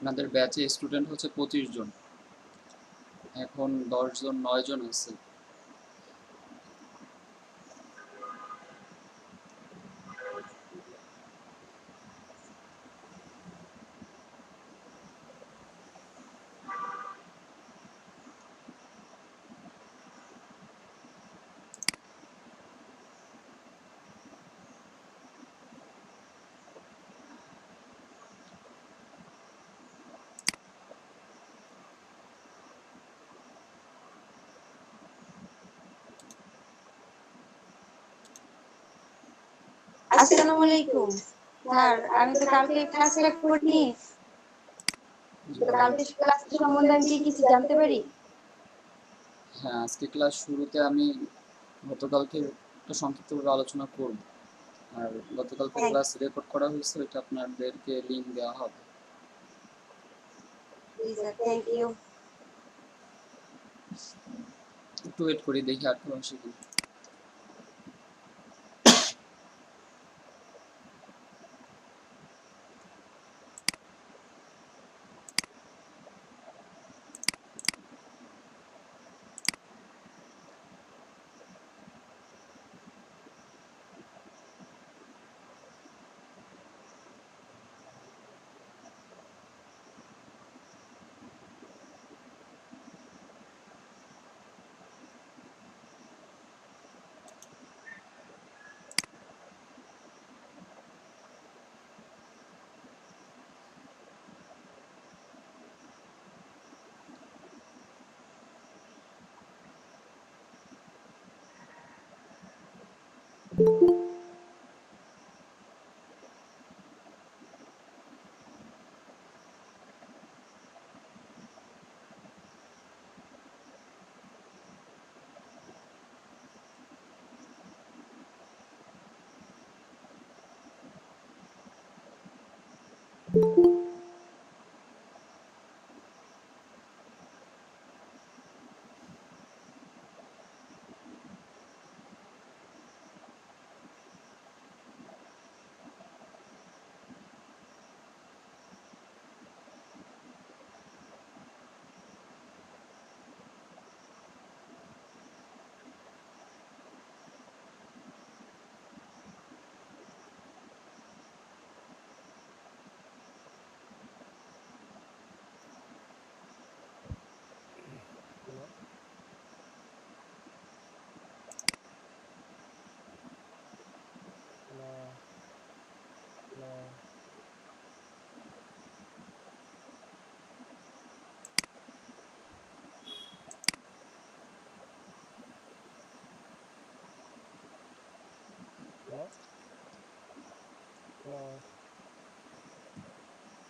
আপনাদের ব্যাচে স্টুডেন্ট হচ্ছে 25 জন, এখন 10 জন 9 জন আছে। আসসালামু আলাইকুম স্যার, আমি তো কালকে ক্লাসটা করিনি, তো কালকে ক্লাস সম্বন্ধে আমি কি কিছু জানতে পারি? হ্যাঁ, আজকে ক্লাস শুরুতে আমি গতকালকে একটা সংক্ষিপ্তভাবে আলোচনা করব, আর গতকালকে হ্যাঁ, ক্লাস রেকর্ড করা হয়েছে, ওইটা আপনাদেরকে লিঙ্ক দেওয়া হবে। জি স্যার, থ্যাংক ইউ। একটু ওয়েট করি, দেখি আর কেউ আসে কিনা।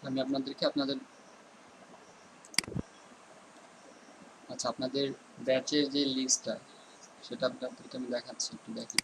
আমি আপনাদেরকে আপনাদের ব্যাচের যে লিস্টটা, সেটা আপনাদেরকে আমি দেখাচ্ছি, একটু দেখেন।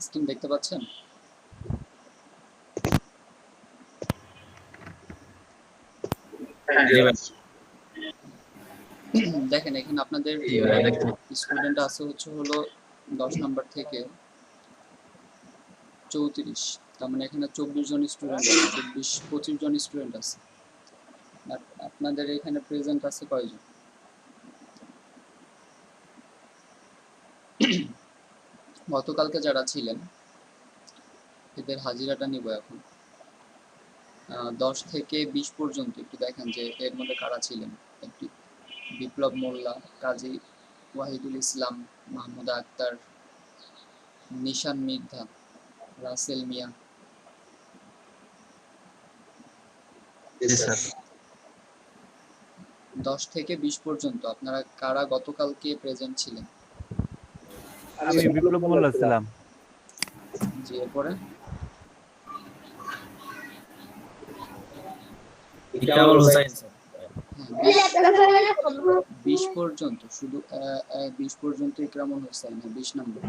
স্ক্রিন দেখতে পাচ্ছেন? দেখেন, এখানে আপনাদের স্টুডেন্ট আছে হলো 10 নম্বর থেকে 34, তার মানে এখানে 24 জন স্টুডেন্ট আছে, 25 জন স্টুডেন্ট আছে। আপনাদের এখানে প্রেজেন্ট আছে কয়জন? গতকালকে যারা ছিলেন এদের হাজিরাটা নিব এখন। 10 থেকে 20 পর্যন্ত একটু দেখেন যে এর মধ্যে কারা ছিলেন। একটি বিপ্লব মোল্লা, কাজী ওয়াহিদুল ইসলাম, মাহমুদা আক্তার, নিশান মির্ধা, রাসেল মিয়া। জি স্যার। 10 থেকে 20 পর্যন্ত আপনারা কারা গতকালকে প্রেজেন্ট ছিলেন? আমি বিপ্লব মোল্লা ছিলাম। জি, এরপরে ইকরামুল হোসেন স্যার। হ্যাঁ, 20 পর্যন্ত শুধু 20 পর্যন্ত ইকরামুল হোসেন, 20 নম্বর।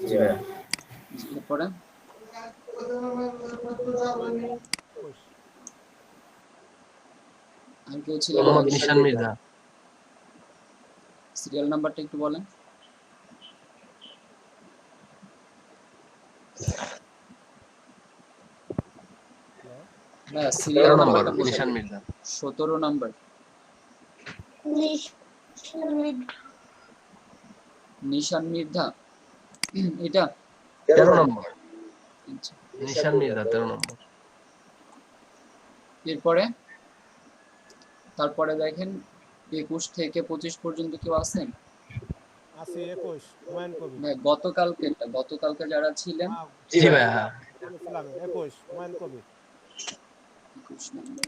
জি ভাইয়া। জি, এরপরে আর কেউ ছিলেন? মোহাম্মদ নিশান মির্জা। সিরিয়াল নাম্বারটা একটু বলেন। হ্যাঁ, সিরিয়াল 13 নম্বর নাম্বারটা বলেন। নিশান মির্জা। 17 নাম্বার নিশান মির্ধা, এটা 13 নম্বর আচ্ছা। নিশান মির্জা 13 নম্বর। এরপরে তারপরে দেখেন 21 থেকে 25 পর্যন্ত কেউ আছেন? আছে 21 হুমায়ুন কবির। হ্যাঁ, গতকালকে যারা ছিলেন জি ভাইয়া। হ্যাঁ। আমি ছিলাম 21 হুমায়ুন কবির। 21 নম্বর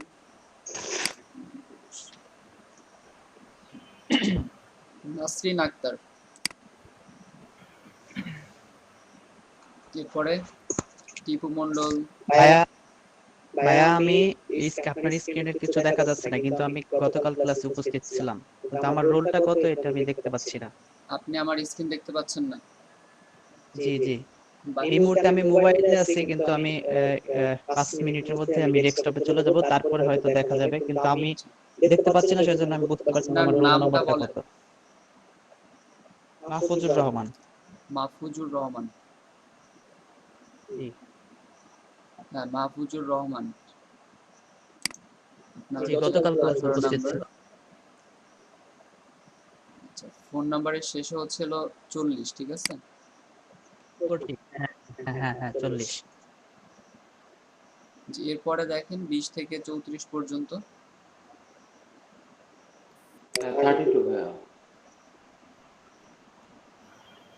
নাসরিন আক্তার। এরপরে টিপু মন্ডল। ভাইয়া আমি আপনার স্ক্রিনের কিছু দেখা যাচ্ছে না, কিন্তু আমি গতকাল ক্লাসে উপস্থিত ছিলাম, কিন্তু আমার রোলটা কত এটা আমি দেখতে পাচ্ছি না। আপনি আমার স্ক্রিন দেখতে পাচ্ছেন না? জি জি, বাকি- এই মুহূর্তে আমি মোবাইলে আছি, কিন্তু আমি 5 মিনিটের মধ্যে আমি ডেস্কটপে চলে যাব, তারপরে হয়তো দেখা যাবে, কিন্তু আমি দেখতে পাচ্ছি না, সেজন্য আমি বুঝতে পারছি না আপনার আমার রোল নামটা নাম্বারটা বলেন। কত। মাহফুজুর রহমান। মাহফুজুর রহমান। জি। হ্যাঁ, মাহফুজুর রহমান। আপনার জি, গতকাল ক্লাসে 18 উপস্থিত নাম্বার। ছিল। আচ্ছা, ফোন নাম্বারের শেষে হচ্ছিল 40, ঠিক আছে? হ্যাঁ হ্যাঁ হ্যাঁ, 40। জি, এরপরে দেখেন 20 থেকে 34 পর্যন্ত। 32 ভাইয়া।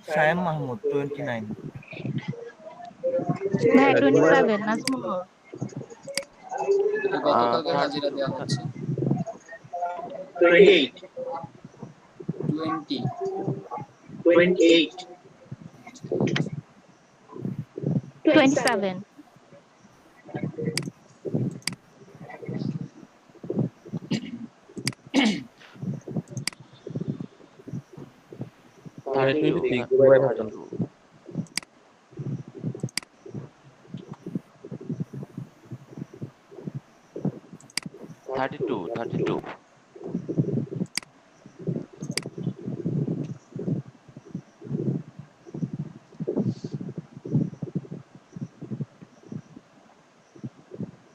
শায়াম মাহমুদ 29। হ্যাঁ 27 নাজমুল হক। এটা গতকালকে হাজিরা দেওয়া হচ্ছে। 28 20 28 27 32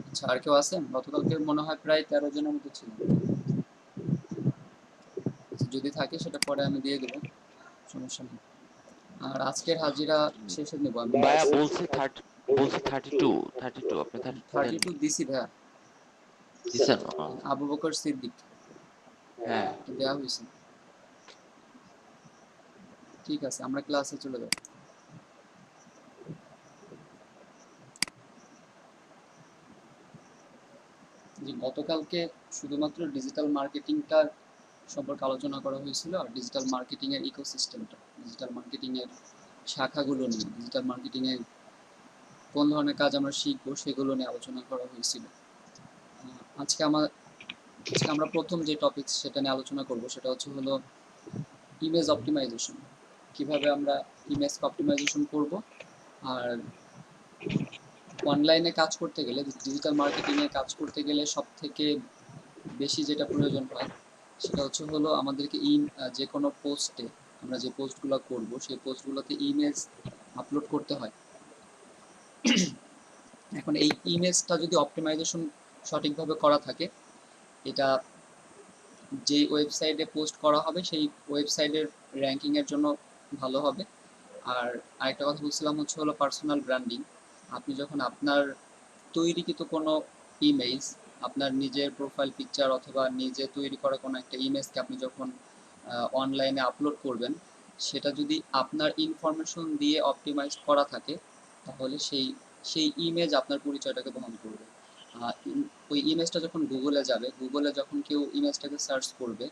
আচ্ছা, আর কেউ আছেন? গতকালকে মনে হয় প্রায় 13 জনের মতো ছিল। আচ্ছা, যদি থাকে সেটা পরে আমি দিয়ে দেবো, সমস্যা নেই। আর আজকের হাজিরা শেষে নেবো আমি। ভাইয়া বলছে 32 আপনি 32 দিছি ভাইয়া। দিছেন? আবু বকর সিদ্দিক হ্যাঁ। দেওয়া হয়েছে। ঠিক আছে, আমরা ক্লাসে চলে যাব। জি, গতকালকে শুধুমাত্র ডিজিটাল মার্কেটিংটা সম্পর্কে আলোচনা করা হয়েছিল, আর ডিজিটাল মার্কেটিং এর ইকোসিস্টেমটা, ডিজিটাল মার্কেটিং এর শাখাগুলো নিয়ে, ডিজিটাল মার্কেটিং এর কোন ধরনের কাজ আমরা শিখবো সেগুলো নিয়ে আলোচনা করা হয়েছিল। আজকে আমরা প্রথম যে টপিক সেটা নিয়ে আলোচনা করব, সেটা হলো ইমেজ অপটিমাইজেশন। কিভাবে আমরা ইমেজ অপটিমাইজেশন করব, আর অনলাইনে কাজ করতে গেলে, ডিজিটাল মার্কেটিং এ কাজ করতে গেলে সব থেকে বেশি যেটা প্রয়োজন হয় সেটা হলো আমাদেরকে যে কোনো পোস্টে, আমরা যে পোস্টগুলো করব সেই পোস্টগুলোতে ইমেজ আপলোড করতে হয়। এখন এই ইমেজটা যদি অপটিমাইজেশন সঠিকভাবে করা থাকে, এটা যে ওয়েবসাইটে পোস্ট করা হবে সেই ওয়েবসাইটের র্যাঙ্কিংয়ের জন্য ভালো হবে। আর আরেকটা কথা বলছিলাম হচ্ছে হলো পার্সোনাল ব্র্যান্ডিং। আপনি যখন আপনার তৈরিকৃত কোনো ইমেজ, আপনার নিজের প্রোফাইল পিকচার অথবা নিজে তৈরি করা কোনো একটা ইমেজকে আপনি যখন অনলাইনে আপলোড করবেন, সেটা যদি আপনার ইনফরমেশন দিয়ে অপটিমাইজ করা থাকে, তাহলে সেই ইমেজ আপনার পরিচয়টাকে বহন করবে। ওই ইমেজটা যখন গুগলে যাবে, গুগলে যখন কেউ ইমেজটাকে সার্চ করবে,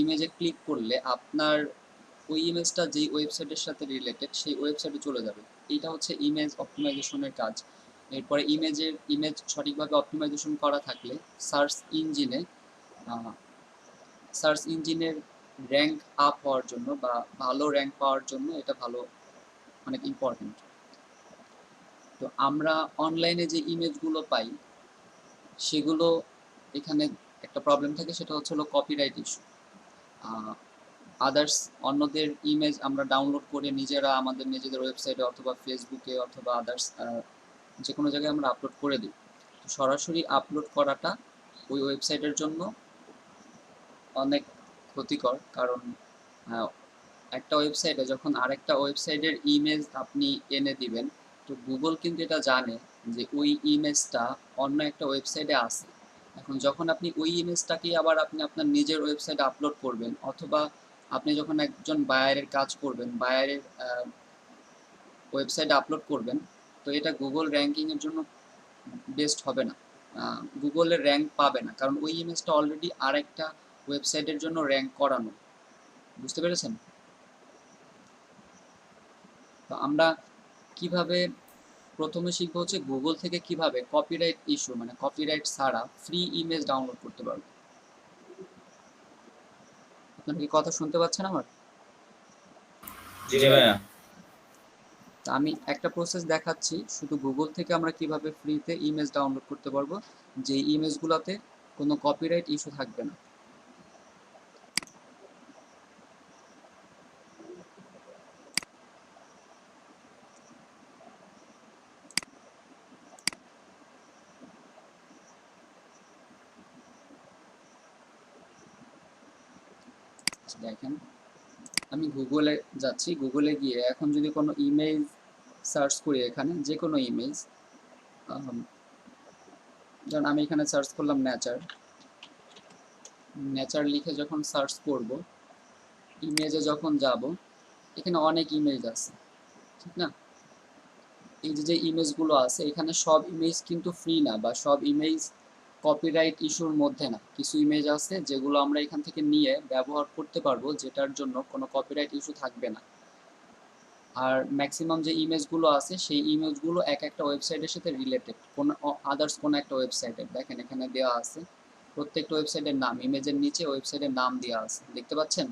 ইমেজে ক্লিক করলে আপনার ওই ইমেজটা যেই ওয়েবসাইটের সাথে রিলেটেড সেই ওয়েবসাইটে চলে যাবে। এইটা হচ্ছে ইমেজ অপটিমাইজেশনের কাজ। এরপরে ইমেজ সঠিকভাবে অপটিমাইজেশন করা থাকলে সার্চ ইঞ্জিনে সার্চ ইঞ্জিনের র্যাঙ্ক আপ হওয়ার জন্য বা ভালো র্যাঙ্ক পাওয়ার জন্য এটা ভালো, অনেক ইম্পর্টেন্ট। তো আমরা অনলাইনে যে ইমেজগুলো পাই সেগুলো, এখানে একটা প্রবলেম থাকে, সেটা হচ্ছে হলো কপিরাইট ইস্যু। আদার্স অন্যদের ইমেজ আমরা ডাউনলোড করে নিজেরা আমাদের নিজেদের ওয়েবসাইটে অথবা ফেসবুকে অথবা আদার্স যে কোনো জায়গায় আমরা আপলোড করে দিই। সরাসরি আপলোড করাটা ওই ওয়েবসাইটের জন্য অনেক ক্ষতিকর, কারণ একটা ওয়েবসাইটে যখন আরেকটা ওয়েবসাইটের ইমেজ আপনি এনে দিবেন, তো গুগল কিন্তু এটা জানে যে ওই ইমেজটা অন্য একটা ওয়েবসাইটে আছে। এখন যখন আপনি ওই ইমেজটাকে আবার আপনি আপনার নিজের ওয়েবসাইটে আপলোড করবেন, অথবা আপনি যখন একজন বায়ারের কাজ করবেন, বায়ারের ওয়েবসাইটে আপলোড করবেন, তো এটা গুগল র্যাঙ্কিংয়ের জন্য বেস্ট হবে না, গুগলের র্যাঙ্ক পাবে না, কারণ ওই ইমেজটা অলরেডি আরেকটা ওয়েবসাইটের জন্য র্যাঙ্ক করানো। বুঝতে পেরেছেন? তো আমরা কিভাবে প্রথমে শিখবো হচ্ছে গুগল থেকে কিভাবে কপিরাইট ইস্যু, মানে কপিরাইট ছাড়া ফ্রি ইমেজ ডাউনলোড করতে পারবো। আপনারা কি কথা শুনতে পাচ্ছেন আমার? জি ভাইয়া। তা আমি একটা প্রসেস দেখাচ্ছি, শুধু গুগল থেকে আমরা কিভাবে ফ্রিতে ইমেজ ডাউনলোড করতে পারবো, যে ইমেজগুলোতে কোনো কপিরাইট ইস্যু থাকবে না। দেখেন, আমি গুগলে যাচ্ছি, গুগলে গিয়ে এখন যদি কোনো ইমেজ সার্চ করি, এখানে যে কোনো ইমেজ, যেমন আমি এখানে সার্চ করলাম নেচার, নেচার লিখে যখন সার্চ করব, ইমেজে যখন যাব, এখানে অনেক ইমেজ আছে, ঠিক না? এই যে ইমেজগুলো আছে, এখানে সব ইমেজ কিন্তু ফ্রি না, বা সব ইমেজ কপিরাইট ইস্যুর মধ্যে না। কিছু ইমেজ আছে যেগুলো আমরা এখান থেকে নিয়ে ব্যবহার করতে পারবো, যেটার জন্য কোনো কপিরাইট ইস্যু থাকবে না। আর ম্যাক্সিমাম যে ইমেজগুলো আছে সেই ইমেজগুলো এক একটা ওয়েবসাইটের সাথে রিলেটেড, কোনো আদার্স কোনো একটা ওয়েবসাইটের। দেখেন এখানে দেওয়া আছে প্রত্যেকটা ওয়েবসাইটের নাম, ইমেজের নিচে ওয়েবসাইটের নাম দেওয়া আছে, দেখতে পাচ্ছেন?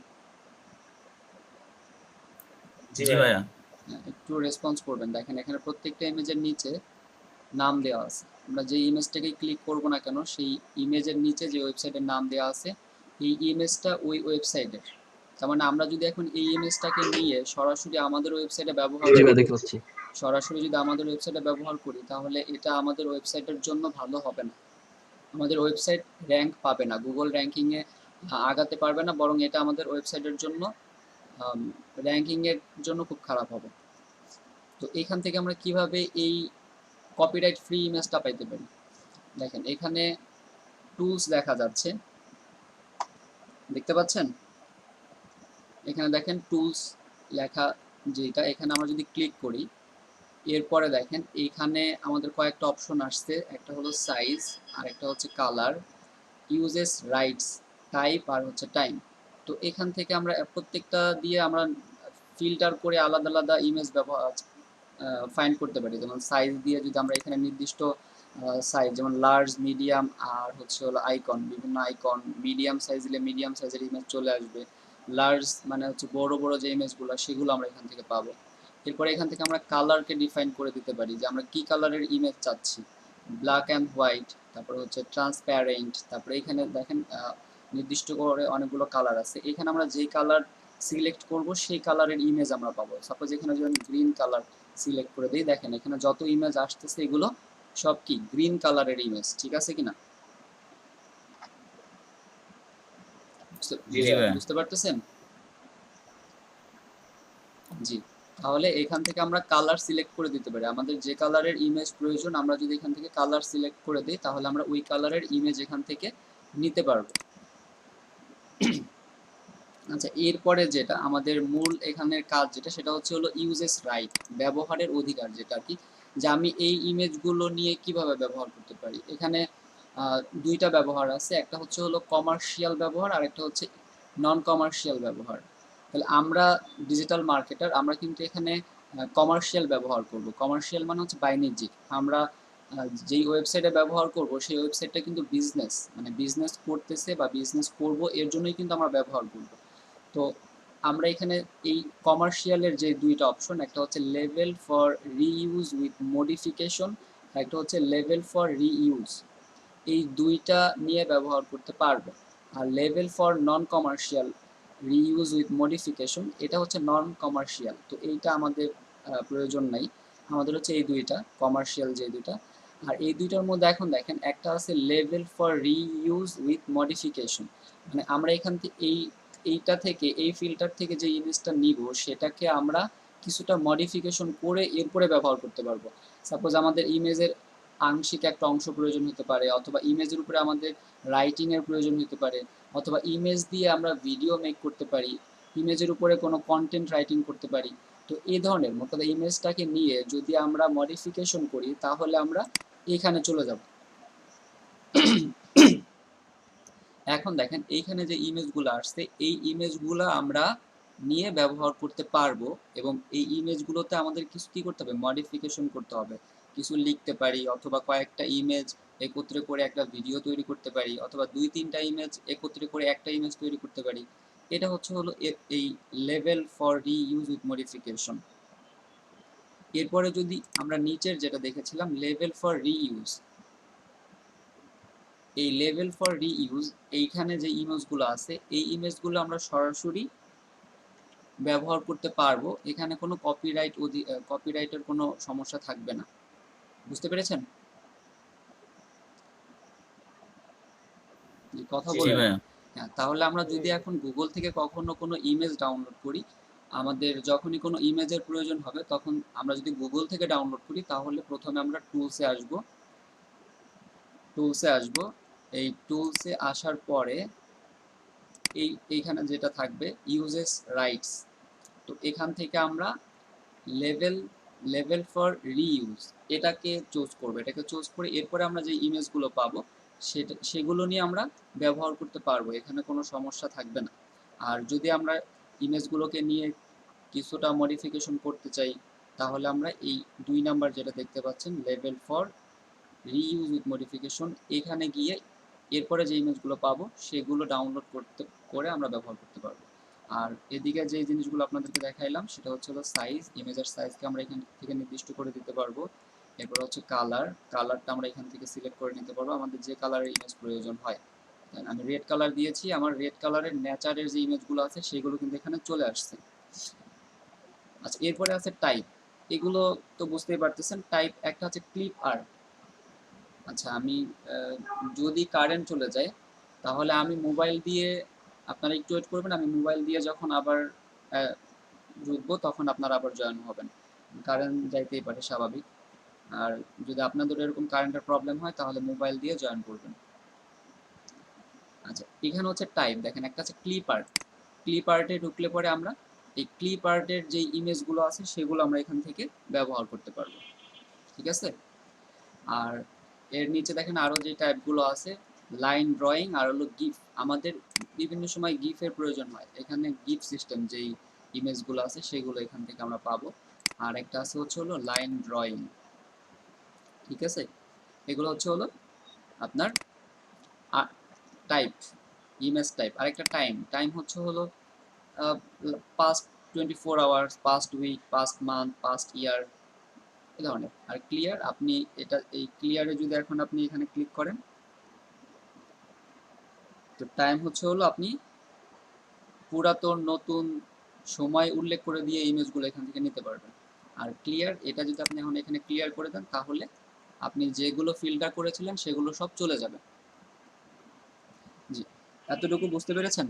জি ভাইয়া। একটু রেসপন্স করবেন। দেখেন এখানে প্রত্যেকটা ইমেজের নিচে নাম দেওয়া আছে। আমরা যে ইমেজটাকে ক্লিক করব না কেন, সেই ইমেজের নিচে যে ওয়েবসাইটের নাম দেওয়া আছে, এই ইমেজটা ওই ওয়েবসাইটের। তার মানে আমরা যদি এখন এই ইমেজটাকে নিয়ে সরাসরি আমাদের ওয়েবসাইটে ব্যবহার করি, সরাসরি যদি আমাদের ওয়েবসাইটে ব্যবহার করি, তাহলে এটা আমাদের ওয়েবসাইটের জন্য ভালো হবে না। আমাদের ওয়েবসাইট র্যাঙ্ক পাবে না, গুগল র্যাঙ্কিংয়ে আগাতে পারবে না, বরং এটা আমাদের ওয়েবসাইটের জন্য র্যাঙ্কিংয়ের জন্য খুব খারাপ হবে। তো এখান থেকে আমরা কিভাবে এই কপিরাইট ফ্রি ইমেজটা পাইতে পারি? দেখেন এখানে টুলস দেখা যাচ্ছে, দেখতে পাচ্ছেন? এখানে দেখেন টুলস লেখা, যেটা এখানে আমরা যদি ক্লিক করি, এরপরে দেখেন এইখানে আমাদের কয়েকটা অপশন আসছে, একটা হলো সাইজ, আর একটা হচ্ছে কালার, ইউজেস রাইটস, টাইপ, আর হচ্ছে টাইম। তো এখান থেকে আমরা প্রত্যেকটা দিয়ে আমরা ফিল্টার করে আলাদা আলাদা ইমেজ ব্যবহার ফাইন্ড করতে পারি। যেমন সাইজ দিয়ে যদি আমরা এখানে নির্দিষ্ট সাইজ, যেমন লার্জ, মিডিয়াম, আর হচ্ছে হলো আইকন, বিভিন্ন আইকন, মিডিয়াম সাইজ দিলে মিডিয়াম সাইজের ইমেজ চলে আসবে, লার্জ মানে হচ্ছে বড় বড় যে ইমেজগুলো সেগুলো আমরা এখান থেকে পাবো। এরপরে এখান থেকে আমরা কালারকে ডিফাইন করে দিতে পারি যে আমরা কি কালারের ইমেজ চাচ্ছি, ব্ল্যাক অ্যান্ড হোয়াইট, তারপরে হচ্ছে ট্রান্সপ্যারেন্ট, তারপরে এখানে দেখেন নির্দিষ্ট করে অনেকগুলো কালার আছে। এখানে আমরা যেই কালার সিলেক্ট করব সেই কালারের ইমেজ আমরা পাবো। সাপোজ এখানে যদি আমি গ্রিন কালার সিলেক্ট করে দিই, দেখেন এখানে যত ইমেজ আসতেছে এগুলো সব কি গ্রিন কালারের ইমেজ, ঠিক আছে কিনা? বুঝতে পারতেছেন? জি, তাহলে এখান থেকে আমরা কালার সিলেক্ট করে দিতে পারি। আমাদের যে কালারের ইমেজ প্রয়োজন আমরা যদি এখান থেকে কালার সিলেক্ট করে দিই তাহলে আমরা ওই কালারের ইমেজ এখান থেকে নিতে পারবো। আচ্ছা, এরপরে যেটা আমাদের মূল এখানের কাজ যেটা সেটা হচ্ছে হলো ইউজেস রাইট, ব্যবহারের অধিকার, যেটা কি যে আমি এই ইমেজগুলো নিয়ে কিভাবে ব্যবহার করতে পারি। এখানে দুইটা ব্যবহার আছে, একটা হচ্ছে হলো কমার্শিয়াল ব্যবহার আর একটা হচ্ছে নন কমার্শিয়াল ব্যবহার। তাহলে আমরা ডিজিটাল মার্কেটার, আমরা কিন্তু এখানে কমার্শিয়াল ব্যবহার করব। কমার্শিয়াল মানে হচ্ছে বাণিজ্যিক। আমরা যেই ওয়েবসাইটে ব্যবহার করব সেই ওয়েবসাইটটা কিন্তু বিজনেস, মানে বিজনেস করতেছে বা বিজনেস করব এর জন্যই কিন্তু আমরা ব্যবহার করব। তো আমরা এখানে এই কমার্শিয়ালের যে দুইটা অপশন, একটা হচ্ছে level for reuse with modification, একটা হচ্ছে লেভেল ফর রিইউজ, এই দুইটা নিয়ে ব্যবহার করতে পারবো। আর লেভেল for non commercial reuse with modification, এটা হচ্ছে নন কমার্শিয়াল, তো এইটা আমাদের প্রয়োজন নাই। আমাদের হচ্ছে এই দুইটা কমার্শিয়াল যে দুইটা। আর এই দুইটার মধ্যে এখন দেখেন একটা আছে level for reuse with modification, মানে আমরা এখান থেকে এইটা থেকে এই ফিল্টার থেকে যে ইমেজটা নিব সেটাকে আমরা কিছুটা মডিফিকেশন করে এরপরে ব্যবহার করতে পারবো। সাপোজ আমাদের ইমেজের আংশিক একটা অংশ প্রয়োজন হতে পারে, অথবা ইমেজের উপরে আমাদের রাইটিং এর প্রয়োজন হতে পারে, অথবা ইমেজ দিয়ে আমরা ভিডিও মেক করতে পারি, ইমেজের উপরে কোনো কন্টেন্ট রাইটিং করতে পারি। তো এই ধরনের মোট কথা ইমেজটাকে নিয়ে যদি আমরা মডিফিকেশন করি তাহলে আমরা এখানে চলে যাব। এখন দেখেন এইখানে যে ইমেজগুলো আসছে এই ইমেজগুলো আমরা নিয়ে ব্যবহার করতে পারবো, এবং এই ইমেজগুলোতে আমাদের কিছু কি করতে হবে, মডিফিকেশন করতে হবে, কিছু লিখতে পারি, অথবা কয়েকটা ইমেজ একত্রে করে একটা ভিডিও তৈরি করতে পারি, অথবা দুই তিনটা ইমেজ একত্রে করে একটা ইমেজ তৈরি করতে পারি। এটা হচ্ছে হলো এই level for reuse with modification. এরপরে যদি আমরা নিচের যেটা দেখেছিলাম লেভেল ফর রিইউজ, এই লেভেল ফর রিইউজ, এইখানে যে ইমেজগুলো আছে এই ইমেজগুলো আমরা সরাসরি ব্যবহার করতে পারবো, এখানে কোনো কপিরাইটের কোনো সমস্যা থাকবে না। বুঝতে পেরেছেন? কথা জি বলেন। ভাইয়া। হ্যাঁ, তাহলে আমরা যদি এখন গুগল থেকে কখনো কোনো ইমেজ ডাউনলোড করি, আমাদের যখনই কোনো ইমেজের প্রয়োজন হবে তখন আমরা যদি গুগল থেকে ডাউনলোড করি তাহলে প্রথমে আমরা টুলসে আসবো। এই টুলসে আসার পরে এইখানে যেটা থাকবে ইউজেস রাইটস, তো এখান থেকে আমরা লেভেল ফর রিইউজ এটাকে চুজ করবো। এটাকে চুজ করে এরপরে আমরা যে ইমেজগুলো পাবো সেগুলো নিয়ে আমরা ব্যবহার করতে পারবো, এখানে কোনো সমস্যা থাকবে না। আর যদি আমরা ইমেজগুলোকে নিয়ে কিছুটা মডিফিকেশন করতে চাই তাহলে আমরা এই 2 নাম্বার যেটা দেখতে পাচ্ছেন level for reuse with modification, এখানে গিয়ে এরপরে যে ইমেজগুলো পাবো সেগুলো ডাউনলোড করে আমরা ব্যবহার করতে পারবো। আর এদিকে যে জিনিসগুলো আপনাদেরকে দেখাইলাম সেটা হচ্ছে হলো সাইজ, ইমেজের সাইজকে আমরা এখান থেকে নির্দিষ্ট করে দিতে পারবো। এরপর হচ্ছে কালারটা আমরা এখান থেকে সিলেক্ট করে নিতে পারবো আমাদের যে কালারের ইমেজ প্রয়োজন হয়। আমি রেড কালার দিয়েছি, আমার রেড কালারের নেচারের যে ইমেজগুলো আছে সেগুলো কিন্তু এখানে চলে আসছে। আচ্ছা, এরপরে আছে টাইপ, এগুলো তো বুঝতেই পারতেছেন। টাইপ একটা হচ্ছে ক্লিপ আর্ট। আচ্ছা, আমি যদি কারেন্ট চলে যায় তাহলে আমি মোবাইল দিয়ে, আপনারা একটু ওয়েট করবেন, আমি মোবাইল দিয়ে যখন আবার ঢুকবো তখন আপনারা আবার জয়েন হবেন। কারেন্ট যাইতেই পারে স্বাভাবিক, আর যদি আপনাদের এরকম কারেন্টের প্রবলেম হয় তাহলে মোবাইল দিয়ে জয়েন করবেন। আচ্ছা, এখানে হচ্ছে টাইপ, দেখেন একটা আছে ক্লিপ আর্ট। ক্লিপ আর্টে ঢুকলে পরে আমরা এই ক্লিপ আর্টের যে ইমেজগুলো আছে সেগুলো আমরা এখান থেকে ব্যবহার করতে পারবো। ঠিক আছে? আর এর নিচে দেখেন আরো যে টাইপগুলো আছে, লাইন ড্রয়িং আর হলো গিফ। আমাদের বিভিন্ন সময় গিফের প্রয়োজন হয়, এখানে গিফ সিস্টেম যেই ইমেজগুলো আছে সেগুলো এখান থেকে আমরা পাবো। আর একটা আছে হচ্ছে হলো লাইন ড্রয়িং। ঠিক আছে, এগুলো হচ্ছে হলো আপনার টাইপ, ইমেজ টাইপ। আরেকটা টাইম হচ্ছে হলো past 24 hours, past week, past month, past year, এই ধরনের। আর ক্লিয়ার, আপনি এটা এই ক্লিয়ারে যদি এখন আপনি এখানে ক্লিক করেন তো টাইম হচ্ছে হলো আপনি পুরাতন নতুন সময় উল্লেখ করে দিয়ে ইমেজগুলো এখান থেকে নিতে পারবেন। আর ক্লিয়ার, এটা যদি আপনি এখন এখানে ক্লিয়ার করে দেন তাহলে আপনি যেগুলো ফিল্টার করেছিলেন সেগুলো সব চলে যাবে। জি, এতটুকু বুঝতে পেরেছেন?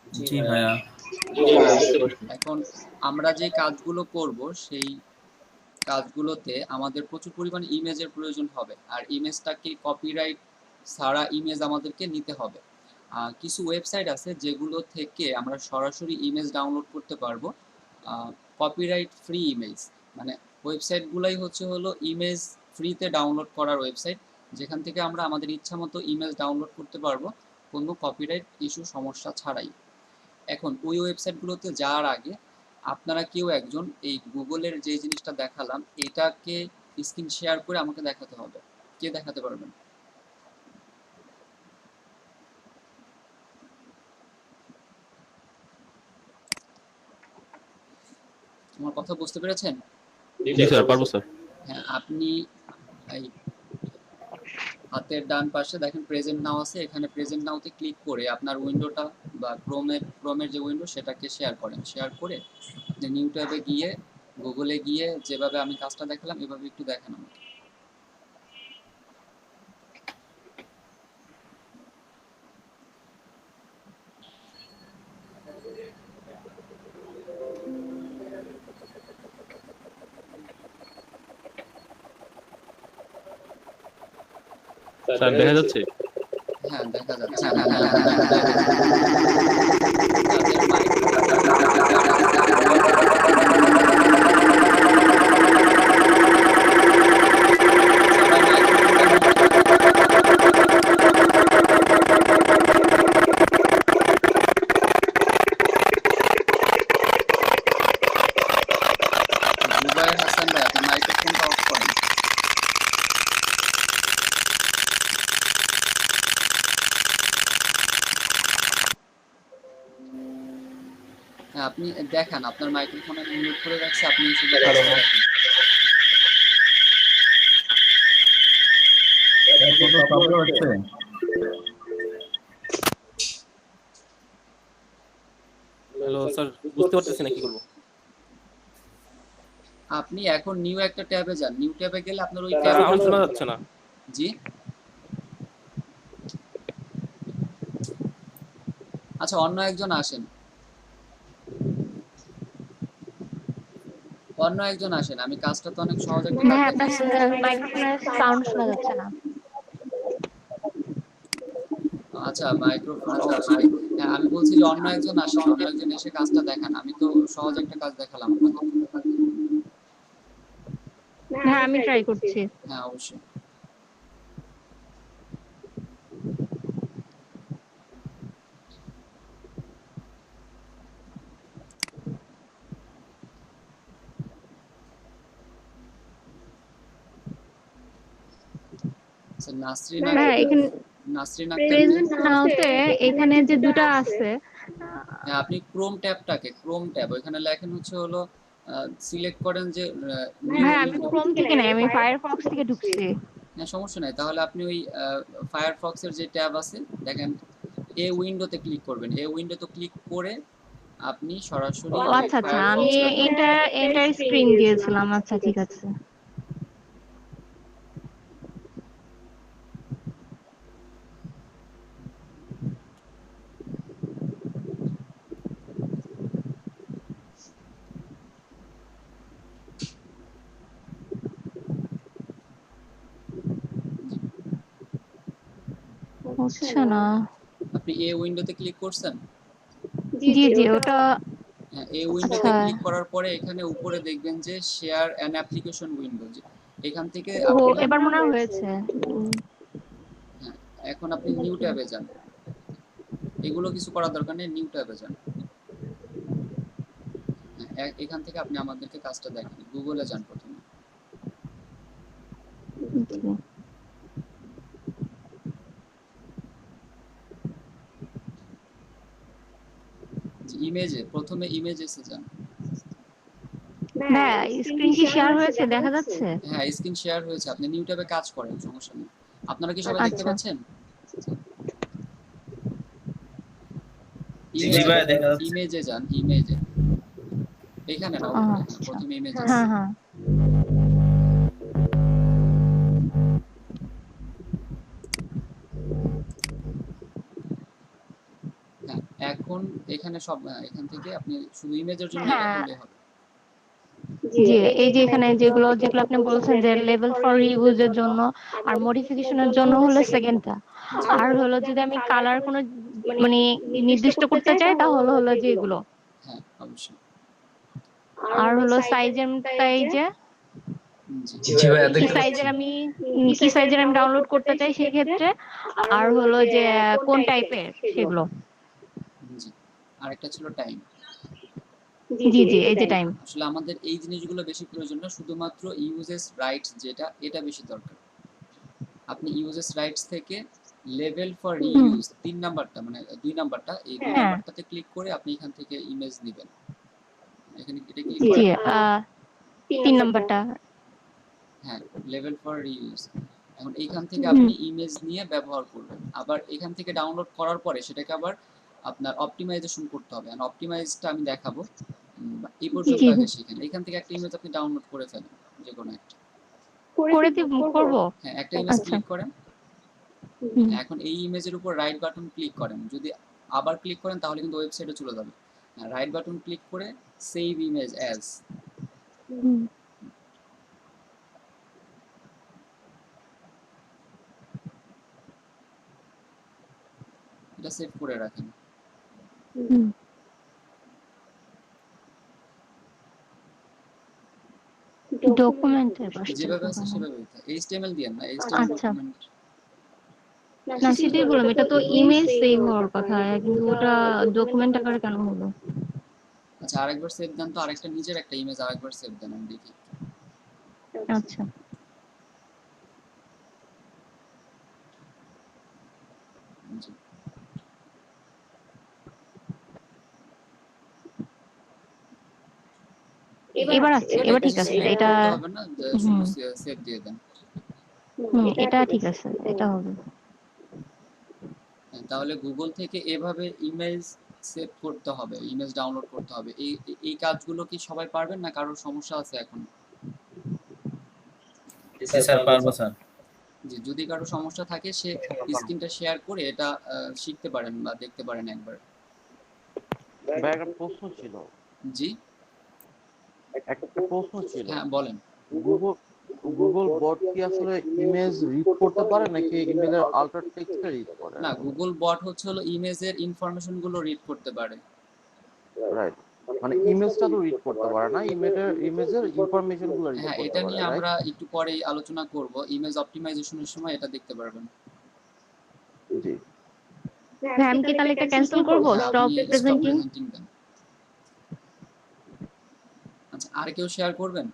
জি ভাইয়া। এখন আমরা যে কাজগুলো করব সেই কাজগুলোতে আমাদের প্রচুর পরিমাণে ইমেজের প্রয়োজন হবে, আর ইমেজটাকে কপিরাইট ছাড়া ইমেজ আমাদেরকে নিতে হবে। কিছু ওয়েবসাইট আছে যেগুলো থেকে আমরা সরাসরি ইমেজ ডাউনলোড করতে পারবো, কপিরাইট ফ্রি ইমেজ। মানে ওয়েবসাইটগুলোই হলো ইমেজ ফ্রিতে ডাউনলোড করার ওয়েবসাইট, যেখান থেকে আমরা আমাদের ইচ্ছা মতো ইমেজ ডাউনলোড করতে পারবো কোনো কপিরাইট ইস্যু সমস্যা ছাড়াই। এখন ওই ওয়েবসাইটগুলোতে যাওয়ার আগে আপনারা কেউ একজন এই গুগলের যে জিনিসটা দেখালাম এটাকে স্ক্রিন শেয়ার করে আমাকে দেখাতে হবে। কে দেখাতে পারবেন? আমার কথা বুঝতে পেরেছেন? জি স্যার, পারবো স্যার। হ্যাঁ, আপনি এই হাতের ডান পাশে দেখেন প্রেজেন্ট নাও আছে, এখানে প্রেজেন্ট নাওতে ক্লিক করে আপনার উইন্ডোটা বা ক্রোমের যে উইন্ডো সেটাকে শেয়ার করেন। শেয়ার করে আপনি নিউ ট্যাবে গিয়ে গুগলে গিয়ে যেভাবে আমি কাজটা দেখালাম এভাবে একটু দেখেন আমাকে। স্যার দেখা যাচ্ছে? হ্যাঁ, দেখা যাচ্ছে। জুবায়ের হাসান ভাই, আপনি মাইক্রোফোনটা অফ করেন। হ্যাঁ, আপনি দেখান, আপনার মাইক্রোফোন আমি মিউট করে রাখছি, আপনি শুধু কাজটা দেখেন। হ্যালো স্যার, বুঝতে পারতেছি না কি করবো। আপনি এখন নিউ একটা ট্যাবে যান, নিউ ট্যাবে গেলে আপনার ওই স্যার, ট্যাবে আমার শোনা যাচ্ছে না। জি, আচ্ছা অন্য একজন আসেন, আমি কাজটা তো অনেক সহজ একটা কাজ হ্যাঁ, দেখাচ্ছি। আপনার মাইক্রোফোনের সাউন্ড শোনা যাচ্ছে না। আচ্ছা মাইক্রোফোন, হ্যাঁ আমি বলছি যে অন্য একজন আসেন, অন্য একজন এসে কাজটা দেখান, আমি তো সহজ একটা কাজ দেখালাম আপনাকে। হ্যাঁ, আমি ট্রাই করছি। হ্যাঁ অবশ্যই। আচ্ছা, নাসরিন হ্যাঁ, এখানে আক্তার, প্রেজেন্ট নাওতে এখানে যে দুটো আছে, হ্যাঁ আপনি ক্রোম ট্যাব ওইখানে লেখেন হলো সিলেক্ট করেন যে হ্যাঁ আমি ক্রোম থেকে নাই, আমি ফায়ারফক্স থেকে ঢুকছি। হ্যাঁ সমস্যা নাই, তাহলে আপনি ওই ফায়ারফক্সের যে ট্যাব আছে দেখেন এ উইন্ডোতে ক্লিক করবেন। এ উইন্ডোতে ক্লিক করে আপনি সরাসরি ও আচ্ছা আচ্ছা, আমি এন্টার স্ক্রিন দিয়েছিলাম। আচ্ছা ঠিক আছে। হচ্ছে না। আপনি এ উইন্ডোতে ক্লিক করছেন? জি জি, ওটা হ্যাঁ, এই উইন্ডোতে ক্লিক করার পরে এখানে উপরে দেখবেন যে শেয়ার অ্যান অ্যাপ্লিকেশন উইন্ডো, এখান থেকে ও আপনি এবার মনে হয় হয়েছে। হ্যাঁ, এখন আপনি নিউ ট্যাবে যান, এগুলো কিছু করার দরকার নেই, নিউ ট্যাবে যান। হ্যাঁ, এখান থেকে আপনি আমাদেরকে কাজটা দেখেন, গুগলে যান প্রথমে। ইমেজে প্রথমে ইমেজেসে যান। হ্যাঁ, স্ক্রিন কি শেয়ার হয়েছে দেখা যাচ্ছে? হ্যাঁ স্ক্রিন শেয়ার হয়েছে, আপনি নিউ ট্যাবে কাজ করেন, সমস্যা নেই। আপনারা কি সবাই দেখতে পাচ্ছেন? জি ভাই, দেখা যাচ্ছে। ইমেজে যান, ইমেজে এখানে না, প্রথমে ইমেজে। হ্যাঁ হ্যাঁ, এখন এখানে সব এখান থেকে আপনি শুধু ইমেজের জন্য এটা হ্যাঁ করলে হবে। জি, এই যে এখানে যেগুলো যেগুলো আপনি বলছেন যে লেভেল ফর রিইউজের জন্য আর মডিফিকেশনের জন্য হলো সেকেন্ডটা, জি আর হলো যদি আমি কালার কোনো মানে নির্দিষ্ট করতে চাই তাহলে হলো যে এগুলো, হ্যাঁ অবশ্যই। আর হলো সাইজেরটা এই যে জি জি ভাইয়া কি দেখতে সাইজের আমি কি সাইজের আমি ডাউনলোড করতে চাই সেই ক্ষেত্রে, আর হলো যে কোন টাইপের সেগুলো। জি। আরেকটা ছিল টাইম। জি জি, এই যে টাইম। আসলে আমাদের এই জিনিসগুলো বেশি প্রয়োজন না, শুধুমাত্র ইউজেস রাইটস যেটা এটা বেশি দরকার। আপনি ইউজেস রাইটস থেকে লেভেল ফর রিইউজ 3 নাম্বারটা মানে 2 নাম্বারটা, এই 2 হ্যাঁ নাম্বারটাতে ক্লিক করে আপনি এখান থেকে ইমেজ নেবেন। এখানে এটা ক্লিক জি, করেন। 3 নাম্বারটা। হ্যাঁ, লেভেল ফর রিইউজ। এখন এইখান থেকে আপনি ইমেজ নিয়ে ব্যবহার করবেন। আবার এখান থেকে ডাউনলোড করার পরে সেটাকে আবার আপনার অপটিমাইজেশন করতে হবে। আর অপটিমাইজটা আমি দেখাবো। এই পর্যন্ত জি, আগে শিখেন। এখান থেকে একটা ইমেজ আপনি ডাউনলোড করে ফেলেন, যেকোনো একটা। করবো। হ্যাঁ, একটা ইমেজ আচ্ছা। ক্লিক করেন। এখন এই ইমেজের উপর রাইট বাটন ক্লিক করেন। যদি আবার ক্লিক করেন তাহলে কিন্তু ওয়েবসাইটে চলে যাবে। রাইট বাটন ক্লিক করে সেভ ইমেজ অ্যাজ। এটা সেভ করে রাখেন। ডকুমেন্টের পাশে যেভাবে আছে সেভাবে HTML দিয়েন না, HTML আচ্ছা, ডকুমেন্ট। না সেটাই বললাম, এটা তো ইমেজ সেভ হওয়ার কথা, কিন্তু ওটা ডকুমেন্ট আকারে কেন হলো? আচ্ছা, আরেকবার সেভ দেন তো, আরেকটা নিজের একটা ইমেজ আরেকবার সেভ দেন, আমি দেখি। আচ্ছা, জি। এবার আছে, এবার ঠিক আছে সিলেক্ট এটা। করতে হবে না, শুধু হুম সেভ দিয়ে দেন। এটা ঠিক আছে, এটা হবে। তাহলে গুগল থেকে এভাবে ইমেজ সেভ করতে হবে, ইমেজ ডাউনলোড করতে হবে। এই কাজগুলো কি সবাই পারবেন না কারোর সমস্যা আছে এখন? জি স্যার পারবো স্যার। যে যদি কারো সমস্যা থাকে সে স্ক্রিনটা শেয়ার করে এটা শিখতে পারেন বা দেখতে পারেন একবার। ভাই একটা প্রশ্ন ছিল। জি একটা প্রশ্ন ছিল। হ্যাঁ বলেন। গুগল বট কি আসলে ইমেজ রিড করতে পারে নাকি ইমেজের আল্টার টেক্সটটা রিড করে? না, গুগল বট হচ্ছে হলো ইমেজের ইনফরমেশন গুলো রিড করতে পারে। রাইট, মানে ইমেজটা তো রিড করতে পারে না, ইমেজের ইনফরমেশন গুলো রিড হ্যাঁ, করতে এটা পারে, নিয়ে রাইট? আমরা একটু পরেই আলোচনা করব। ইমেজ অপটিমাইজেশনের সময় এটা দেখতে পারবেন। জি হ্যাঁ, আমি কি তাহলে এটা ক্যান্সেল করব? হ্যাঁ, স্টপ আপনি স্টপ প্রেজেন্টিং। প্রেজেন্টিং দেন। আচ্ছা, আর কেউ শেয়ার করবেন?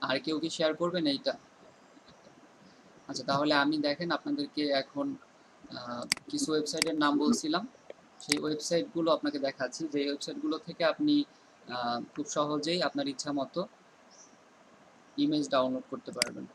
আর কেউ কি শেয়ার করবেন এইটা? আচ্ছা, তাহলে আমি দেখেন আপনাদেরকে এখন কিছু ওয়েবসাইটের নাম বলছিলাম, সেই ওয়েবসাইটগুলো আপনাকে দেখাচ্ছি, যে ওয়েবসাইটগুলো থেকে আপনি খুব সহজেই আপনার ইচ্ছা মতো ইমেজ ডাউনলোড করতে পারবেন।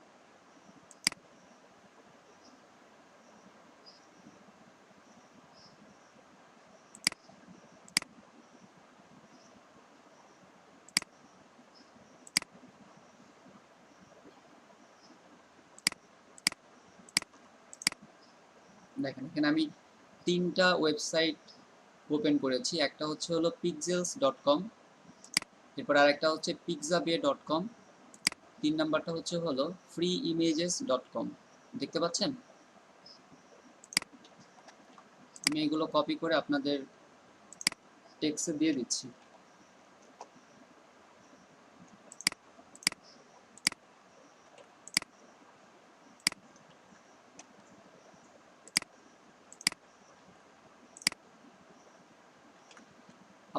দেখেন, এখানে আমি 3টা ওয়েবসাইট ওপেন করেছি। একটা হচ্ছে হলো pixels.com, এরপর আরেকটা হচ্ছে pixabay.com, 3 নাম্বারটা হচ্ছে হলো freeimages.com। দেখতে পাচ্ছেন? আমি এগুলো কপি করে আপনাদের টেক্সটে দিয়ে দিচ্ছি।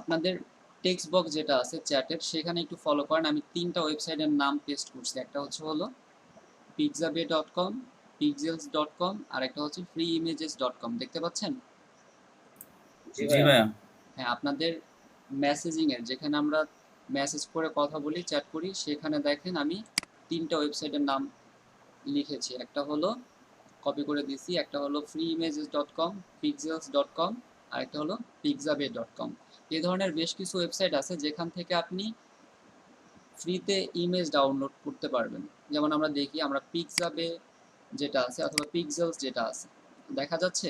আপনাদের টেক্সট বক্স যেটা আছে চ্যাটের, সেখানে একটু ফলো করেন। আমি 3টা ওয়েবসাইটের নাম পেস্ট করছি। একটা হচ্ছে হলো pixabay.com, pixels.com, আর একটা হচ্ছে freeimages.com। দেখতে পাচ্ছেন? জি ভাইয়া। হ্যাঁ, আপনাদের মেসেজিং এর যেখানে আমরা মেসেজ করে কথা বলি, চ্যাট করি, সেখানে দেখেন আমি 3টা ওয়েবসাইটের নাম লিখেছি। একটা হলো কপি করে দিছি, একটা হলো freeimages.com, pixels.com, আর একটা হলো pixabay.com। এই ধরনের বেশ কিছু ওয়েবসাইট আছে যেখান থেকে আপনি ফ্রিতে ইমেজ ডাউনলোড করতে পারবেন। যেমন আমরা দেখি, আমরা pixabay যেটা আছে অথবা পিক্সেলস যেটা আছে, দেখা যাচ্ছে?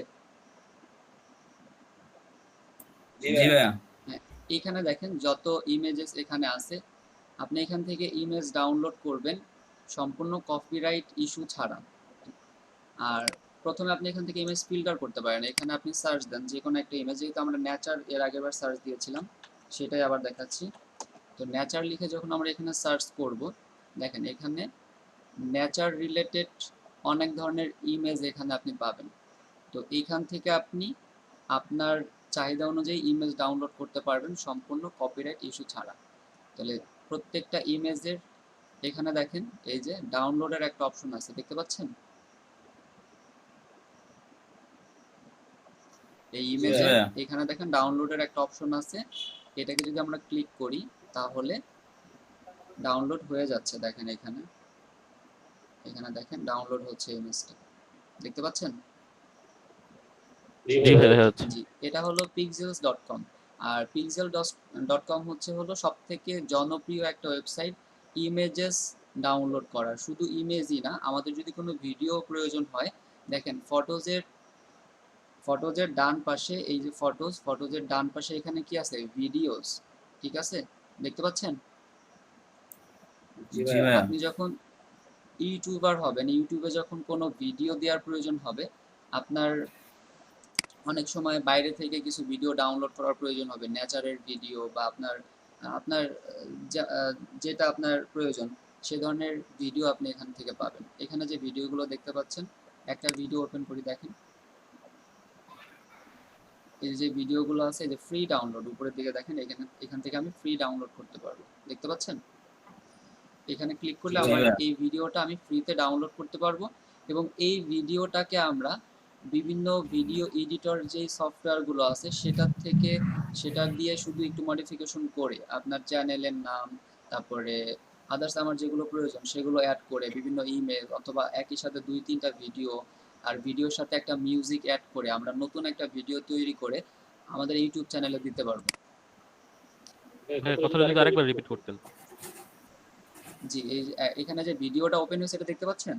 জি ভাইয়া। হ্যাঁ, এখানে দেখেন যত ইমেজেস এখানে আছে, আপনি এখান থেকে ইমেজ ডাউনলোড করবেন সম্পূর্ণ কপিরাইট ইস্যু ছাড়া। আর প্রথমে আপনি এখান থেকে ইমেজ ফিল্টার করতে পারেন। এখানে আপনি সার্চ দেন যে কোনো একটা ইমেজ, যেহেতু আমরা নেচার এর আগেরবার সার্চ দিয়েছিলাম সেটাই আবার দেখাচ্ছি। তো নেচার লিখে যখন আমরা এখানে সার্চ করব, দেখেন এখানে নেচার রিলেটেড অনেক ধরনের ইমেজ এখানে আপনি পাবেন। তো এইখান থেকে আপনি আপনার চাহিদা অনুযায়ী ইমেজ ডাউনলোড করতে পারবেন সম্পূর্ণ কপিরাইট ইস্যু ছাড়া। তাহলে প্রত্যেকটা ইমেজের এখানে দেখেন এই যে ডাউনলোডের একটা অপশন আছে, দেখতে পাচ্ছেন? এই জি ইমেজের ভাইয়া। এখানে দেখেন ডাউনলোডের একটা অপশন আছে, এটাকে যদি আমরা ক্লিক করি তাহলে ডাউনলোড হয়ে যাচ্ছে। দেখেন এখানে, এখানে দেখেন ডাউনলোড হচ্ছে ইমেজটা, দেখতে পাচ্ছেন? জি ভাই দেখা যাচ্ছে। জি, এটা হলো pixels.com। আর pixel.com হলো সবথেকে জনপ্রিয় একটা ওয়েবসাইট ইমেজেস ডাউনলোড করার। শুধু ইমেজই না, আমাদের যদি কোনো ভিডিও প্রয়োজন হয়, দেখেন ফটোজের ডান পাশে এই যে ফটোজের ডান পাশে এখানে কি আছে? ভিডিওস, ঠিক আছে? দেখতে পাচ্ছেন? জি ভাইয়া। আপনি যখন ইউটিউবার হবেন, ইউটিউবে যখন কোনো ভিডিও দেওয়ার প্রয়োজন হবে, আপনার অনেক সময় বাইরে থেকে কিছু ভিডিও ডাউনলোড করার প্রয়োজন হবে, নেচারের ভিডিও বা আপনার আপনার যেটা আপনার প্রয়োজন সে ধরনের ভিডিও আপনি এখান থেকে পাবেন। এখানে যে ভিডিওগুলো দেখতে পাচ্ছেন, একটা ভিডিও ওপেন করে দেখেন, এই যে ভিডিওগুলো আছে এই যে ফ্রি ডাউনলোড, উপরের দিকে দেখেন, এখান থেকে আমি ফ্রি ডাউনলোড করতে পারবো, দেখতে পাচ্ছেন? এখানে ক্লিক করলে জি আমার ভাইয়া। এই ভিডিওটা আমি ফ্রিতে ডাউনলোড করতে পারবো এবং এই ভিডিওটাকে আমরা বিভিন্ন ভিডিও এডিটর যেই সফটওয়্যারগুলো আছে সেটা দিয়ে শুধু একটু মডিফিকেশন করে আপনার চ্যানেলের নাম, তারপরে আদার্স আমার যেগুলো প্রয়োজন সেগুলো অ্যাড করে বিভিন্ন ইমেল অথবা একই সাথে 2-3টা ভিডিও আর ভিডিওর সাথে একটা মিউজিক অ্যাড করে আমরা নতুন একটা ভিডিও তৈরি করে আমাদের ইউটিউব চ্যানেলে দিতে পারবো। ভাই কথাটা যদি আরেকবার রিপিট করতেন। জি, এই যে, এখানে যে ভিডিওটা ওপেন হয়েছে এটা দেখতে পাচ্ছেন?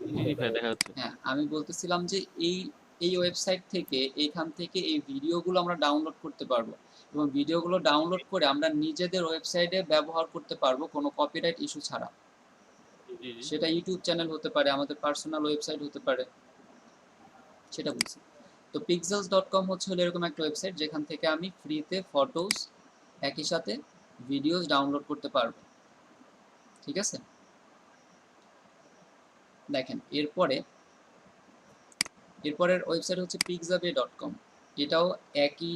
জি ভাই দেখা যাচ্ছে। হ্যাঁ, আমি বলতেছিলাম যে এই ওয়েবসাইট থেকে এখান থেকে এই ভিডিওগুলো আমরা ডাউনলোড করতে পারবো এবং ভিডিওগুলো ডাউনলোড করে আমরা নিজেদের ওয়েবসাইটে ব্যবহার করতে পারবো কোনো কপিরাইট ইস্যু ছাড়া। জি জি। সেটা ইউটিউব চ্যানেল হতে পারে, আমাদের পার্সোনাল ওয়েবসাইট হতে পারে, সেটা বলছি। তো pixels.com হলো এরকম একটা ওয়েবসাইট যেখান থেকে আমি ফ্রিতে ফটোস একই সাথে ভিডিওস ডাউনলোড করতে পারবো, ঠিক আছে? দেখেন এরপরের ওয়েবসাইট হচ্ছে pixabay.com। এটাও একই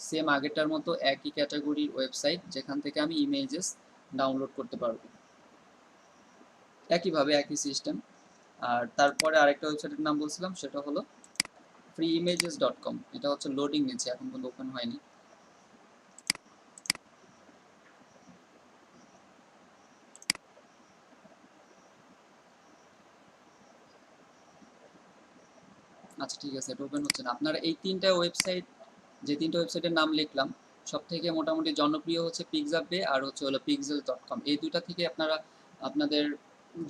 সেম আগেরটার মতো একই ক্যাটাগরির ওয়েবসাইট যেখান থেকে আমি ইমেজেস ডাউনলোড করতে পারবো, একইভাবে একই সিস্টেম। আর তারপরে আরেকটা ওয়েবসাইটের নাম বলছিলাম সেটা হলো freeimages.com। এটা হচ্ছে লোডিং নিচ্ছে, এখন পর্যন্ত ওপেন হয়নি। আচ্ছা ঠিক আছে, এটা ওপেন হচ্ছে না। আপনারা এই তিনটা ওয়েবসাইট, যে তিনটা ওয়েবসাইটের নাম লিখলাম, সব থেকে মোটামুটি জনপ্রিয় হচ্ছে পিক্সাবে আর হলো pixel.com। এই দুইটা থেকে আপনারা আপনাদের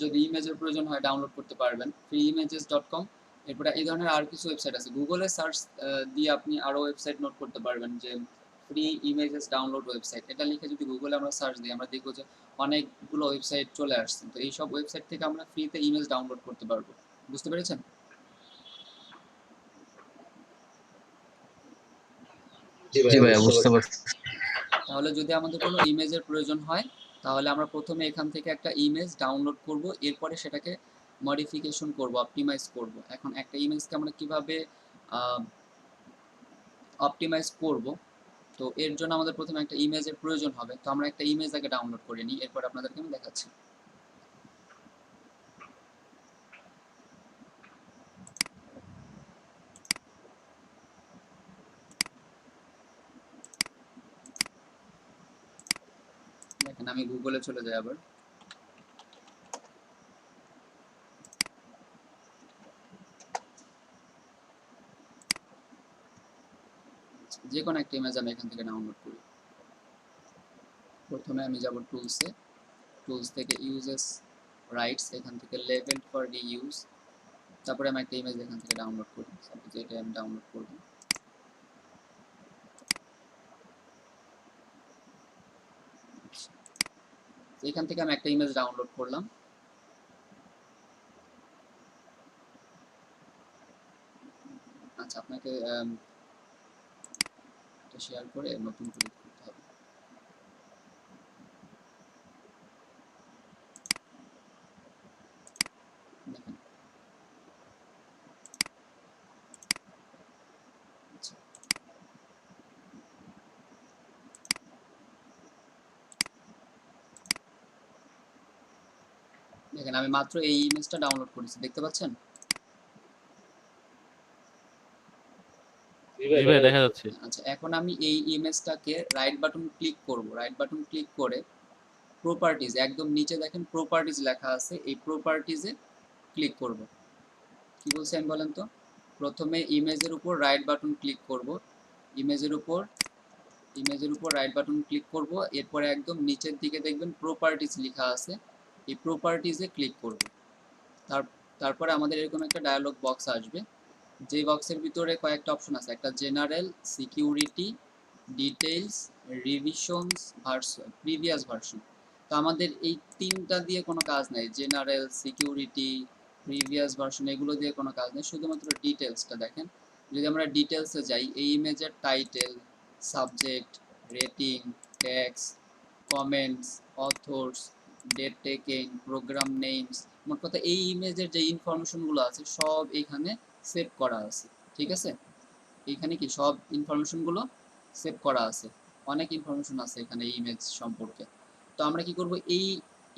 যদি ইমেজের প্রয়োজন হয় ডাউনলোড করতে পারবেন, freeimages.com। এরপরে এই ধরনের আর কিছু ওয়েবসাইট আছে, গুগলে সার্চ দিয়ে আপনি আরও ওয়েবসাইট নোট করতে পারবেন যে ফ্রি ইমেজেস ডাউনলোড ওয়েবসাইট, এটা লিখে যদি গুগলে আমরা সার্চ দিই আমরা দেখবো যে অনেকগুলো ওয়েবসাইট চলে আসছে। তো এই সব ওয়েবসাইট থেকে আমরা ফ্রিতে ইমেজ ডাউনলোড করতে পারবো, বুঝতে পেরেছেন? জি ভাইয়া, বুঝতে পারছি। তাহলে যদি আমাদের কোনো ইমেজের প্রয়োজন হয় তাহলে আমরা প্রথমে এখান থেকে একটা ইমেজ ডাউনলোড করব, এরপরে সেটাকে মডিফিকেশন করব, অপটিমাইজ করব। এখন একটা ইমেজকে আমরা কিভাবে অপটিমাইজ করব, তো এর জন্য আমাদের প্রথমে একটা ইমেজের প্রয়োজন হবে। তো আমরা একটা ইমেজ আগে ডাউনলোড করে নিই, এরপর আপনাদেরকে আমি দেখাচ্ছি। দেখেন আমি গুগলে চলে যাই আবার। যে কোনো একটা ইমেজ আমি এখান থেকে ডাউনলোড করি। প্রথমে আমি যাব টুলসে, টুলস থেকে ইউজেস রাইটস, এখান থেকে লেভেল ফর রিইউজ, তারপরে আমি একটা ইমেজ এখান থেকে ডাউনলোড করি, সাপোজ এটা আমি ডাউনলোড করব। এখান থেকে আমি একটা ইমেজ ডাউনলোড করলাম। আচ্ছা, আপনাকে এটা শেয়ার করে নতুন করে করতে হবে। দেখেন, আচ্ছা, দেখেন আমি মাত্র এই ইমেজটা ডাউনলোড করেছি, দেখতে পাচ্ছেন? জি ভাই দেখা যাচ্ছে। আচ্ছা, এখন আমি এই ইমেজটাকে রাইট বাটন ক্লিক করব। রাইট বাটন ক্লিক করে প্রপার্টিজ, একদম নিচে দেখেন প্রপার্টিজ লেখা আছে, এই প্রপার্টিজে ক্লিক করব। কি বলছি আমি বলেন তো? প্রথমে ইমেজের উপর রাইট বাটন ক্লিক করব, ইমেজের উপর রাইট বাটন ক্লিক করব, এরপরে একদম নিচের দিকে দেখবেন প্রপার্টিজ লেখা আছে, এই প্রপার্টিজে ক্লিক করব। তারপরে আমাদের এরকম একটা ডায়ালগ বক্স আসবে, যে বক্সের ভিতরে কয়েকটা অপশন আছে, একটা general, security, details, revisions, previous version. তো আমাদের এই তিনটা দিয়ে কোনো কাজ নাই, জেনারেল, সিকিউরিটি, প্রিভিয়াস ভার্সন, এগুলো দিয়ে কোনো কাজ নেই, শুধুমাত্র ডিটেলসটা দেখেন। যদি আমরা ডিটেলসে যাই, এই ইমেজের title, subject, rating, tags, comments, authors, date taken, program names, মোট কথা এই ইমেজের যে ইনফরমেশনগুলো আছে সব এখানে সেভ করা আছে, ঠিক আছে? এখানে কি সব ইনফরমেশনগুলো সেভ করা আছে, অনেক ইনফরমেশন আছে এখানে এই ইমেজ সম্পর্কে। তো আমরা কি করব, এই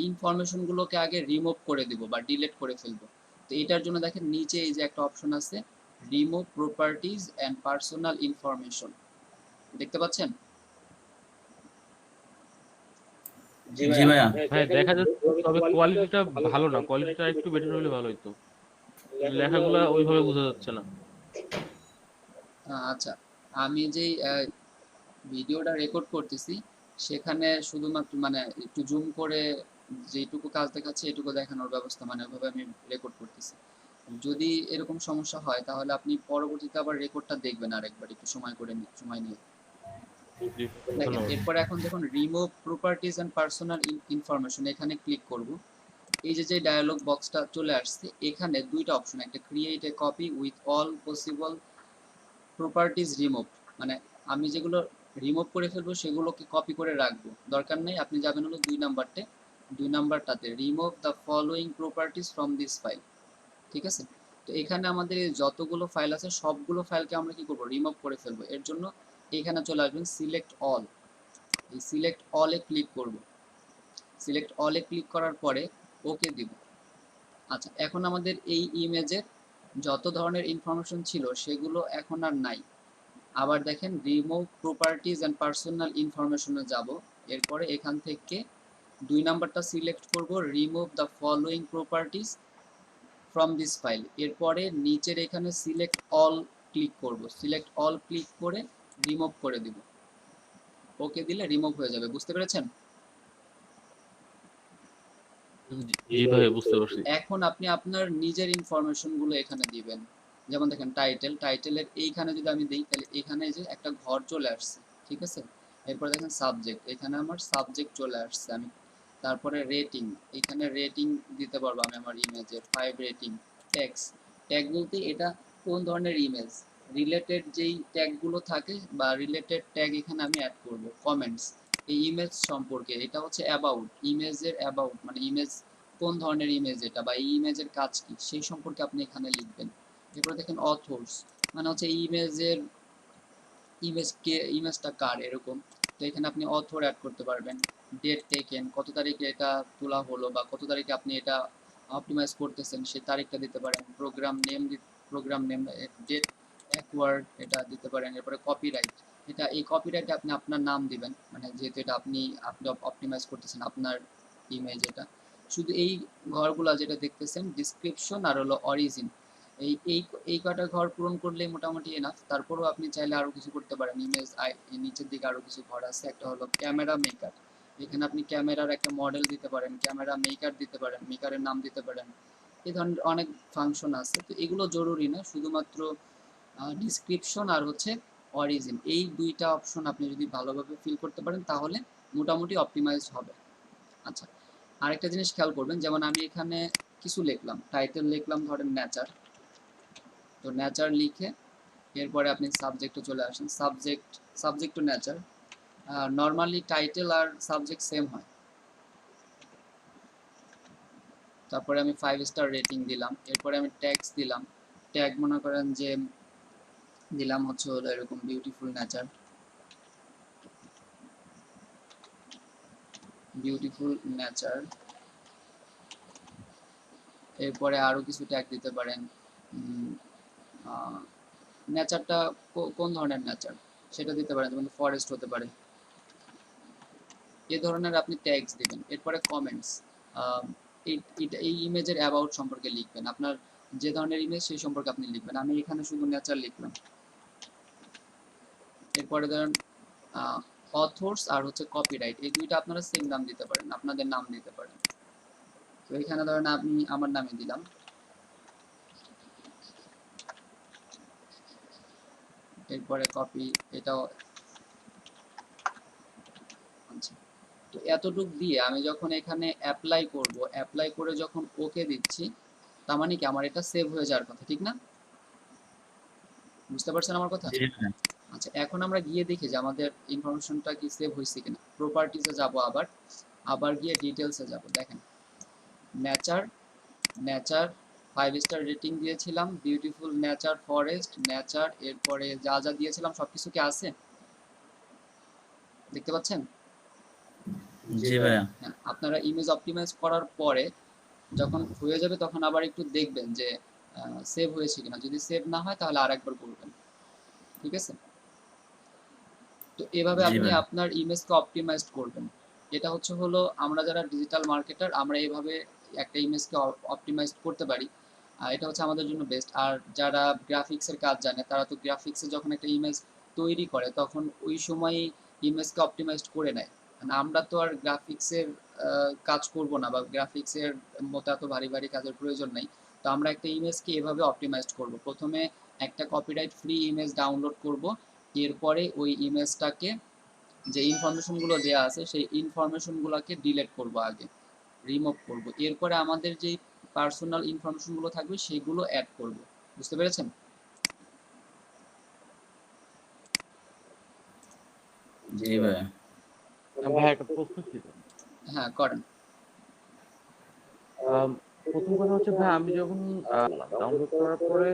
ইনফরমেশনগুলোকে আগে রিমুভ করে দেব বা ডিলিট করে ফেলবো। তো এটার জন্য দেখেন নিচে এই যে একটা অপশন আছে, remove properties and personal information, দেখতে পাচ্ছেন? জি ভাইয়া। ভাই দেখা যাচ্ছে, তবে কোয়ালিটিটা ভালো না, কোয়ালিটিটা একটু বেটার হলে ভালো হতো, লেখাগুলো ওইভাবে বোঝা যাচ্ছে না। আচ্ছা, আমি যেই ভিডিওটা রেকর্ড করতেছি সেখানে শুধুমাত্র মানে একটু জুম করে যেটুকু কাজ দেখাচ্ছে এটুকু দেখানোর ব্যবস্থা, মানে ওইভাবে আমি রেকর্ড করতেছি। যদি এরকম সমস্যা হয় তাহলে আপনি পরবর্তীতে আবার রেকর্ডটা দেখবেন আরেকবার একটু সময় নিয়ে। জি দেখেন, ধন্যবাদ। এরপরে এখন যখন remove properties and personal information এখানে ক্লিক করব, এই যে ডায়ালগ বক্সটা চলে আসছে, এখানে দুইটা অপশন, একটা create a copy with all possible properties remove, মানে আমি যেগুলো রিমুভ করে ফেলবো সেগুলোকে কপি করে রাখবো, দরকার নেই। আপনি যাবেন হলো দুই নাম্বারটাতে, remove the following properties from this file, ঠিক আছে? তো এখানে আমাদের যতগুলো ফাইল আছে সবগুলো ফাইলকে আমরা কি করব, রিমুভ করে ফেলবো। এর জন্য এখানে চলে আসবেন সিলেক্ট অল, এই সিলেক্ট অলে ক্লিক করব। সিলেক্ট অলে ক্লিক করার পরে ওকে দিব। আচ্ছা, এখন আমাদের এই ইমেজের যত ধরনের ইনফরমেশন ছিল সেগুলো এখন আর নাই। আবার দেখেন রিমুভ প্রপার্টিজ অ্যান্ড পার্সোনাল ইনফরমেশনে যাব, এরপরে এখান থেকে 2 নাম্বারটা সিলেক্ট করব, remove the following properties from this file, এরপরে নিচের এখানে সিলেক্ট অল ক্লিক করব, সিলেক্ট অল ক্লিক করে রিমুভ করে দিব। ওকে দিলে রিমুভ হয়ে যাবে, বুঝতে পেরেছেন? জি ভাই বুঝতে পারছি। এখন আপনি আপনার নিজের ইনফরমেশনগুলো এখানে দিবেন, যেমন দেখেন টাইটেলের এইখানে যদি আমি দিই তাহলে এখানে যে একটা ঘর চলে আসছে, ঠিক আছে? এরপর দেখেন সাবজেক্ট, এখানে আমার সাবজেক্ট চলে আসছে, আমি তারপরে রেটিং, এখানে রেটিং দিতে পারবো আমি আমার ইমেজের 5 রেটিং। ট্যাগ বলতে এটা কোন ধরনের ইমেজ, রিলেটেড যেই ট্যাগগুলো থাকে বা রিলেটেড ট্যাগ এখানে আমি অ্যাড করব। কমেন্টস, এই ইমেজ সম্পর্কে, এটা হচ্ছে অ্যাবাউট, ইমেজের অ্যাবাউট মানে ইমেজ কোন ধরনের ইমেজ এটা বা এই ইমেজের কাজ কি সেই সম্পর্কে আপনি এখানে লিখবেন। এরপর দেখেন অথর্স, মানে হচ্ছে এই ইমেজটা কার এরকম, তো এখানে আপনি অথর অ্যাড করতে পারবেন। ডেট টেকেন, কত তারিখে এটা তোলা হলো বা কত তারিখে আপনি এটা অপটিমাইজ করতেছেন সেই তারিখটা দিতে পারেন। প্রোগ্রাম নেম, ডেট অ্যাকওয়ার্ড এটা দিতে পারেন। এরপরে কপিরাইট, এটা এই কপিরাইটে আপনি আপনার নাম দিবেন, মানে যেহেতু এটা আপনি অপটিমাইজ করতেছেন আপনার ইমেজ এটা। শুধু এই ঘরগুলা যেটা দেখতেছেন ডিসক্রিপশন আর হলো অরিজিন, এই এই এই কয়টা ঘর পূরণ করলেই মোটামুটি এনাফ। তারপরেও আপনি চাইলে আরো কিছু করতে পারেন। নিচের দিকে আরো কিছু ঘর আছে, একটা হলো ক্যামেরা মেকার, এখানে আপনি ক্যামেরার একটা মডেল দিতে পারেন, ক্যামেরা মেকার দিতে পারেন, মেকারের নাম দিতে পারেন। এই ধরনের অনেক ফাংশন আছে। তো এগুলো জরুরি না, শুধুমাত্র ডিসক্রিপশন আর হচ্ছে অরিজিন, এই দুইটা অপশন আপনি যদি ভালোভাবে ফিল করতে পারেন তাহলে মোটামুটি অপটিমাইজড হবে। আচ্ছা, আরেকটা জিনিস খেয়াল করবেন, যেমন আমি এখানে কিছু লিখলাম, টাইটেল লিখলাম ধরেন নেচার, তো নেচার লিখে এরপরে আপনি সাবজেক্টে চলে আসেন, subject to nature. Normally title আর সাবজেক্ট সেম হয়। তারপরে আমি 5 স্টার রেটিং দিলাম, এরপরে আমি ট্যাগস দিলাম, ট্যাগ মনে করেন যে দিলাম হচ্ছে হলো এরকম বিউটিফুল নেচার, বিউটিফুল নেচার। এরপরে আরো কিছু ট্যাগ দিতে পারেন, নেচারটা কোন ধরনের নেচার সেটা দিতে পারেন, যেমন ফরেস্ট হতে পারে, এই ধরনের আপনি ট্যাগস দিবেন। এরপরে কমেন্টস, এই ইমেজের অ্যাবাউট সম্পর্কে লিখবেন, আপনার যে ধরনের ইমেজ সেই সম্পর্কে আপনি লিখবেন। আমি এখানে শুধু নেচার লিখলাম। এরপরে ধরেন অথর্স আর হচ্ছে কপিরাইট, এই দুইটা আপনারা সেম নাম দিতে পারেন, আপনাদের নাম দিতে পারেন। তো এখানে ধরেন আমি আমার নামে দিলাম, এরপরে কপি, এটাও। আচ্ছা, তো এতটুক দিয়ে আমি যখন এখানে অ্যাপ্লাই করব, অ্যাপ্লাই করে যখন ওকে দিচ্ছি, তার মানে কি আমার এটা সেভ হয়ে যাওয়ার কথা, ঠিক না? বুঝতে পারছেন আমার কথা? জি ভাইয়া। আচ্ছা, এখন আমরা গিয়ে দেখি যে আমাদের ইনফরমেশনটা কি সেভ হয়েছে কিনা। প্রপার্টিসে যাব, আবার গিয়ে ডিটেলসে যাব। দেখেন নেচার, নেচার 5 স্টার রেটিং দিয়েছিলাম, বিউটিফুল নেচার, ফরেস্ট, নেচার, এরপরে যা যা দিয়েছিলাম সবকিছু কি আছে দেখতে পাচ্ছেন? জি ভাইয়া। হ্যাঁ, আপনারা ইমেজ অপটিমাইজ করার পরে যখন হয়ে যাবে তখন আবার একটু দেখবেন যে সেভ হয়েছে কিনা, যদি সেভ না হয় তাহলে আরেকবার করবেন, ঠিক আছে? তো এভাবে জি আপনি ভাইয়া। আপনার ইমেজকে অপটিমাইজ করবেন। এটা হচ্ছে হলো আমরা যারা ডিজিটাল মার্কেটার আমরা এইভাবে একটা ইমেজকে অপটিমাইজ করতে পারি, এটা হচ্ছে আমাদের জন্য বেস্ট। আর যারা গ্রাফিক্সের কাজ জানে তারা তো গ্রাফিক্সে যখন একটা ইমেজ তৈরি করে তখন ওই সময়ই ইমেজকে অপটিমাইজ করে নেয়। মানে আমরা তো আর গ্রাফিক্সের কাজ করব না, বা গ্রাফিক্সের মতো এত ভারী ভারী কাজের প্রয়োজন নাই। তো আমরা একটা ইমেজকে এভাবে অপটিমাইজ করব, প্রথমে একটা কপিরাইট ফ্রি ইমেজ ডাউনলোড করব, এরপরে ওই ইমেজটাকে যে ইনফরমেশনগুলো দেওয়া আছে সেই ইনফরমেশনগুলোকে ডিলিট করব, আগে রিমুভ করব, এরপরে আমাদের যেই পার্সোনাল ইনফরমেশনগুলো থাকবে সেগুলো অ্যাড করব। বুঝতে পেরেছেন? জি ভাইয়া। ভাই একটা প্রশ্ন ছিল। হ্যাঁ, করেন। প্রথম কথা হচ্ছে ভাই, আমি যখন ডাউনলোড করার পরে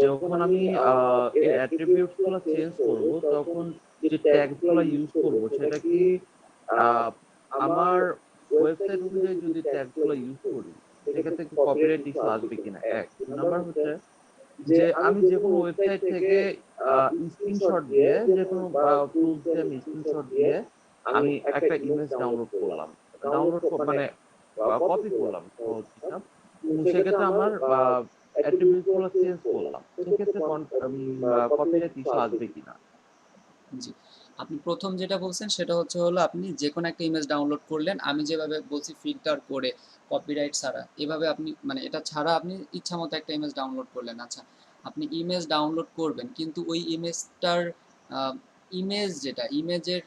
যখন আমি এর অ্যাট্রিবিউটস গুলো চেঞ্জ করব, তখন যে ট্যাগস গুলো ইউজ করব সেটা কি আহ, আমার ওয়েবসাইট অনুযায়ী যদি ট্যাগস গুলো ইউজ করি সেক্ষেত্রে কি কপিরাইট ইস্যু আসবে কিনা? এক নাম্বার হচ্ছে যে আমি যে কোনো ওয়েবসাইট থেকে স্ক্রিনশট দিয়ে, যে কোনো টুলস দিয়ে আমি স্ক্রিনশট দিয়ে আমি একটা ইমেজ ডাউনলোড করলাম, মানে কপি করলাম, তো সেক্ষেত্রে আমার অ্যাট্রিবিউটস গুলো চেঞ্জ করলাম, সেক্ষেত্রে কপিরাইট ইস্যু আসবে কিনা? জি, আপনি প্রথম যেটা বলছেন সেটা হচ্ছে হলো আপনি যে কোনো একটা ইমেজ ডাউনলোড করলেন, আমি যেভাবে বলছি ফিল্টার করে কপিরাইট ছাড়া, এভাবে আপনি মানে এটা ছাড়া আপনি ইচ্ছা মতো একটা ইমেজ ডাউনলোড করলেন। আচ্ছা, আপনি ইমেজ ডাউনলোড করবেন কিন্তু ওই ইমেজটার ইমেজ যেটা ইমেজের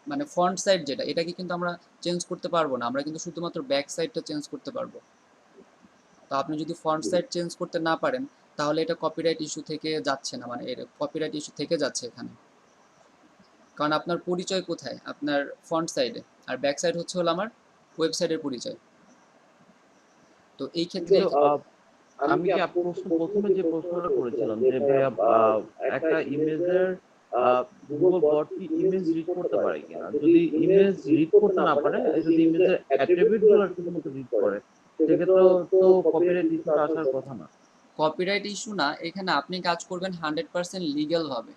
মানে ফ্রন্ট সাইড যেটা, এটাকে কিন্তু আমরা চেঞ্জ করতে পারবো না, আমরা কিন্তু শুধুমাত্র ব্যাক সাইডটা চেঞ্জ করতে পারবো। তো আপনি যদি ফন্ট সাইজ চেঞ্জ করতে না পারেন তাহলে এটা কপিরাইট ইস্যু থেকে যাচ্ছে না, মানে এর কপিরাইট ইস্যু থেকে যাচ্ছে এখানে। কারণ আপনার পরিচয় কোথায়? আপনার ফন্ট সাইডে, আর ব্যাক সাইড হচ্ছে হলো আমার ওয়েবসাইটের পরিচয়। তো এই ক্ষেত্রে কিন্তু আমি কি প্রথমে যে প্রশ্নটা করেছিলাম যে ভাইয়া, একটা ইমেজের গুগল বট কি ইমেজ রিড করতে পারে কিনা? যদি ইমেজ রিড করতে না পারে, যদি ইমেজের অ্যাট্রিবিউট গুলো শুধুমাত্র রিড করে, সেক্ষেত্রে তো কপিরাইট ইস্যুটা আসার কথা না। কপিরাইট ইস্যু না, এখানে আপনি কাজ করবেন 100% লিগ্যাল ভাবে।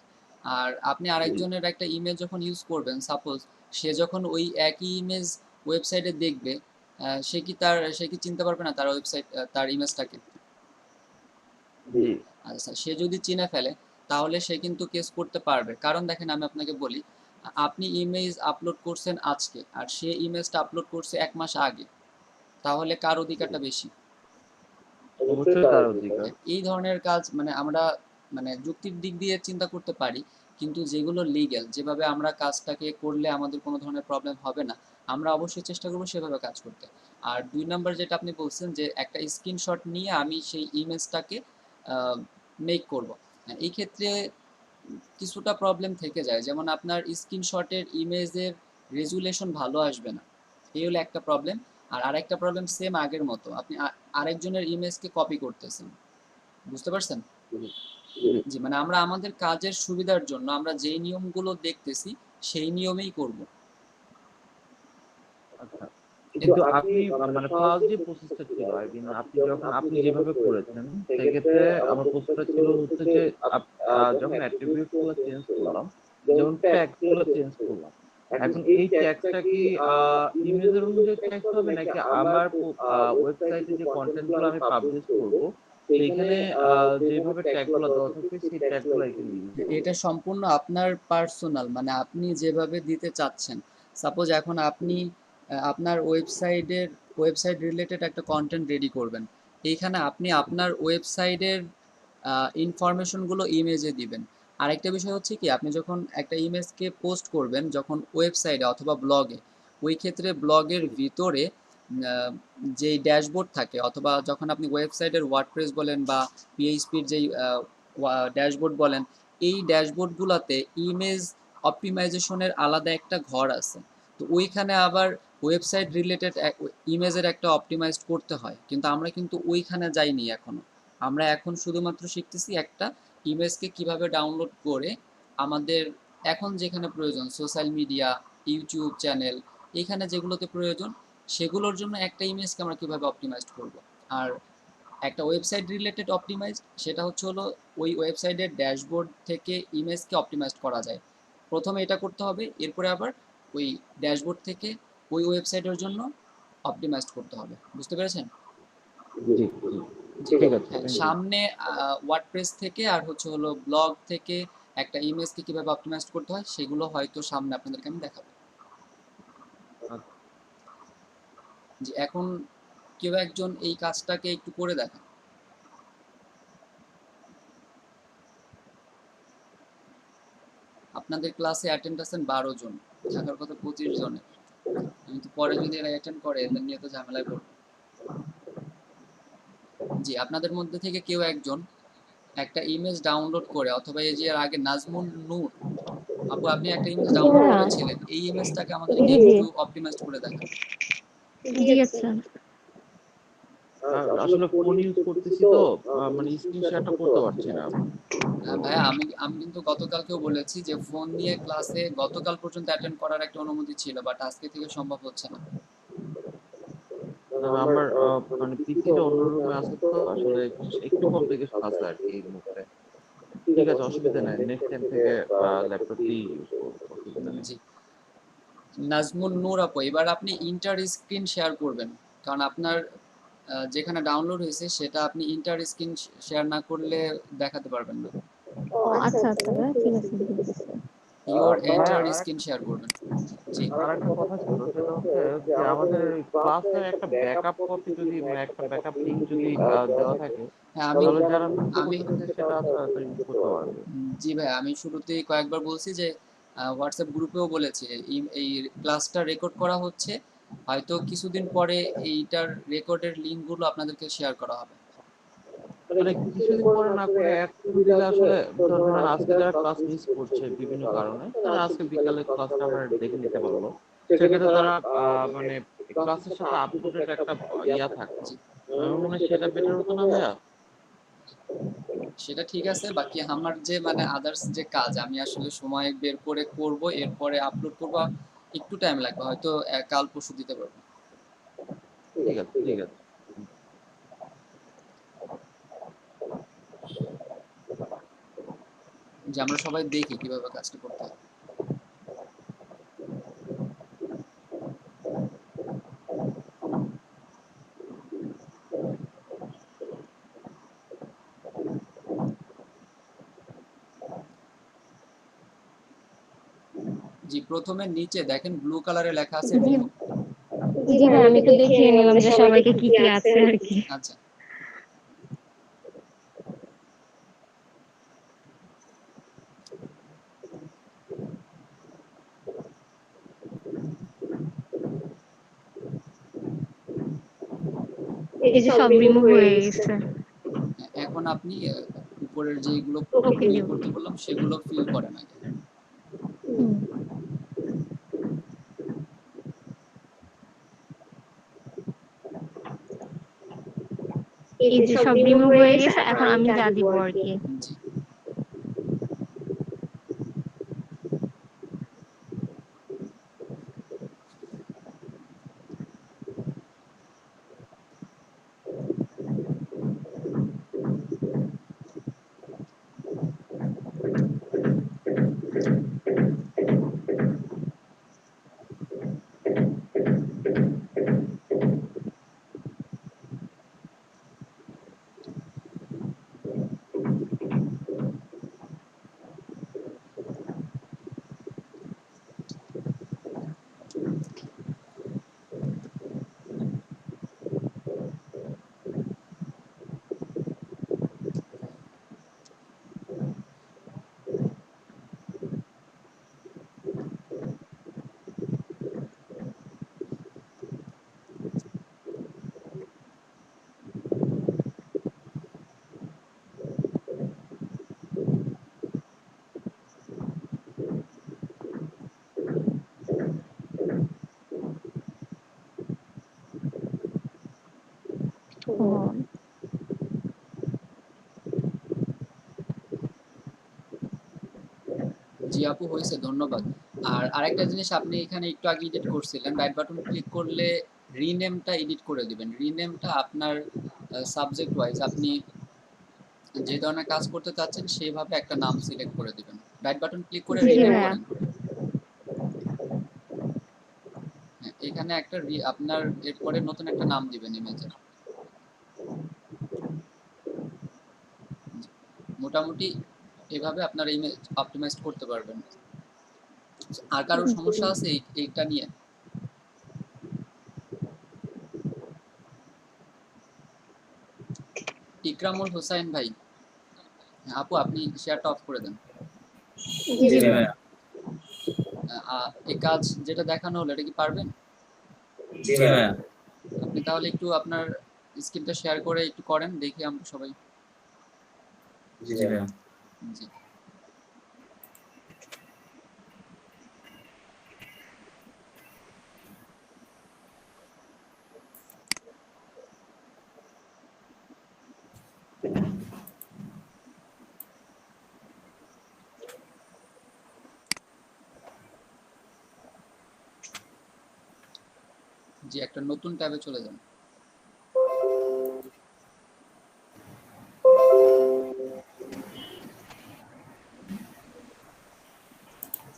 আর আপনি আরেকজনের একটা ইমেজ যখন ইউজ করবেন, সাপোজ সে যখন ওই একই ইমেজ ওয়েবসাইটে দেখবে, সে কি চিনতে পারবে না তার ওয়েবসাইট তার ইমেজটাকে? জি। আচ্ছা, সে যদি চিনে ফেলে তাহলে সে কিন্তু কেস করতে পারবে। কারণ দেখেন আমি আপনাকে বলি, আপনি ইমেজ আপলোড করছেন আজকে আর সে ইমেজটা আপলোড করছে 1 মাস আগে, তাহলে কার অধিকারটা বেশি? অবশ্যই তার অধিকার। এই ধরনের কাজ মানে আমরা মানে যুক্তির দিক দিয়ে চিন্তা করতে পারি, কিন্তু যেগুলো লিগ্যাল, যেভাবে আমরা কাজটাকে করলে আমাদের কোনো ধরনের প্রবলেম হবে না, আমরা অবশ্যই চেষ্টা করবো সেভাবে কাজ করতে। আর 2 নাম্বার যেটা আপনি বলছেন যে একটা স্ক্রিনশট নিয়ে আমি সেই ইমেজটাকে মেক করব, এই ক্ষেত্রে কিছুটা প্রবলেম থেকে যায়। যেমন আপনার স্ক্রিনশটের ইমেজের রেজুলেশন ভালো আসবে না, এই হলো একটা প্রবলেম। আর আরেকটা প্রবলেম সেম আগের মতো, আপনি আরেকজনের ইমেজকে কপি করতেছেন, বুঝতে পারছেন? জি, মানে আমরা আমাদের কাজের সুবিধার জন্য আমরা যেই নিয়মগুলো দেখতেছি সেই নিয়মেই করব। আচ্ছা, কিন্তু আপনি মানে ফার্স্ট যে প্রসেসটা ছিল, আই মিন আপনি যখন আপনি যেভাবে করেছেন সেক্ষেত্রে আমার প্রশ্নটা ছিল হচ্ছে যে যখন অ্যাট্রিবিউট গুলো চেঞ্জ করলাম, যেমন ট্যাগস গুলো চেঞ্জ করলাম, এখন এই ট্যাগসটা কি ইমেজের অনুযায়ী ট্যাগস হবে নাকি আমার ওয়েবসাইটে যে কন্টেন্ট গুলো আমি পাবলিশ করব সেইখানে যেভাবে ট্যাগ গুলো দেওয়া থাকবে সেই ট্যাগ গুলো এখানে ইউজ এটা সম্পূর্ণ আপনার পার্সোনাল, মানে আপনি যেভাবে দিতে চাচ্ছেন। সাপোজ এখন আপনি আপনার ওয়েবসাইট রিলেটেড একটা কন্টেন্ট রেডি করবেন, এইখানে আপনি আপনার ওয়েবসাইটের ইনফরমেশনগুলো ইমেজে দিবেন। আরেকটা বিষয় হচ্ছে কি, আপনি যখন একটা ইমেজকে পোস্ট করবেন যখন ওয়েবসাইটে অথবা ব্লগে, ওই ক্ষেত্রে ব্লগের ভিতরে যেই ড্যাশবোর্ড থাকে, অথবা যখন আপনি ওয়েবসাইটের ওয়ার্ডপ্রেস বলেন বা পিএইচপির যেই ড্যাশবোর্ড বলেন, এই ড্যাশবোর্ডগুলোতে ইমেজ অপটিমাইজেশনের আলাদা একটা ঘর আছে। তো ওইখানে আবার ওয়েবসাইট রিলেটেড ইমেজের একটা অপটিমাইজড করতে হয়, কিন্তু আমরা কিন্তু ওইখানে যাইনি এখনো। আমরা এখন শুধুমাত্র শিখতেছি একটা ইমেজকে কিভাবে ডাউনলোড করে আমাদের এখন যেখানে প্রয়োজন, সোশ্যাল মিডিয়া, ইউটিউব চ্যানেল, এখানে যেগুলোতে প্রয়োজন সেগুলোর জন্য একটা ইমেজকে আমরা কিভাবে অপটিমাইজড করব। আর একটা ওয়েবসাইট রিলেটেড অপটিমাইজ, সেটা হচ্ছে হলো ওই ওয়েবসাইটের ড্যাশবোর্ড থেকে ইমেজকে অপটিমাইজ করা যায়। প্রথমে এটা করতে হবে, এরপরে আবার ওই ড্যাশবোর্ড থেকে ওই ওয়েবসাইটের জন্য অপটিমাইজ করতে হবে, বুঝতে পেরেছেন? জি জি, ঠিক আছে। হ্যাঁ, সামনে ওয়ার্ডপ্রেস থেকে আর হচ্ছে হলো ব্লগ থেকে একটা ইমেজকে কিভাবে অপটিমাইজ করতে হয় সেগুলো হয়তো সামনে আপনাদেরকে আমি দেখাবো। জি, এখন কেউ একজন এই কাজটাকে একটু করে দেখান। আপনাদের ক্লাসে অ্যাটেন্ড আছেন 12 জন, থাকার কথা 25 জনের, কিন্তু পরে যদি এরা অ্যাটেন্ড করে এদের নিয়ে তো ঝামেলায় পড়বে। জি, আপনাদের মধ্যে থেকে কেউ একজন একটা ইমেজ ডাউনলোড করে, অথবা এই যে এর আগে নাজমুন নূর আপু, আপনি একটা ইমেজ ডাউনলোড করেছিলেন, এই ইমেজটাকে আমাদেরকে একটু অপটিমাইজ করে দেখান। জি আচ্ছা। আসলে ফোন ইউজ করতেছি তো মানে স্ক্রিন শেয়ারটা করতে পারছি না। ভাইয়া, আমি কিন্তু গতকালকেও বলেছি যে ফোন নিয়ে ক্লাসে গতকাল পর্যন্ত অ্যাটেন্ড করার একটা অনুমতি ছিল, বাট আজকে থেকে সম্ভব হচ্ছে না। তবে আমার মানে পিসিটা অন্য রুমে আছে তো আসলে একটু কমপ্লিকেশন আছে আর কি এই মুহূর্তে। ঠিক আছে, অসুবিধা নাই, নেক্সট টাইম থেকে ল্যাপটপটি ইউজ করব, অসুবিধা নেই। জি, নাজমুন নূর আপু, এবার আপনি ইন্টার স্ক্রিন শেয়ার করবেন, কারণ আপনার যেখানে ডাউনলোড হয়েছে সেটা আপনি ইন্টার স্ক্রিন শেয়ার না করলে দেখাতে পারবেন না। ও আচ্ছা আচ্ছা ঠিক আছে ঠিক আছে। ইওর এন্টার স্ক্রিন শেয়ার করবেন। জি, আর একটা কথা ছিল, সেটা হচ্ছে যে আমাদের ক্লাসের একটা ব্যাকআপ কপি যদি মানে একটা ব্যাকআপ লিংক যদি দেওয়া থাকে, হ্যাঁ তাহলে যারা আমি সেটা তাড়াতাড়ি ইউজ করতে পারবে। জি ভাই, আমি শুরুতেই কয়েকবার বলছি যে হোয়াটসঅ্যাপ গ্রুপেও বলেছি এই ক্লাসটা রেকর্ড করা হচ্ছে, হয়তো কিছুদিন পরে এইটার রেকর্ডের লিঙ্কগুলো আপনাদেরকে শেয়ার করা হবে। মানে কিছুদিন পরে না করে এখন দিলে আসলে ধরুন আজকে যারা ক্লাস মিস করছে বিভিন্ন কারণে, তারা আজকে বিকালে ক্লাসটা আমরা দেখে নিতে পারবো। সেক্ষেত্রে তারা মানে ক্লাসের সাথে আপডেটেড একটা ইয়া থাকে, আমার মনে হয় সেটা বেটার হতো না ভাইয়া? সেটা ঠিক আছে, বাকি আমার যে মানে আদার্স যে কাজ আমি আসলে সময় বের করে করব, এরপরে আপলোড করব, একটু টাইম লাগবে, হয়তো কাল পরশু দিতে পারবো। ঠিক আছে ঠিক আছে। যে আমরা সবাই দেখি কিভাবে কাজটা করতে হয়। জি, প্রথমে নিচে দেখেন ব্লু কালারে লেখা আছে জি ডেমো। জি ভাই, আমি একটু দেখিয়ে নিলাম যে সবাইকে কি কি আছে আর কি। আচ্ছা, এই যে সব রিমুভ হয়ে গেছে। এখন আপনি উপরের যেগুলো ওকে ফিল দিব। করতে বললাম সেগুলো ফিল করেন আগে। হুম। এই যে সব রিমুভ হয়ে গেছে, এখন আমি যা দিব আর কি। জি। ও, জি আপু, হয়েছে, ধন্যবাদ। আর আরেকটা জিনিস, আপনি এখানে একটু আগে এডিট করছিলেন, রাইট বাটন ক্লিক করলে রিনেমটা এডিট করে দিবেন। রিনেমটা আপনার সাবজেক্ট ওয়াইজ আপনি যে ধরনের কাজ করতে চাচ্ছেন সেইভাবে একটা নাম সিলেক্ট করে দিবেন। রাইট বাটন ক্লিক করে জি রিনেম ভাইয়া। করেন। হ্যাঁ, এখানে একটা আপনার এরপরে নতুন একটা নাম দিবেন ইমেজের। মোটামুটি এভাবে আপনার ইমেজ অপটিমাইজ করতে পারবেন। আর কারোর সমস্যা আছে এইটা নিয়ে? ইকরামুল হোসাইন ভাই, হ্যাঁ, আপু আপনি শেয়ারটা অফ করে দেন। জি জি ভাইয়া। ভাইয়া। এই কাজ যেটা দেখানো হলো এটা কি পারবেন? জি ভাইয়া। আপনি তাহলে একটু আপনার স্ক্রিনটা শেয়ার করে একটু করেন, দেখি আমরা সবাই। জি ভাইয়া। জি। জি, একটা নতুন ট্যাবে চলে যান।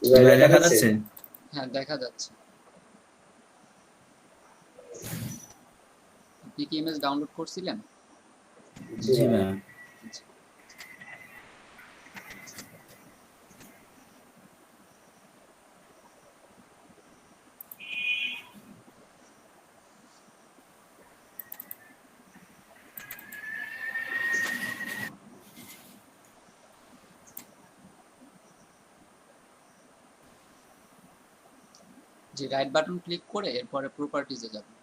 জি ভাইয়া, দেখা যাচ্ছে? হ্যাঁ, দেখা যাচ্ছে। আপনি কি ইমেজ ডাউনলোড করছিলেন? জি ভাইয়া। আচ্ছা। জি, রাইট বাটন ক্লিক করে এরপরে প্রপার্টিজে যাবেন।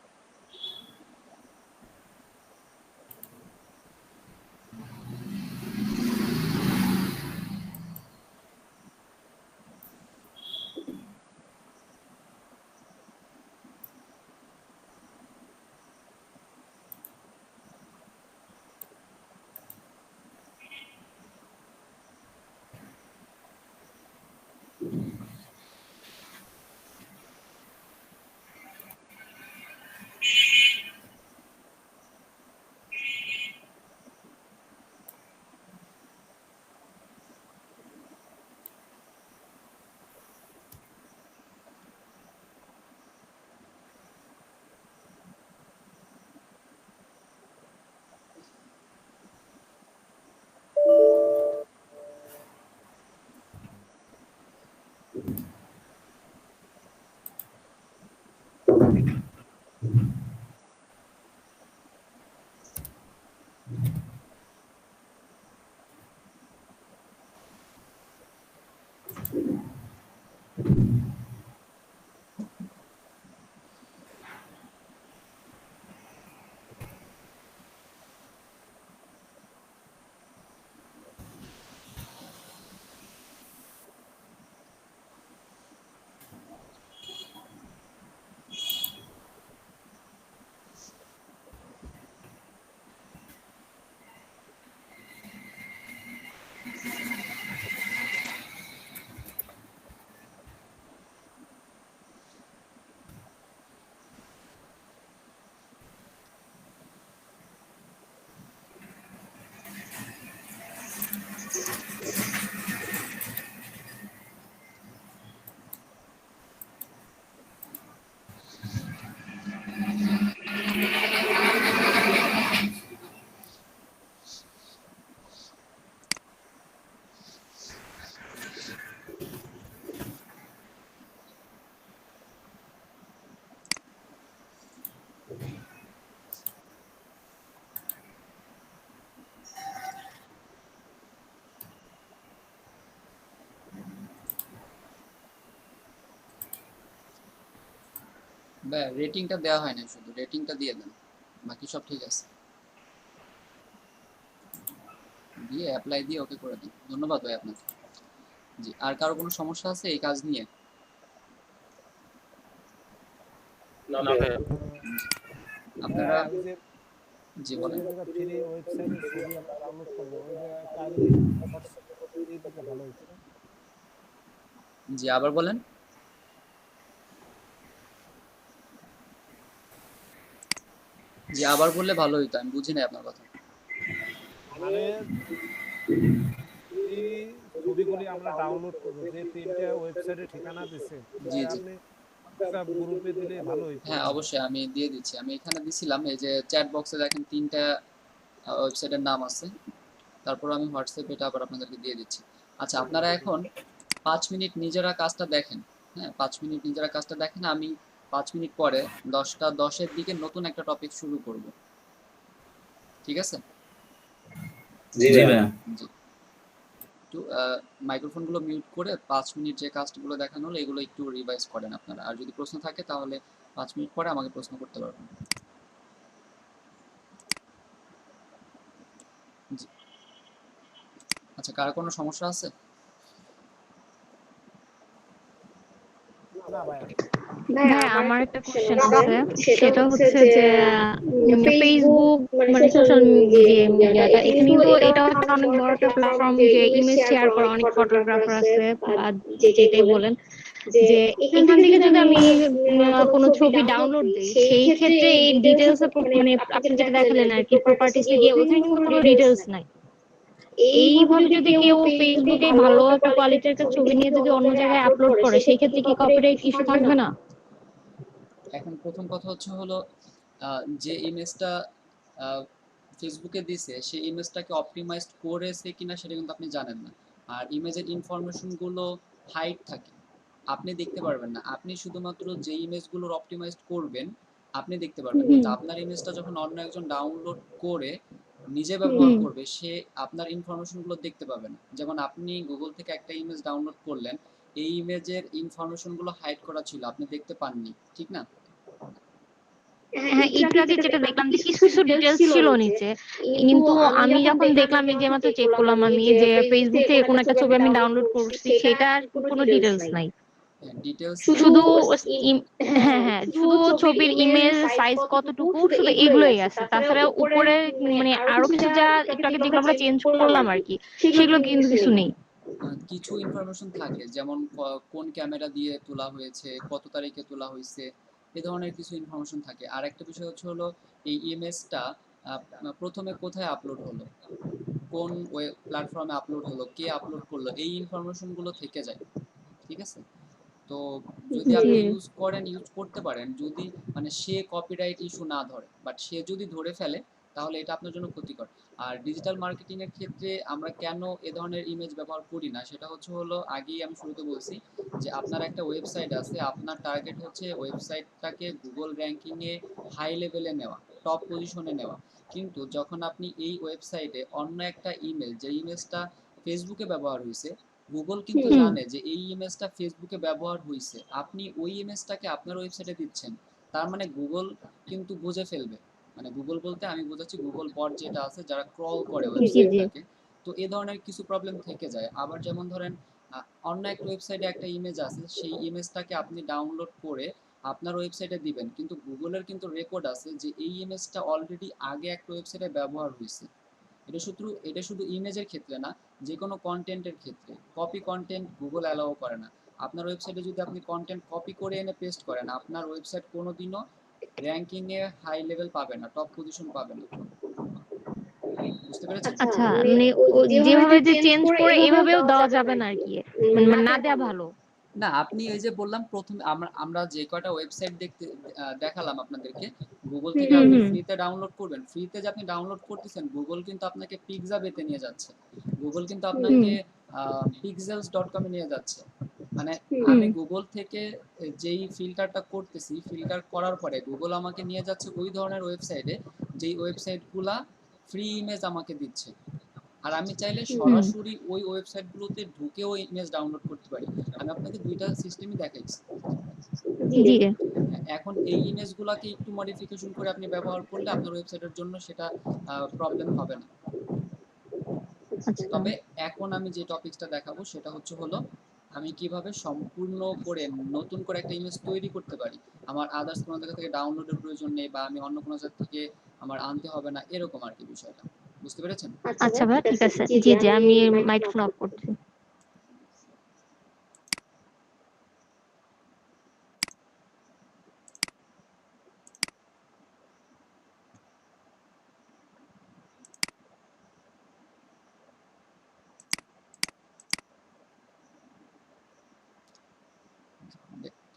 রেটিংটা দেওয়া হয় না, শুধু রেটিংটা দিয়ে দেন, বাকি সব ঠিক আছে। দিয়ে অ্যাপ্লাই দিয়ে ওকে করে দিন। ধন্যবাদ ভাই আপনাকে। জি, আর কারো কোনো সমস্যা আছে এই কাজ নিয়ে? না ভাইয়া। আপনারা আমি যে জি বলেন। ফ্রি ওয়েবসাইটে ছবি আমরা ডাউনলোড করবো, ওইটা কাইন্ডলি হোয়াটসঅ্যাপে দিয়ে দিলে ভালো হতো। জি আবার বলেন। জি আবার বললে ভালো হতো, আমি বুঝি না আপনার কথা। মানে এই ছবিগুলি আমরা ডাউনলোড করবো, যে 3টা ওয়েবসাইটে ঠিকানা দিছে, জি জি আপনি হোয়াটসঅ্যাপ গ্রুপে দিলে ভালো হতো। হ্যাঁ অবশ্যই আমি দিয়ে দিচ্ছি। আমি এখানে দিছিলাম, এই যে চ্যাট বক্সে দেখেন 3টা ওয়েবসাইটের নাম আছে। তারপর আমি হোয়াটসঅ্যাপ এটা আবার আপনাদেরকে দিয়ে দিচ্ছি। আচ্ছা আপনারা এখন 5 মিনিট নিজেরা কাজটা দেখেন। হ্যাঁ 5 মিনিট নিজেরা কাজটা দেখেন। আমি 5 মিনিট পরে 10টা 10-এর দিকে নতুন একটা টপিক শুরু করব। ঠিক আছে? জি ভাইয়া। জি একটু মাইক্রোফোনগুলো মিউট করে 5 মিনিট যে কাজগুলো দেখানো হলো এগুলো একটু রিভাইজ করেন আপনারা। আর যদি প্রশ্ন থাকে তাহলে 5 মিনিট পরে আমাকে প্রশ্ন করতে পারবেন। জি আচ্ছা কার কোনো সমস্যা আছে? না ভাই, হ্যাঁ আমার একটা কোশ্চেন আছে, সেটা হচ্ছে যে ফেসবুক মানে সোশ্যাল মিডিয়াটা, এখানে কিন্তু এটাও একটা অনেক বড় একটা প্ল্যাটফর্ম যে ইমেজ শেয়ার করা অনেক ফটোগ্রাফার আছে, বা যেটাই বলেন, যে এখান থেকে যদি আমি কোনো ছবি ডাউনলোড দিই, সেই ক্ষেত্রে এই ডিটেলস মানে আপনি যেটা দেখালেন আর কি, প্রপার্টিসে গিয়ে ওখানে কিন্তু কোনো ডিটেলস নাই। এইভাবে যদি কেউ ফেসবুকে ভালো একটা কোয়ালিটির একটা ছবি নিয়ে যদি অন্য জায়গায় আপলোড করে, সেই ক্ষেত্রে কি কপিরাইট ইস্যু থাকবে না? এখন প্রথম কথা হচ্ছে হলো যে ইমেজটা ফেসবুকে দিছে সেই ইমেজটাকে অপটিমাইজড করেছে কিনা সেটা কিন্তু আপনি জানেন না। আর ইমেজের ইনফরমেশনগুলো হাইড থাকে, আপনি দেখতে পারবেন না। আপনি শুধুমাত্র যে ইমেজগুলোর অপটিমাইজড করবেন আপনি দেখতে পারবেন, কিন্তু আপনার ইমেজটা যখন অন্য একজন ডাউনলোড করে নিজে ব্যবহার করবে সে আপনার ইনফরমেশনগুলো দেখতে পাবে না। যেমন আপনি গুগল থেকে একটা ইমেজ ডাউনলোড করলেন, এই ইমেজের ইনফরমেশনগুলো হাইড করা ছিল, আপনি দেখতে পাননি, ঠিক না? হ্যাঁ একটু আগে যেটা দেখলাম যে কিছু কিছু ডিটেলস ছিল নিচে, কিন্তু আমি যখন দেখলাম এই যে মাত্র চেক করলাম আমি যে ফেসবুক থেকে কোনো একটা ছবি আমি ডাউনলোড করছি, সেটার কোনো ডিটেলস নাই, ডিটেলস শুধু হ্যাঁ হ্যাঁ শুধু ছবির ইমেজ সাইজ কতটুকু, শুধু এগুলোই আছে। তাছাড়া উপরে মানে আরো কিছু যা একটু আগে যেগুলো আমরা চেঞ্জ করলাম আর কি, সেগুলো কিন্তু কিছু নেই। কিছু ইনফরমেশন থাকে, যেমন কোন ক্যামেরা দিয়ে তোলা হয়েছে, কত তারিখে তোলা হয়েছে, এ ধরনের কিছু ইনফরমেশন থাকে। আর একটা বিষয় হচ্ছে হলো এই ইমেজটা প্রথমে কোথায় আপলোড হলো, কোন ওয়েব প্ল্যাটফর্মে আপলোড হলো, কে আপলোড করলো, এই ইনফরমেশনগুলো থেকে যায়। ঠিক আছে? তো যদি আপনি ইউজ করেন, ইউজ করতে পারেন যদি মানে সে কপিরাইট ইস্যু না ধরে, বাট সে যদি ধরে ফেলে তাহলে এটা আপনার জন্য ক্ষতিকর। আর ডিজিটাল মার্কেটিং এর ক্ষেত্রে আমরা কেন এ ধরনের ইমেজ ব্যবহার করি না সেটা হচ্ছে হলো, আগেই আমি শুরুতে বলছি যে আপনার একটা ওয়েবসাইট আছে, আপনার টার্গেট হচ্ছে ওয়েবসাইটটাকে গুগল র্যাঙ্কিং এ হাই লেভেলে নেওয়া, টপ পজিশনে নেওয়া। কিন্তু যখন আপনি এই ওয়েবসাইটে অন্য একটা ইমেজ, যে ইমেজটা ফেসবুকে ব্যবহার হয়েছে, গুগল কিন্তু জানে যে এই ইমেজটা ফেসবুকে ব্যবহার হয়েছে, আপনি ওই ইমেজটাকে আপনার ওয়েবসাইটে দিচ্ছেন, তার মানে গুগল কিন্তু বুঝে ফেলবে। মানে গুগল বলতে আমি বোঝাচ্ছি গুগল বট যেটা আছে যারা ক্রল করে ওয়েবসাইটটাকে। তো এই ধরনের কিছু প্রবলেম থেকে যায়। আবার যেমন ধরেন অন্য একটা ওয়েবসাইটে একটা ইমেজ আছে, সেই ইমেজটাকে আপনি ডাউনলোড করে আপনার ওয়েবসাইটে দিবেন, কিন্তু গুগলের কিন্তু রেকর্ড আছে যে এই ইমেজটা অলরেডি আগে একটা ওয়েবসাইটে ব্যবহার হয়েছে। এটা শুধু ইমেজের ক্ষেত্রে না, যে কোনো কন্টেন্টের ক্ষেত্রে কপি কন্টেন্ট গুগল অ্যালাউ করে না। আপনার ওয়েবসাইটে যদি আপনি কন্টেন্ট কপি করে এনে পেস্ট করেন, আপনার ওয়েবসাইট কোনোদিনও র্যাঙ্কিং এ হাই লেভেল পাবে না, টপ পজিশন পাবে না। বুঝতে পেরেছেন? আচ্ছা মানে যেভাবে যে চেঞ্জ করে এভাবেও দেওয়া যাবে না আর কি, মানে না দেওয়া ভালো। না আপনি এই যে বললাম প্রথমে আমরা যে কয়টা ওয়েবসাইট দেখতে দেখালাম আপনাদেরকে, গুগল থেকে আপনি ফ্রিতে ডাউনলোড করবেন, ফ্রিতে যে আপনি ডাউনলোড করতেছেন গুগল কিন্তু আপনাকে পিক্সাবেতে নিয়ে যাচ্ছে, গুগল কিন্তু আপনাকে pixels.com এ নিয়ে যাচ্ছে। মানে আমি গুগল থেকে যেই ফিল্টারটা করতেছি, ফিল্টার করার পরে গুগল আমাকে নিয়ে যাচ্ছে ওই ধরনের ওয়েবসাইটে যেই ওয়েবসাইটগুলা ফ্রি ইমেজ আমাকে দিচ্ছে। আর আমি চাইলে সরাসরি ওই ওয়েবসাইটগুলোতে ঢুকেও ইমেজ ডাউনলোড করতে পারি। আমি আপনাকে দুইটা সিস্টেমই দেখাইছি। জি এখন এই ইমেজগুলোকে একটু মডিফিকেশন করে আপনি ব্যবহার করলে আপনার ওয়েবসাইটের জন্য সেটা প্রবলেম হবে না। আচ্ছা তবে এখন আমি যে টপিকসটা দেখাবো সেটা হলো আমি কিভাবে সম্পূর্ণ করে নতুন করে একটা ইমেজ তৈরি করতে পারি, আমার আদার্স কোনো জায়গা থেকে ডাউনলোডের প্রয়োজন নেই বা আমি অন্য কোনো জায়গা থেকে আমার আনতে হবে না, এরকম আর কি বিষয়টা। বুঝতে পেরেছেন? আচ্ছা ভাই, ঠিক আছে। জি জি, আমি মাইক্রোফোন অফ করছি।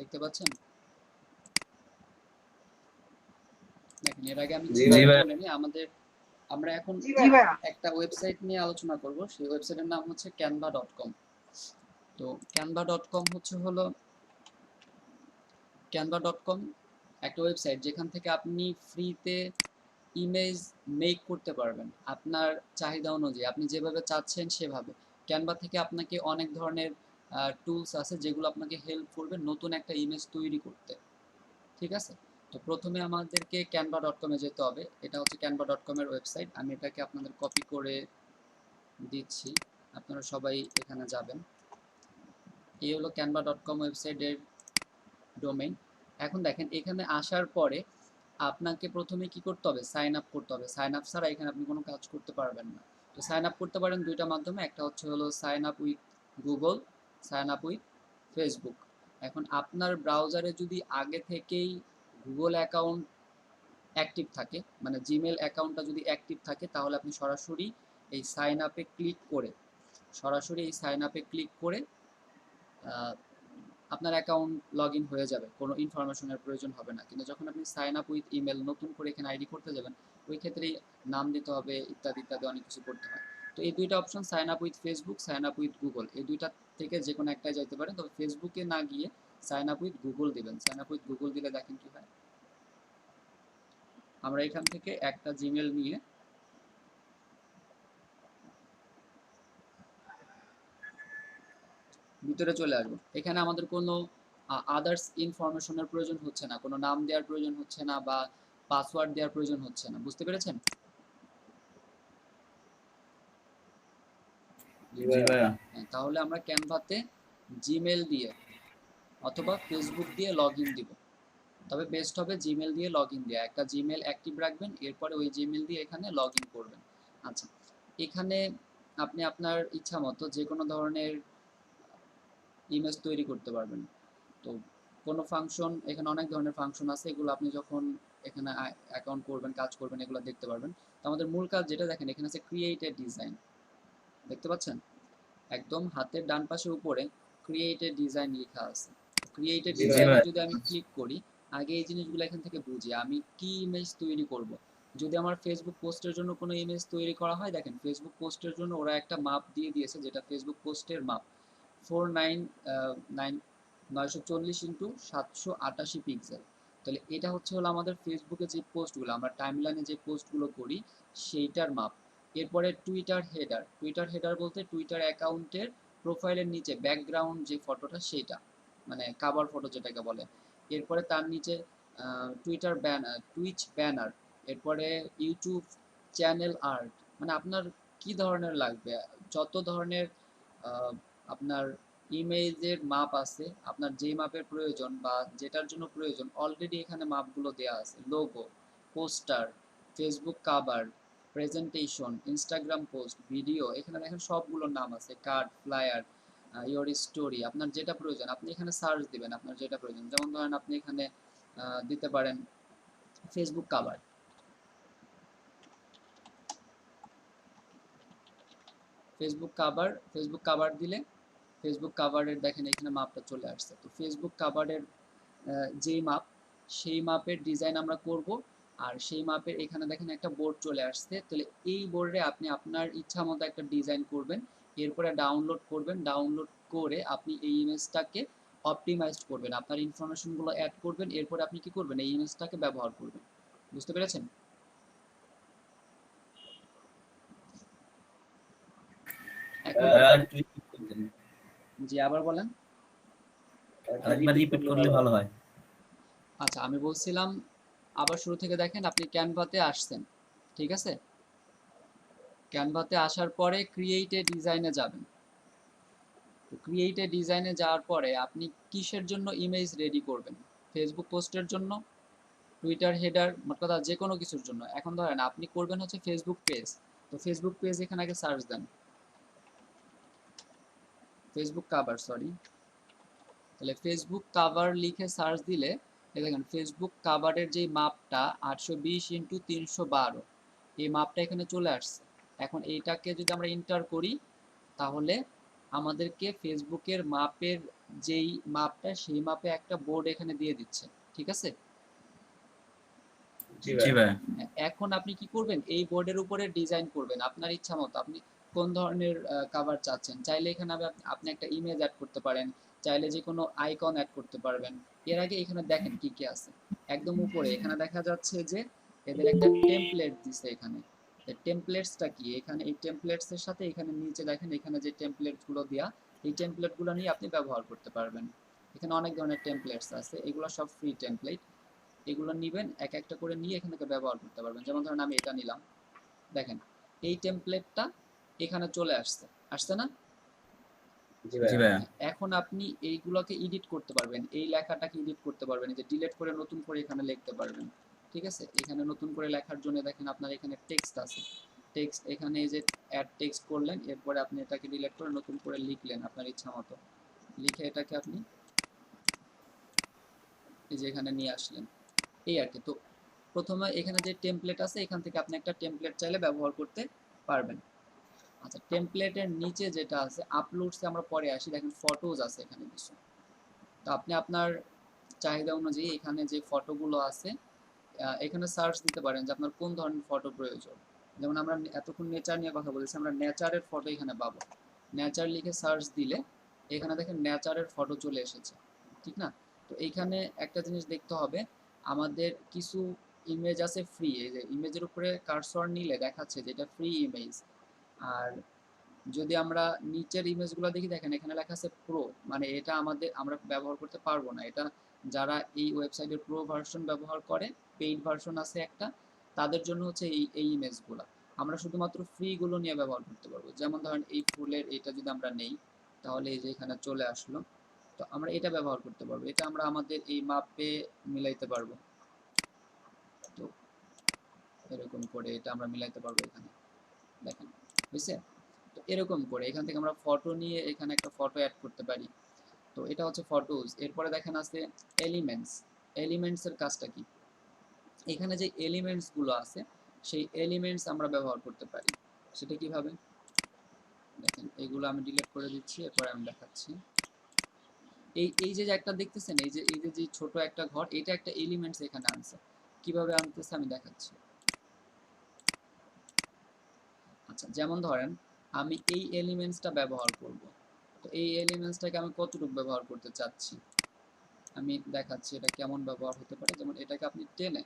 দেখতে পাচ্ছেন? দেখেন, এর আগে আমি জি বলে নিই, আমরা এখন একটা ওয়েবসাইট নিয়ে আলোচনা করব। সেই ওয়েবসাইটের নাম হচ্ছে canva.com। তো canva.com canva.com একটা ওয়েবসাইট যেখান থেকে আপনি ফ্রিতে ইমেজ মেক করতে পারবেন আপনার চাহিদা অনুযায়ী, আপনি যেভাবে চাচ্ছেন সেভাবে। ক্যানভা থেকে আপনাকে অনেক ধরনের টুলস আছে যেগুলো আপনাকে হেল্প করবে নতুন একটা ইমেজ তৈরি করতে। ঠিক আছে? তো প্রথমে আমাদেরকে canva.com এ যেতে হবে। এটা হচ্ছে canva.com এর ওয়েবসাইট। আমি এটাকে আপনাদের কপি করে দিচ্ছি, আপনারা সবাই এখানে যাবেন। এই হলো canva.com ওয়েবসাইটের ডোমেইন। এখন দেখেন, এখানে আসার পরে আপনাকে প্রথমে কি করতে হবে? সাইন আপ করতে হবে। সাইন আপ ছাড়া এখানে আপনি কোনো কাজ করতে পারবেন না। তো সাইন আপ করতে পারেন দুইটা মাধ্যমে, একটা হলো sign up with Google, sign up with Facebook. এখন আপনার ব্রাউজারে যদি আগে থেকেই গুগল অ্যাকাউন্ট অ্যাক্টিভ থাকে, মানে জিমেল অ্যাকাউন্টটা যদি অ্যাক্টিভ থাকে, তাহলে আপনি সরাসরি এই সাইন আপে ক্লিক করে আপনার অ্যাকাউন্ট লগ ইন হয়ে যাবে, কোনো ইনফরমেশনের প্রয়োজন হবে না। কিন্তু যখন আপনি সাইন আপ উইথ ইমেল নতুন করে এখানে আইডি করতে যাবেন, ওই ক্ষেত্রেই নাম দিতে হবে, ইত্যাদি ইত্যাদি অনেক কিছু করতে হয়। তো এই দুইটা option, sign up with Facebook, sign up with Google, এই দুইটা থেকে যে কোনো একটাই যাইতে পারেন। তবে ফেসবুকে না গিয়ে সাইন আপ উইথ গুগল দিবেন। সাইন আপ উইথ গুগল দিলে দেখেন কি হয়। আমরা এখান থেকে একটা জিমেল নিয়ে ভিতরে চলে আসবো। এখানে আমাদের কোনো আদার্স ইনফরমেশনের প্রয়োজন হচ্ছে না, কোনো নাম দেওয়ার প্রয়োজন হচ্ছে না বা পাসওয়ার্ড দেওয়ার প্রয়োজন হচ্ছে না। বুঝতে পেরেছেন? জি ভাইয়া। তাহলে আমরা ক্যানভাতে জিমেল দিয়ে অথবা ফেসবুক দিয়ে লগ ইন দিব। তবে বেস্ট হবে জিমেল দিয়ে লগ ইন দেওয়া। একটা জিমেল অ্যাক্টিভ রাখবেন, এরপরে ওই জিমেল দিয়ে এখানে লগ ইন করবেন। আচ্ছা, এখানে আপনি আপনার ইচ্ছা মতো যে কোনো ধরনের ইমেজ তৈরি করতে পারবেন। তো কোনো ফাংশন, এখানে অনেক ধরনের ফাংশন আছে, এগুলো আপনি যখন এখানে অ্যাকাউন্ট করবেন, কাজ করবেন, এগুলো দেখতে পারবেন। তো আমাদের মূল কাজ যেটা দেখেন, এখানে আছে ক্রিয়েট এ ডিজাইন। দেখতে পাচ্ছেন? একদম হাতের ডান পাশে উপরে ক্রিয়েট এ ডিজাইন লেখা আছে। ক্রিয়েট এ ডিজাইনে যদি আমি ক্লিক করি, আগে এই জিনিসগুলো এখান থেকে বুঝি, আমি কি ইমেজ তৈরি করব। যদি আমার ফেসবুক পোস্টের জন্য কোনো ইমেজ তৈরি করা হয়, দেখেন ফেসবুক পোস্টের জন্য ওরা একটা মাপ দিয়ে দিয়েছে, যেটা ফেসবুক পোস্টের মাপ 940 ইন্টু 788 পিক্সেল। তাহলে এটা হলো আমাদের ফেসবুকে যে পোস্টগুলো, আমরা টাইমলাইনে যে পোস্টগুলো করি সেইটার মাপ। এরপরে টুইটার হেডার বলতে টুইটার অ্যাকাউন্টের প্রোফাইলের নিচে ব্যাকগ্রাউন্ড যে ফটোটা, সেইটা মানে কাভার ফটো যেটাকে বলে। এরপরে তার নিচে টুইচ ব্যানার, এরপরে ইউটিউব চ্যানেল আর্ট, মানে আপনার কি ধরনের লাগবে, যত ধরনের আপনার ইমেজের মাপ আছে, আপনার যে মাপের প্রয়োজন বা যেটার জন্য প্রয়োজন, অলরেডি এখানে মাপগুলো দেওয়া আছে। Logo, poster, Facebook cover, presentation, Instagram post, video, এখানে দেখেন সবগুলোর নাম আছে। কার্ড, ফ্লায়ার, ইয়োর স্টোরি, আপনার যেটা প্রয়োজন আপনি এখানে সার্চ দিবেন, আপনার যেটা প্রয়োজন। যেমন ধরেন আপনি এখানে দিতে পারেন ফেসবুক কাভার। ফেসবুক কাভার দিলে ফেসবুক কাভারের দেখেন এখানে মাপটা চলে আসছে। তো ফেসবুক কাভারের যেই মাপ, সেই মাপের ডিজাইন আমরা করব। আর সেই মাপের এখানে দেখেন একটা বোর্ড চলে আসছে। তাহলে এই বোর্ডে আপনি আপনার ইচ্ছা মতো একটা ডিজাইন করবেন, এরপরে ডাউনলোড করবেন। ডাউনলোড করে আপনি এই ইমেজটাকে অপটিমাইজড করবেন, আপনার ইনফরমেশনগুলো অ্যাড করবেন, এরপরে আপনি কি করবেন, এই ইমেজটাকে ব্যবহার করবেন। বুঝতে পেরেছেন? এখন জি, আবার বলেন। আরেকবার রিপিট করলে ভালো হয়। আচ্ছা, আমি বলছিলাম আবার শুরু থেকে দেখেন, আপনি ক্যানভাতে আসছেন, ঠিক আছে? ক্যানভাতে আসার পরে ক্রিয়েট এ ডিজাইনে যাবেন। ক্রিয়েট এ ডিজাইনে যাওয়ার পরে আপনি কিসের জন্য ইমেজ রেডি করবেন? ফেসবুক পোস্টের জন্য, টুইটার হেডার, মোট কথা যে কোনো কিছুর জন্য। এখন ধরেন আপনি করবেন হচ্ছে ফেসবুক পেজ, তো ফেসবুক পেজ এখানে আগে সার্চ দেন, ফেসবুক কাভার, সরি। তাহলে ফেসবুক কাভার লিখে সার্চ দিলে এই দেখেন ফেসবুক কাভারের যে মাপটা 820x312, এই মাপটা এখানে চলে আসছে। এখন এইটাকে যদি আমরা এন্টার করি তাহলে আমাদেরকে ফেসবুকের মাপের যেই মাপটা সেই মাপে একটা বোর্ড এখানে দিয়ে দিচ্ছে, ঠিক আছে? জি ভাই। এখন আপনি কি করবেন, এই বোর্ডের উপরে ডিজাইন করবেন আপনার ইচ্ছা মতো। আপনি কোন ধরনের কাভার চাচ্ছেন, চাইলে এখানে আপনি একটা ইমেজ অ্যাড করতে পারেন, চাইলে যে কোনো আইকন অ্যাড করতে পারবেন। এর আগে এখানে দেখেন কি কি আছে, একদম উপরে এখানে দেখা যাচ্ছে যে এদের একটা টেমপ্লেট দিছে এখানে। টেমপ্লেটসটা কি, এখানে এই টেমপ্লেটস এর সাথে এখানে নিচে দেখেন এখানে যে টেমপ্লেট গুলো দেয়া, এই টেমপ্লেট গুলো নিয়ে আপনি ব্যবহার করতে পারবেন। এখানে অনেক ধরনের টেমপ্লেটস আছে, এগুলো সব ফ্রি টেমপ্লেট। এগুলো নিবেন, এক একটা করে নিয়ে এখানে ব্যবহার করতে পারবেন। যেমন ধরেন আমি এটা নিলাম, দেখেন এই টেমপ্লেটটা এখানে চলে আসছে, আসছে না? জি ভাই। এখন আপনি এইগুলোকে এডিট করতে পারবেন, এই লেখাটাকে এডিট করতে পারবেন, এই যে ডিলিট করে নতুন করে এখানে লিখতে পারবেন, ঠিক আছে? এখানে নতুন করে লেখার জন্য দেখেন আপনার এখানে টেক্সট আছে, টেক্সট এখানে এই যে অ্যাড টেক্সট করলেন, এরপরে আপনি এটাকে ডিলিট করে নতুন করে লিখলেন আপনার ইচ্ছা মতো, লিখে এটাকে আপনি এই যে এখানে নিয়ে আসলেন, এই আর কি। তো প্রথমে এখানে যে টেমপ্লেট আছে এখান থেকে আপনি একটা টেমপ্লেট চাইলে ব্যবহার করতে পারবেন। আচ্ছা, টেমপ্লেটের নিচে যেটা আছে আপলোডসে আমরা পরে আসি, দেখেন ফটোজ আছে এখানে কিছু। তো আপনি আপনার চাহিদা অনুযায়ী এখানে যে ফটোগুলো আছে এখানে সার্চ দিতে পারেন যে আপনার কোন ধরনের ফটো প্রয়োজন। যেমন আমরা এতক্ষণ নেচার নিয়ে কথা বলেছি, আমরা নেচারের ফটো এখানে পাবো। নেচার লিখে সার্চ দিলে এখানে দেখেন নেচারের ফটো চলে এসেছে, ঠিক না? তো এইখানে একটা জিনিস দেখতে হবে, আমাদের কিছু ইমেজ আছে ফ্রি, এই যে ইমেজের উপরে কার্সর নিলে দেখাচ্ছে যে এটা ফ্রি ইমেজ। আর যদি আমরা নিচের ইমেজগুলো দেখি, দেখেন এখানে লেখা আছে প্রো, মানে এটা আমরা ব্যবহার করতে পারবো না। এটা যারা এই ওয়েবসাইটের প্রো ভার্সন ব্যবহার করে, পেইড ভার্সন আছে একটা, তাদের জন্য হচ্ছে এই ইমেজগুলো। আমরা শুধুমাত্র ফ্রি গুলো নিয়ে ব্যবহার করতে পারবো। যেমন ধরেন এই ফুলের এটা যদি আমরা নেই, তাহলে এই যে এখানে চলে আসলো, তো আমরা এটা ব্যবহার করতে পারবো। এটা আমরা আমাদের এই মাপে মিলাইতে পারবো। তো এরকম করে এটা আমরা মিলাইতে পারবো এখানে, দেখেন বুঝছে? তো এরকম করে এখান থেকে আমরা ফটো নিয়ে এখানে একটা ফটো অ্যাড করতে পারি। তো এটা হচ্ছে ফটোজ। এরপরে দেখেন আছে এলিমেন্টস। এলিমেন্টসের কাজটা কি, এখানে যে এলিমেন্টস গুলো আছে সেই এলিমেন্টস আমরা ব্যবহার করতে পারি। সেটা কিভাবে দেখেন, এইগুলো আমি ডিলিট করে দিচ্ছি, এরপরে আমি দেখাচ্ছি। এই যে একটা দেখতেছেন, এই যে ছোট একটা ঘর, এটা একটা এলিমেন্টস এখানে আনছে। কিভাবে আনতেছে আমি দেখাচ্ছি। আচ্ছা, যেমন ধরেন আমি এই এলিমেন্টসটা ব্যবহার করব, তো এই এলিমেন্টসটাকে আমি কতটুকু ব্যবহার করতে চাচ্ছি আমি দেখাচ্ছি এটা কেমন ব্যবহার হতে পারে। যেমন এটাকে আপনি টেনে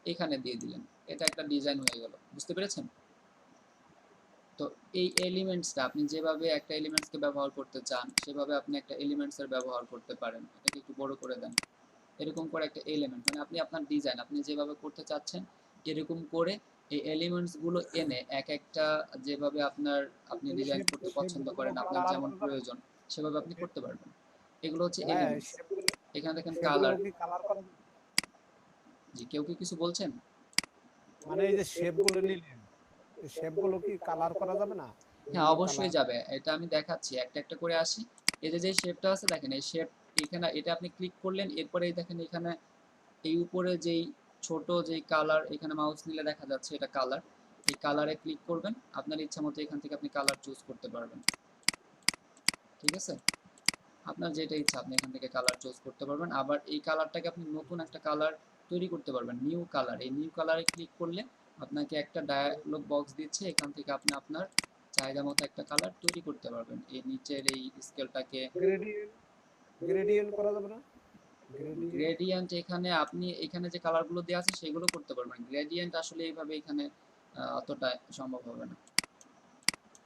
এখানে দিয়ে দিলেন, এটা একটা ডিজাইন হয়ে গেল, বুঝতে পেরেছেন? তো এই এলিমেন্টসটা আপনি যেভাবে একটা এলিমেন্টসকে ব্যবহার করতে চান সেভাবে আপনি একটা এলিমেন্টসের ব্যবহার করতে পারেন। এটাকে একটু বড় করে দেন, এরকম করে একটা এলিমেন্ট, মানে আপনি আপনার ডিজাইন আপনি যেভাবে করতে চাচ্ছেন এরকম করে এই এলিমেন্টস গুলো এনে এক একটা যেভাবে আপনি ডিজাইন করতে পছন্দ করেন, আপনার যেমন প্রয়োজন সেভাবে আপনি করতে পারবেন। এগুলো হচ্ছে এলিমেন্টস। এখানে দেখেন কালার। জি, কেউ কি কিছু বলছেন? মানে এই যে শেপগুলো নিলেন, এই শেপগুলো কি কালার করা যাবে না? হ্যাঁ, অবশ্যই যাবে, এটা আমি দেখাচ্ছি, একটা একটা করে আসি। এই যে শেপটা আছে দেখেন, এই শেপ এখানে এটা আপনি ক্লিক করলেন, এরপরে দেখেন এখানে এই উপরে যেই ছোট যেই কালার এখানে মাউস নিলে দেখা যাচ্ছে এটা কালার, এই কালারে ক্লিক করবেন, আপনার ইচ্ছা মতো এখান থেকে আপনি কালার চুজ করতে পারবেন, ঠিক আছে? আপনার যেটা ইচ্ছা আপনি এখান থেকে কালার চুজ করতে পারবেন। আবার এই কালারটাকে আপনি নতুন একটা কালার তৈরি করতে পারবেন, নিউ কালার। এই নিউ কালারে ক্লিক করলে আপনাকে একটা ডায়ালগ বক্স দিচ্ছে, এখান থেকে আপনি আপনার চাহিদা মতো একটা কালার তৈরি করতে পারবেন। এই নিচের এই স্কেলটাকে গ্রেডিয়েন্ট করা যাবে না? গ্রেডিয়েন্ট এখানে আপনি এখানে যে কালারগুলো দেওয়া আছে সেগুলো করতে পারবেন। গ্রেডিয়েন্ট আসলে এইভাবে এখানে অতটা সম্ভব হবে না,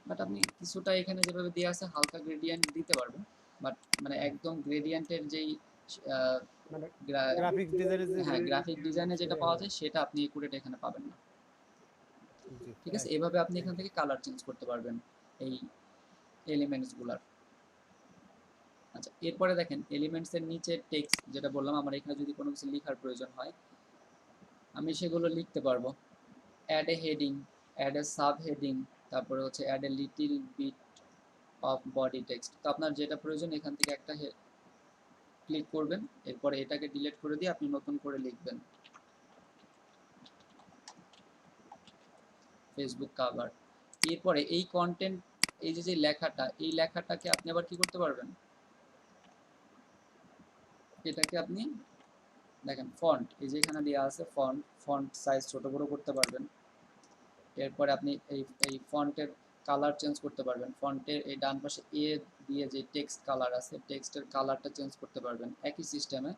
বাট আপনি কিছুটা এখানে যেভাবে দেওয়া আছে হালকা গ্রেডিয়েন্ট দিতে পারবেন। বাট মানে একদম গ্রেডিয়েন্টের যেই মানে গ্রাফিক্স ডিজাইনের যে হ্যাঁ গ্রাফিক ডিজাইনে যেটা পাওয়া যায় সেটা আপনি একুরেট এখানে পাবেন না। জি, ঠিক আছে, এভাবে আপনি এখান থেকে কালার চেঞ্জ করতে পারবেন এই এলিমেন্টস গুলার। আচ্ছা, এরপরে দেখেন এলিমেন্টস এর নিচে টেক্সট যেটা বললাম, আমার এখানে যদি কোনো কিছু লেখার প্রয়োজন হয় আমি সেগুলো লিখতে পারবো। Add a heading, add a sub heading, তারপরে হচ্ছে add a little bit of body text. তো আপনার যেটা প্রয়োজন এখান থেকে একটা ক্লিক করবেন, এরপরে এটাকে ডিলিট করে দিয়ে আপনি নতুন করে লিখবেন ফেসবুক কাভার। এরপরে এই কন্টেন্ট, এই যে লেখাটা, এই লেখাটাকে আপনি আবার কি করতে পারবেন, এটাকে আপনি দেখেন ফন্ট, এই যে এখানে দেওয়া আছে ফন্ট, ফন্ট সাইজ ছোট বড় করতে পারবেন। এরপরে আপনি এই ফন্টের কালার চেঞ্জ করতে পারবেন। ফন্টের এই ডান পাশে এ দিয়ে যে টেক্সট কালার আছে, টেক্সটের কালারটা চেঞ্জ করতে পারবেন। একই সিস্টেমে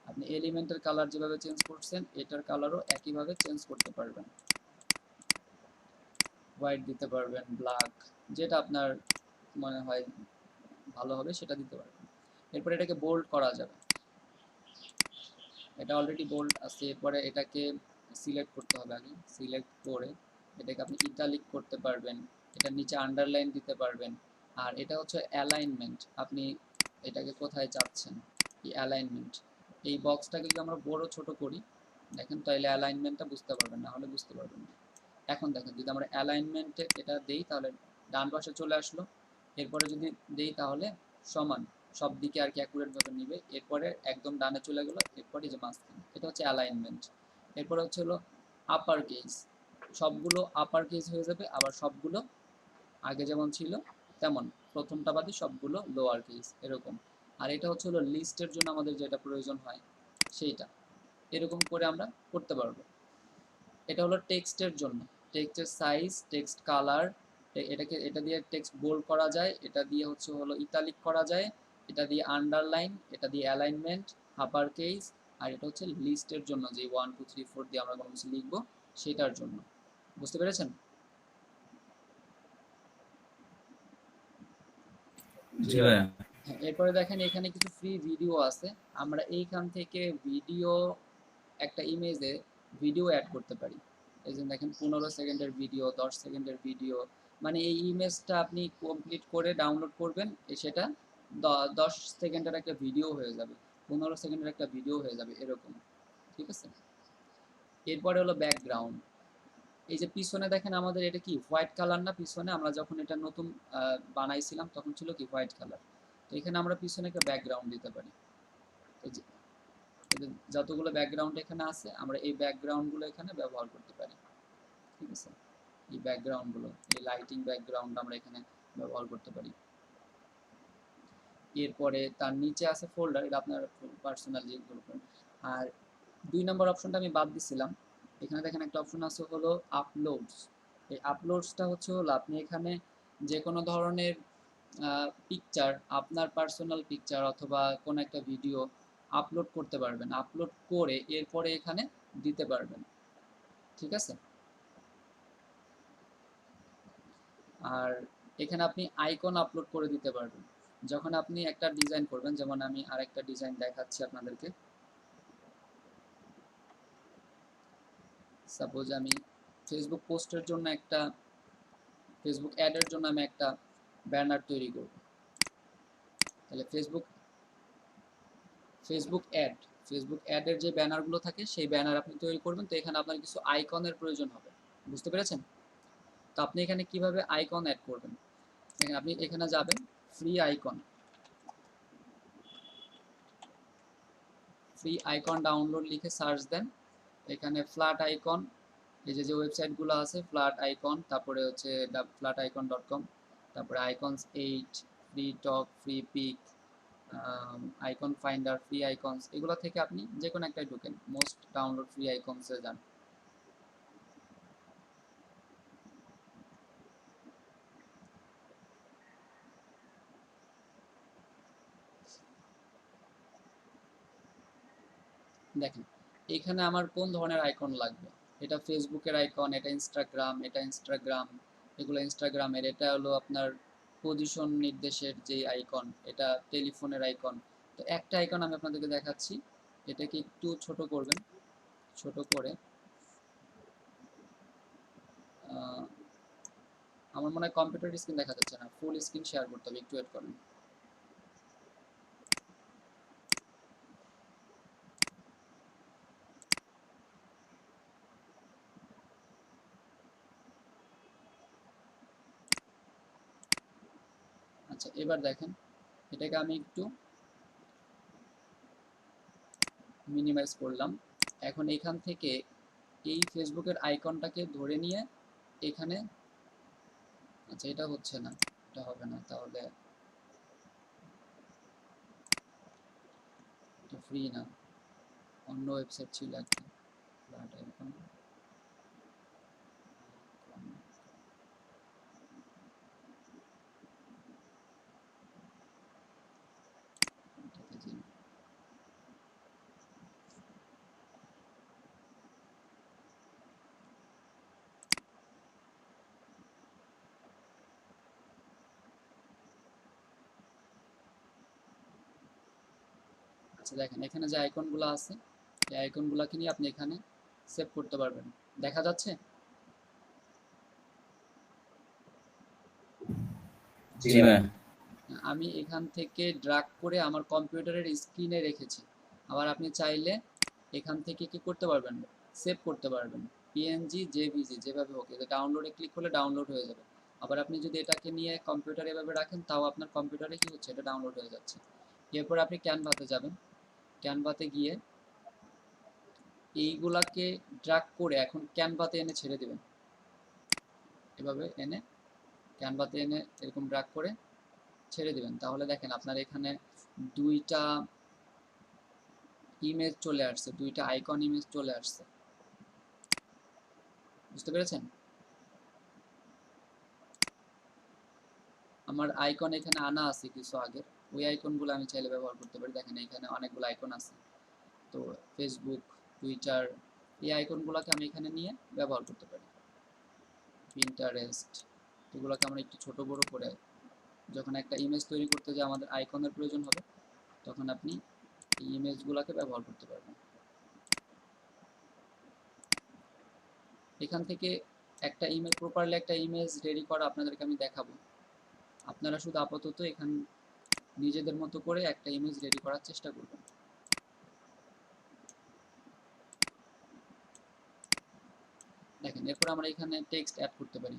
আপনি এলিমেন্টের কালার যেভাবে চেঞ্জ করছেন এটার কালারও একইভাবে চেঞ্জ করতে পারবেন। হোয়াইট দিতে পারবেন, ব্ল্যাক, যেটা আপনার মনে হয় ভালো হবে সেটা দিতে পারবেন। এরপরে এটাকে বোল্ড করা যাবে, এটা অলরেডি বোল্ড আছে। এরপরে এটাকে সিলেক্ট করতে হবে, আগে সিলেক্ট করে এটাকে আপনি ইটালিক করতে পারবেন, এটার নিচে আন্ডারলাইন দিতে পারবেন। আর এটা হচ্ছে অ্যালাইনমেন্ট, আপনি এটাকে কোথায় চাচ্ছেন, এই অ্যালাইনমেন্ট, এই বক্সটাকে যদি আমরা বড় ছোট করি দেখেন তাহলে অ্যালাইনমেন্টটা বুঝতে পারবেন, না হলে বুঝতে পারবেন না। এখন দেখেন যদি আমরা অ্যালাইনমেন্টে এটা দেই তাহলে ডান পাশে চলে আসলো, এরপরে যদি দেই তাহলে সমান সব দিকে আর কি অ্যাকুরেট ভাবে নিবে, এরপরে একদম ডানে চলে গেল, এরপরে যে মাঝখানে, এটা হচ্ছে অ্যালাইনমেন্ট। এরপরে হচ্ছে হলো আপার কেস, সবগুলো আপার কেস হয়ে যাবে, আবার সবগুলো আগে যেমন ছিল তেমন প্রথমটা বাদে সবগুলো লোয়ার কেস এরকম। আর এটা হচ্ছে হলো লিস্টের জন্য আমাদের যেটা প্রয়োজন হয় সেইটা, এরকম করে আমরা করতে পারবো। এটা হলো টেক্সটের জন্য, টেক্সটের সাইজ, টেক্সট কালার, এটা দিয়ে টেক্সট বোল্ড করা যায়, এটা দিয়ে হচ্ছে হলো ইটালিক করা যায়, এটা দিয়ে আন্ডারলাইন, এটা দিয়ে অ্যালাইনমেন্ট, আপার কেস। আর এটা হচ্ছে লিস্টের জন্য, যে 1 2 3 4 দিয়ে আমরা কোনো কিছু লিখবো সেটার জন্য। বুঝতে পেরেছেন? জি ভাইয়া। এরপরে দেখেন এখানে কিছু ফ্রি ভিডিও আছে, আমরা এইখান থেকে ভিডিও, একটা ইমেজে ভিডিও অ্যাড করতে পারি। এই যে দেখেন 15 সেকেন্ডের ভিডিও, 10 সেকেন্ডের ভিডিও, মানে এই ইমেজটা আপনি কমপ্লিট করে ডাউনলোড করবেন, সেটা 10 সেকেন্ডের একটা ভিডিও হয়ে যাবে, 15 সেকেন্ডের একটা ভিডিও হয়ে যাবে এরকম। ঠিক আছে, এরপরে হলো ব্যাকগ্রাউন্ড। এই যে পিছনে দেখেন আমাদের এটা কি হোয়াইট কালার না, পিছনে আমরা যখন এটা নতুন বানাইছিলাম তখন ছিল কি হোয়াইট কালার। তো এখানে আমরা পিছনে একটা ব্যাকগ্রাউন্ড দিতে পারি। এই যে যতগুলো ব্যাকগ্রাউন্ড এখানে আছে আমরা এই ব্যাকগ্রাউন্ডগুলো এখানে ব্যবহার করতে পারি। ঠিক আছে, এই ব্যাকগ্রাউন্ডগুলো, এই লাইটিং ব্যাকগ্রাউন্ড আমরা এখানে ব্যবহার করতে পারি। এরপরে তার নিচে আছে ফোল্ডার, এটা আপনার পার্সোনাল যেগুলো করেন। আর 2 নম্বর অপশনটা আমি বাদ দিছিলাম, এখানে দেখেন একটা অপশন আছে হলো আপলোডস। এই আপলোডসটা হচ্ছে হলো আপনি এখানে যে কোনো ধরনের পিকচার, আপনার পার্সোনাল পিকচার অথবা কোনো একটা ভিডিও আপলোড করতে পারবেন, আপলোড করে এরপরে এখানে দিতে পারবেন। ঠিক আছে, আর এখানে আপনি আইকন আপলোড করে দিতে পারবেন যখন আপনি একটা ডিজাইন করবেন। যেমন আমি আরেকটা ডিজাইন দেখাচ্ছি আপনাদেরকে। সাপোজ আমি ফেসবুক পোস্টের জন্য একটা, ফেসবুক অ্যাডের জন্য আমি একটা ব্যানার তৈরি করব। তাহলে ফেসবুক অ্যাডের যে ব্যানারগুলো থাকে সেই ব্যানার আপনি তৈরি করবেন। তো এখানে আপনার কিছু আইকনের প্রয়োজন হবে, বুঝতে পেরেছেন? তো আপনি এখানে কিভাবে আইকন অ্যাড করবেন, আপনি এখানে যাবেন ফ্রি আইকন ডাউনলোড লিখে সার্চ দেন, এখানে ফ্ল্যাট আইকন, এই যে ওয়েবসাইটগুলো আছে ফ্ল্যাট আইকন, তারপরে হচ্ছে flaticon.com, তারপরে icons 8, free talk, Freepik, Iconfinder, free icons, এগুলো থেকে আপনি যে কোনো একটাই ঢুকেন, মোস্ট ডাউনলোড ফ্রি আইকনসে যান। দেখেন এখানে আমার কোন ধরনের আইকন লাগবে, এটা ফেসবুকের আইকন, এটা ইনস্টাগ্রাম, এগুলো ইনস্টাগ্রামের, এটা হলো আপনার পজিশন নির্দেশের যে আইকন, এটা টেলিফোনের আইকন, তো একটা আইকন আমি আপনাদেরকে দেখাচ্ছি, এটাকে একটু ছোট করবেন, ছোট করে আমার মনে হয় কম্পিউটার স্ক্রিন দেখা যাচ্ছে না, ফুল স্ক্রিন শেয়ার করতে হবে, একটু ওয়েট করেন। আচ্ছা এবার দেখেন, এটাকে আমি একটু মিনিমাইজ করলাম। এখন এখান থেকে এই ফেসবুকের আইকনটাকে ধরে নিয়ে এখানে, আচ্ছা এটা হচ্ছে না, এটা হবে না, তাহলে এটা ফ্রি না, অন্য ওয়েবসাইট ছিল একটা, বাট এখন এটাতে যাই। আচ্ছা দেখেন এখানে যে আইকনগুলো আছে, এই আইকনগুলোকে নিয়ে আপনি এখানে সেভ করতে পারবেন। দেখা যাচ্ছে? জি ভাইয়া। আমি এখান থেকে ড্রাগ করে আমার কম্পিউটারের স্ক্রিনে রেখেছি। আবার আপনি চাইলে এখান থেকে কি করতে পারবেন, সেভ করতে পারবেন, পিএনজি জেপিজি যেভাবে হোক, এটা ডাউনলোডে ক্লিক করলে ডাউনলোড হয়ে যাবে। আবার আপনি যদি এটাকে নিয়ে কম্পিউটারে এভাবে রাখেন, তাও আপনার কম্পিউটারে কি হচ্ছে, এটা ডাউনলোড হয়ে যাচ্ছে। এরপর আপনি ক্যানভাতে যাবেন, ক্যানভাতে গিয়ে এইগুলাকে ড্রাগ করে এখন ক্যানভাতে এনে ছেড়ে দেবেন, এভাবে এনে ক্যানভাতে এনে এরকম ড্রাগ করে ছেড়ে দিবেন। তাহলে দেখেন আপনার এখানে দুইটা ইমেজ চলে আসছে, দুইটা আইকন ইমেজ চলে আসছে, বুঝতে পেরেছেন? আমার আইকন এখানে আনা আছে কিছু আগের, ওই আইকনগুলো আমি চাইলে ব্যবহার করতে পারি। দেখেন এখানে অনেকগুলো আইকন আছে, তো ফেসবুক, টুইটার, এই আইকনগুলোকে আমি এখানে নিয়ে ব্যবহার করতে পারি। পিন্টারেস্ট, এগুলোকে আমরা একটু ছোট বড় করে, যখন একটা ইমেজ তৈরি করতে যে আমাদের আইকনের প্রয়োজন হবে, তখন আপনি এই ইমেজগুলোকে ব্যবহার করতে পারবেন। এখান থেকে একটা ইমেজ, প্রপারলি একটা ইমেজ রেডি করা আপনাদেরকে আমি দেখাবো। আপনারা শুধু আপাতত এখান নিজেদের মতো করে একটা ইমেজ রেডি করার চেষ্টা করবেন। দেখেন এরপর আমরা এখানে টেক্সট অ্যাড করতে পারি।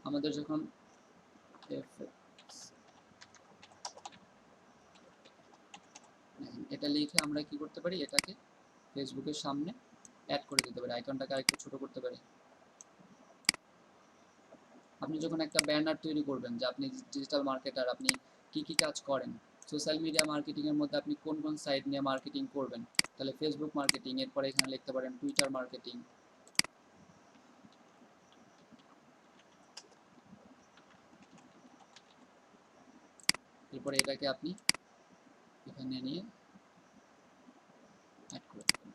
আমাদের যখন এটা লিখে আমরা কি করতে পারি, এটাকে ফেসবুকের সামনে অ্যাড করে দিতে পারি, আইকনটাকে আরেকটু ছোট করতে পারি। আপনি যখন একটা ব্যানার তৈরি করবেন যে আপনি ডিজিটাল মার্কেটার, আপনি কি কি কাজ করেন, সোশ্যাল মিডিয়া মার্কেটিং এর মধ্যে আপনি কোন কোন সাইট নিয়ে মার্কেটিং করবেন, তাহলে ফেসবুক মার্কেটিং, এরপরে এখানে লিখতে পারেন টুইটার মার্কেটিং, এরপরে এটাকে আপনি এখানে নিয়ে অ্যাড করে দেবেন।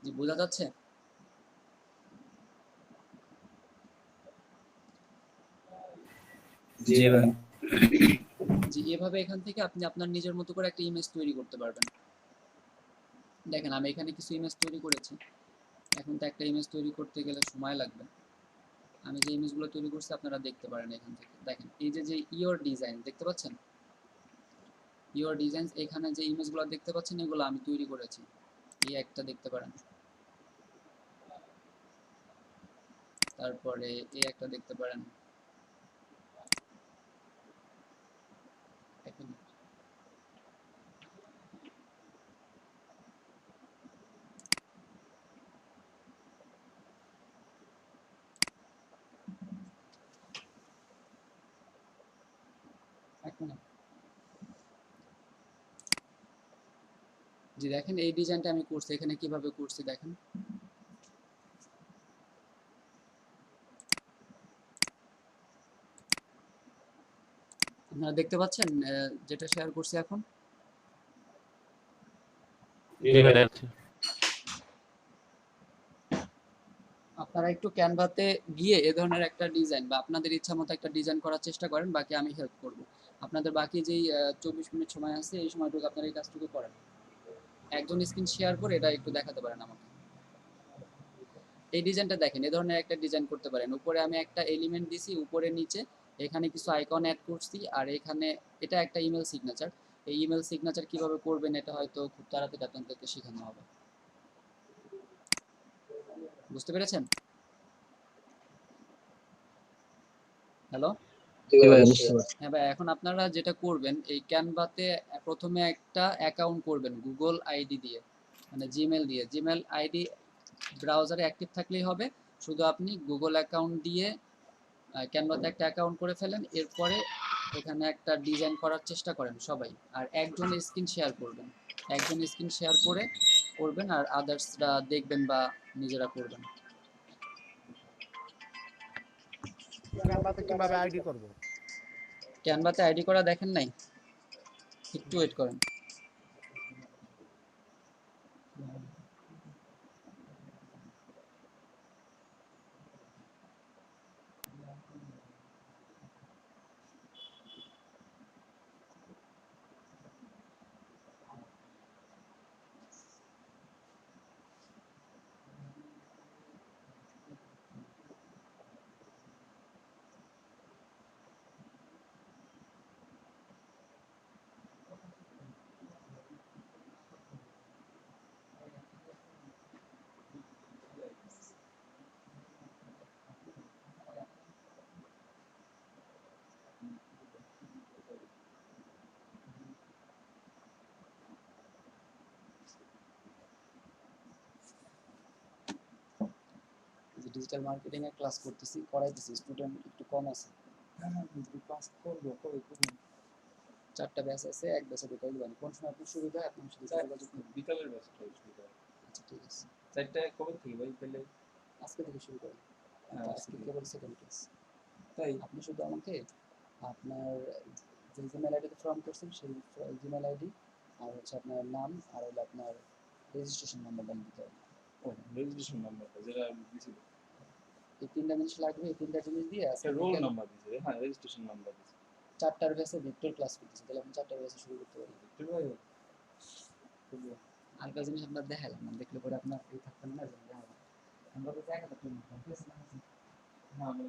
জি বোঝা যাচ্ছে? জি ভাইয়া। জি এভাবে এখান থেকে আপনি আপনার নিজের মতো করে একটা ইমেজ তৈরি করতে পারবেন। দেখেন আমি এখানে কিছু ইমেজ তৈরি করেছি, এখন তো একটা ইমেজ তৈরি করতে গেলে সময় লাগবে। আমি যে ইমেজগুলো তৈরি করছি আপনারা দেখতে পারেন এখান থেকে। দেখেন এই যে যে ইওর ডিজাইন দেখতে পাচ্ছেন, ইওর ডিজাইন, এখানে যে ইমেজগুলো দেখতে পাচ্ছেন এগুলো আমি তৈরি করেছি। এই একটা দেখতে পারেন, তারপরে এই একটা দেখতে পারেন, এক মিনিট, এক মিনিট। জি দেখেন এই ডিজাইনটা আমি করছি, এখানে কিভাবে করছি দেখেন। আপনারা দেখতে পাচ্ছেন যেটা শেয়ার করছি এখন? জি ভাই, দেখাচ্ছি। আপনারা একটু ক্যানভাতে গিয়ে এ ধরনের একটা ডিজাইন বা আপনাদের ইচ্ছা মতো একটা ডিজাইন করার চেষ্টা করেন, বাকি আমি হেল্প করব। আপনাদের বাকি যেই 24 মিনিট সময় আছে এই সময়টুকু আপনারা এই কাজটুকু করেন। একজন স্ক্রিন শেয়ার করে এটা একটু দেখাতে পারেন আমাকে। এই ডিজাইনটা দেখেন, এ ধরনের একটা ডিজাইন করতে পারেন। উপরে আমি একটা এলিমেন্ট দিছি, উপরে নিচে এখানে কিছু আইকন অ্যাড করছি, আর এখানে এটা একটা ইমেল সিগনেচার। এই ইমেল সিগনেচার কিভাবে করবেন এটা হয়তো খুব তাড়াতাড়ি আপনাদেরকে শেখানো হবে। বুঝতে পেরেছেন? হ্যালো? জি ভাইয়া বুঝতে পারছি। হ্যাঁ ভাই, এখন আপনারা যেটা করবেন এই ক্যানভাতে প্রথমে একটা অ্যাকাউন্ট করবেন গুগল আইডি দিয়ে, মানে জিমেল দিয়ে। জিমেল আইডি ব্রাউজারে অ্যাক্টিভ থাকলেই হবে। শুধু আপনি গুগল অ্যাকাউন্ট দিয়ে ক্যানভাতে একটা অ্যাকাউন্ট করে ফেলেন। এরপরে এখানে একটা ডিজাইন করার চেষ্টা করেন সবাই, আর একজন স্ক্রিন শেয়ার করবেন। একজন স্ক্রিন শেয়ার করে করবেন, আর আদার্সরা দেখবেন বা নিজেরা করবেন। ক্যানভাতে কিভাবে আইডি করব? ক্যানভাতে আইডি করা দেখেন নাই? একটু ওয়েট করেন। ডিজিটাল মার্কেটিং এর ক্লাস করতেছি, করাইতেছি, স্টুডেন্ট একটু কম আছে। ক্লাস করবো, কবে করবো? 4টা ব্যাচ আছে, এক ব্যাচে ঢুকাই দিবেন। কোন সময় আপনার সুবিধা হয় আপনার সাথে যোগাযোগ করুন। বিকালের ব্যস্ত সুবিধা। আচ্ছা ঠিক আছে। 4টায় কবে থেকে ভাই পেলে? আজকে থেকে শুরু করেন। হ্যাঁ, আজকে কেবল সেকেন্ড ক্লাস। তাই আপনি শুধু আমাকে আপনার যে জিমেল আইডিতে ফর্ম করছেন সেই জিমেল আইডি, আর হচ্ছে আপনার নাম, আর হলো আপনার রেজিস্ট্রেশন নাম্বারটা দিতে হবে। ও রেজিস্ট্রেশন নাম্বারটা যেটা আমি দিছি, এই 3টা জিনিস লাগবে। এই 3টা জিনিস দিয়ে একটা রোল নাম্বার দিছে। হ্যাঁ, রেজিস্ট্রেশন নাম্বার দিছে। 4টার ব্যাচে ভিক্টর ক্লাস করতেছে, তাহলে আপনি 4টার ব্যাচে শুরু করতে পারেন। ঠিক ভাই, আরেকটা জিনিস আপনার দেখালাম না, দেখলে পরে আপনার এই থাকতেন না যে আমরা তো দেখা থাকতাম না। না আমি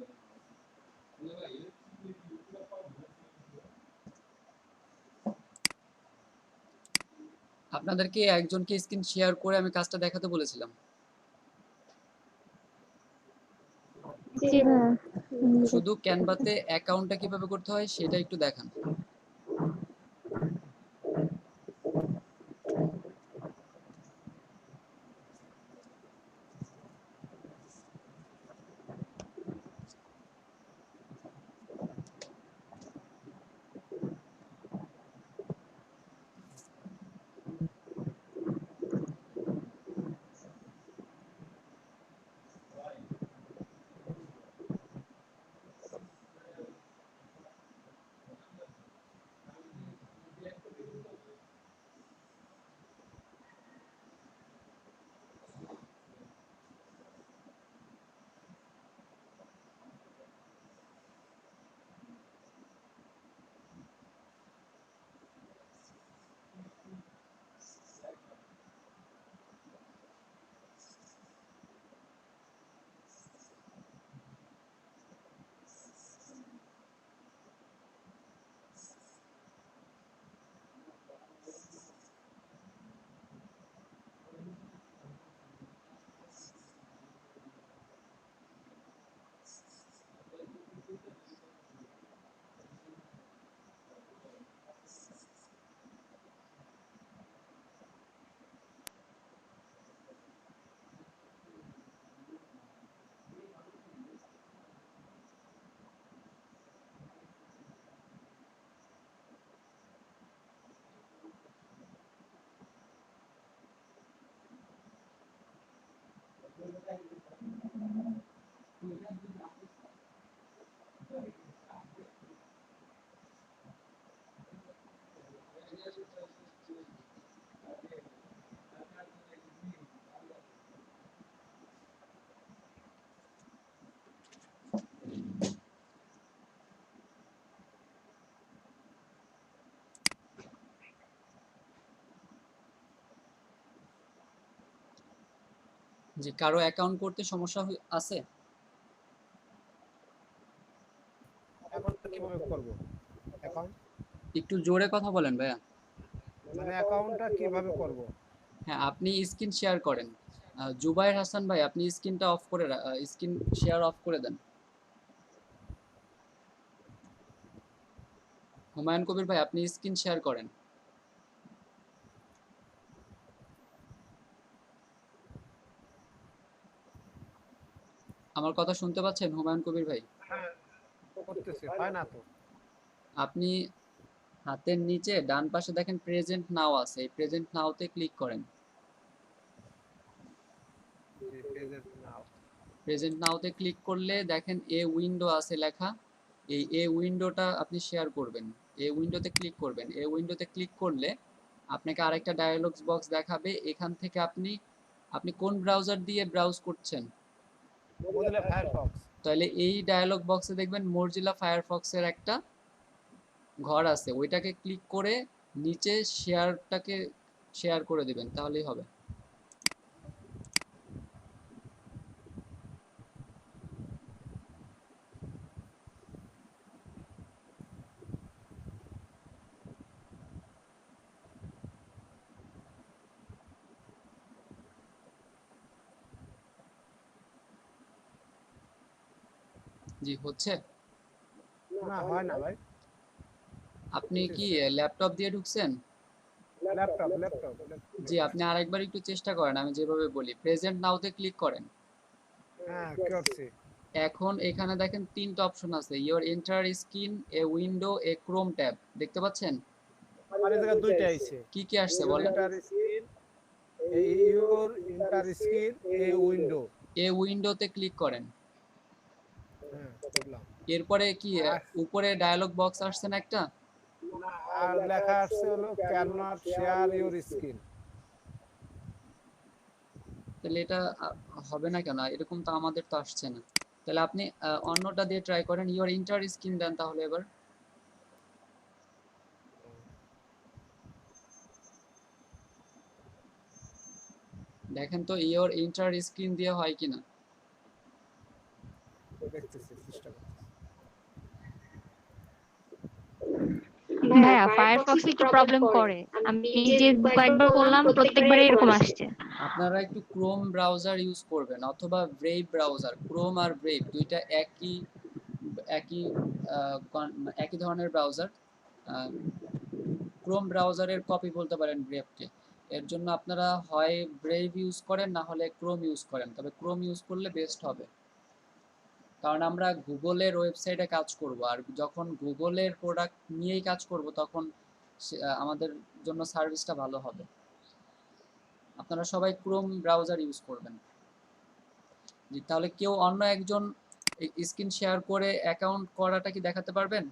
আপনাদেরকে একজনকে স্ক্রিন শেয়ার করে আমি কাজটা দেখাতে বলেছিলাম। জি ভাইয়া। শুধু ক্যানভাতে অ্যাকাউন্টটা কিভাবে করতে হয় সেটা একটু দেখান। যে কারো অ্যাকাউন্ট করতে সমস্যা আছে? এখন কিভাবে করব অ্যাকাউন্ট? একটু জোরে কথা বলেন ভাইয়া। মানে অ্যাকাউন্টটা কিভাবে করব? হ্যাঁ, আপনি স্ক্রিন শেয়ার করেন। জুবায়ের হাসান ভাই, আপনি স্ক্রিনটা অফ করে স্ক্রিন শেয়ার অফ করে দেন। হুমায়ুন কবির ভাই, আপনি স্ক্রিন শেয়ার করেন। আমার কথা শুনতে পাচ্ছেন হুমায়ুন কবির ভাই? হ্যাঁ, করতেছি, হয় না তো। আপনি হাতের নিচে ডান পাশে দেখেন প্রেজেন্ট নাও আছে, এই প্রেজেন্ট নাওতে ক্লিক করেন। জি, পেজে নাও। প্রেজেন্ট নাওতে ক্লিক করলে দেখেন এ উইন্ডো আছে লেখা, এই এ উইন্ডোটা আপনি শেয়ার করবেন। এ উইন্ডোতে ক্লিক করবেন। এ উইন্ডোতে ক্লিক করলে আপনাকে আরেকটা ডায়ালগস বক্স দেখাবে। এখান থেকে আপনি কোন ব্রাউজার দিয়ে ব্রাউজ করছেন? Mozilla Firefox. তাহলে এই ডায়ালগ বক্সে দেখবেন মজিলা ফায়ারফক্সের একটা ঘর আছে, ওইটাকে ক্লিক করে নিচে শেয়ারটাকে শেয়ার করে দিবেন, তাহলেই হবে। জি, হচ্ছে? না, হয় না ভাই। আপনি কি ল্যাপটপ দিয়ে ঢুকছেন? ল্যাপটপ। জি, আপনি আরেকবার একটু চেষ্টা করেন, আমি যেভাবে বলি। প্রেজেন্ট নাওতে ক্লিক করেন। হ্যাঁ, করছি। এখন এখানে দেখেন তিনটা অপশন আছে, your enter screen, a window, A Chrome tab, দেখতে পাচ্ছেন? আমার এই জায়গায় দুইটা আইছে। কি কি আসছে বলেন? Enter screen, your enter screen, a window. A উইন্ডোতে ক্লিক করেন। হ্যাঁ, করলাম। এরপরে কি উপরে ডায়ালগ বক্স আসছে না একটা? আর লেখা আছে হলো can not share your screen. তাহলে এটা হবে না কেন? এরকম তো আমাদের তো আসছে না। তাহলে আপনি অন্যটা দিয়ে ট্রাই করেন, ইওর এন্টার স্ক্রিন দেন তাহলে এবার। দেখেন তো ইওর এন্টার স্ক্রিন দিয়ে হয় কিনা। দেখতেছি, চেষ্টা করতেছি। ভাইয়া ফায়ারফক্স একটু প্রবলেম করে, আমি যে কয়েকবার করলাম প্রত্যেকবারই এরকম আসছে। আপনারা একটু ক্রোম ব্রাউজার ইউজ করবেন অথবা ব্রেভ ব্রাউজার। ক্রোম আর ব্রেভ দুইটা একই একই একই ধরনের ব্রাউজার। ক্রোম ব্রাউজারের কপি বলতে পারেন ব্রেভকে। এর জন্য আপনারা হয় ব্রেভ ইউজ করেন, না হলে ক্রোম ইউজ করেন, তবে ক্রোম ইউজ করলে বেস্ট হবে। কারণ আমরা গুগলের ওয়েবসাইটে কাজ করব, আর যখন গুগলের প্রোডাক্ট নিয়েই কাজ করব তখন আমাদের জন্য সার্ভিসটা ভালো হবে। আপনারা সবাই ক্রোম ব্রাউজার ইউজ করবেন। জি, তাহলে কেউ অন্য একজন স্ক্রিন শেয়ার করে অ্যাকাউন্ট করাটা কি দেখাতে পারবেন?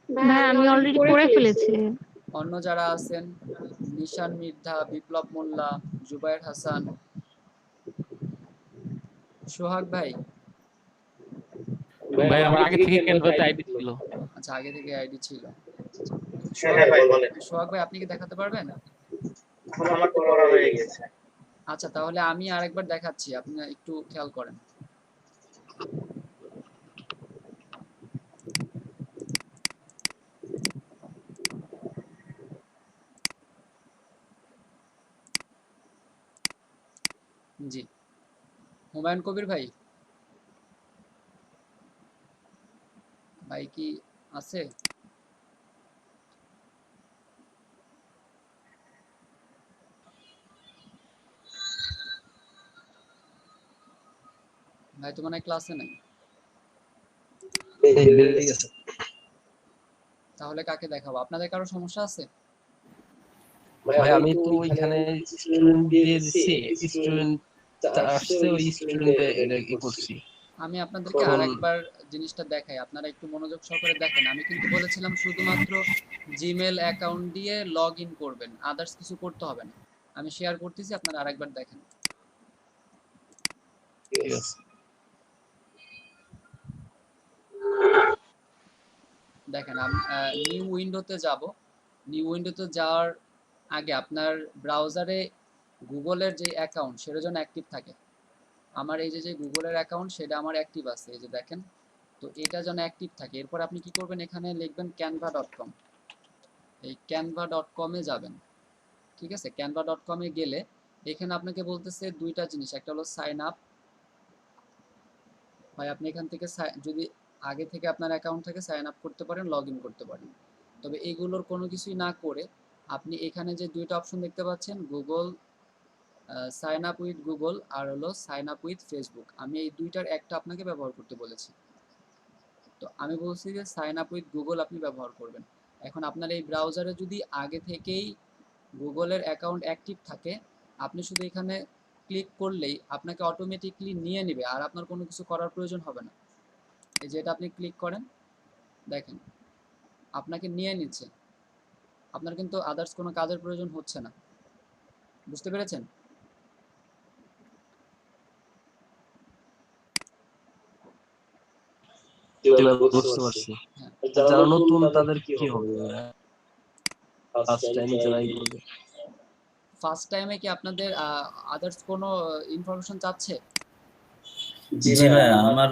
ভাই আমি অলরেডি করে ফেলেছি। অন্য যারা আছেন, নিশান মির্ধা, বিপ্লব মোল্লা, জুবায়ের হাসান, সোহাগ ভাই। ভাই আমার আগে থেকে ক্যানভাতে আইডি ছিল। আচ্ছা, আগে থেকে আইডি ছিল। হ্যাঁ ভাই বলেন। সোহাগ ভাই, আপনি কি দেখাতে পারবেন? আমার তো করা হয়ে গেছে। আচ্ছা, তাহলে আমি আরেকবার দেখাচ্ছি, আপনি একটু খেয়াল করেন। জি, হুমায়ুন কবির ভাই, ভাই কি আছে? ভাই তো মনে হয় ক্লাসে নাই। তাহলে কাকে দেখাবো? আপনাদের কারো সমস্যা আছে? ভাই আমি তো ওইখানে স্টুডেন্ট দিয়ে দিছি, স্টুডেন্ট আসছে, ওই স্টুডেন্টে এটা কি করছি। আমি আপনাদেরকে আরেকবার জিনিসটা দেখাই, আপনারা একটু মনোযোগ সহকারে দেখেন। আমি কিন্তু বলেছিলাম শুধুমাত্র জিমেল অ্যাকাউন্ট দিয়ে লগ ইন করবেন, আদার্স কিছু করতে হবে না। আমি শেয়ার করতেছি, আপনারা আরেকবার দেখেন। ঠিক আছে। দেখেন, আমি নিউ উইন্ডোতে যাব। নিউ উইন্ডোতে যাওয়ার আগে আপনার ব্রাউজারে গুগলের যে অ্যাকাউন্ট সেটা যেন অ্যাক্টিভ থাকে। আমার এই যে গুগলের অ্যাকাউন্ট সেটা আমার অ্যাক্টিভ আছে, এই যে দেখেন। তো এটা যেন অ্যাক্টিভ থাকে। এরপর আপনি কি করবেন, এখানে লিখবেন canva.com। এই canva.com-এ যাবেন, ঠিক আছে। canva.com-এ গেলে এখানে আপনাকে বলতেছে দুইটা জিনিস, একটা হলো সাইন আপ, হয় আপনি এখান থেকে যদি আগে থেকে আপনার অ্যাকাউন্ট থেকে সাইন আপ করতে পারেন, লগ ইন করতে পারেন। তবে এইগুলোর কোনো কিছুই না করে আপনি এখানে যে দুইটা অপশন দেখতে পাচ্ছেন, Google sign up with Google আর হলো সাইন আপ উইথ ফেসবুক, আমি এই দুইটার একটা আপনাকে ব্যবহার করতে বলেছি। তো আমি বলছি যে সাইন আপ উইথ গুগল আপনি ব্যবহার করবেন। এখন আপনার এই ব্রাউজারে যদি আগে থেকেই গুগলের অ্যাকাউন্ট অ্যাক্টিভ থাকে, আপনি শুধু এখানে ক্লিক করলেই আপনাকে অটোমেটিকলি নিয়ে নেবে, আর আপনার কোনো কিছু করার প্রয়োজন হবে না। এই যে এটা আপনি ক্লিক করেন, দেখেন আপনাকে নিয়ে নিচ্ছে, আপনার কিন্তু আদার্স কোনো কাজের প্রয়োজন হচ্ছে না। বুঝতে পেরেছেন? বুঝতে পারছি। হ্যাঁ, যারা নতুন তাদের কি হবে? ফার্স্ট টাইম যারাই করবে। ফার্স্ট টাইমে কি আপনাদের আদার্স কোনো ইনফরমেশন চাচ্ছে? জি ভাইয়া, আমার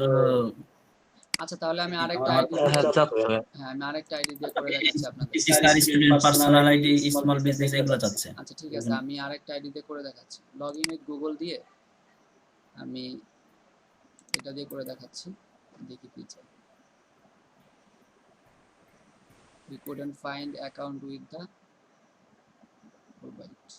আচ্ছা, তাহলে আমি আরেকটা আমার আইডি হ্যাঁ চাচ্ছে। হ্যাঁ, আমি আরেকটা আইডি দিয়ে করে দেখাচ্ছি আপনাদের। Star student, personal ID, small business এগুলো চাচ্ছে। আচ্ছা ঠিক আছে, আমি আরেকটা আইডি দিয়ে করে দেখাচ্ছি। লগ ইন উইথ গুগল দিয়ে আমি এটা দিয়ে করে দেখাচ্ছি, দেখি কি চাই। We couldn't find account with the provide.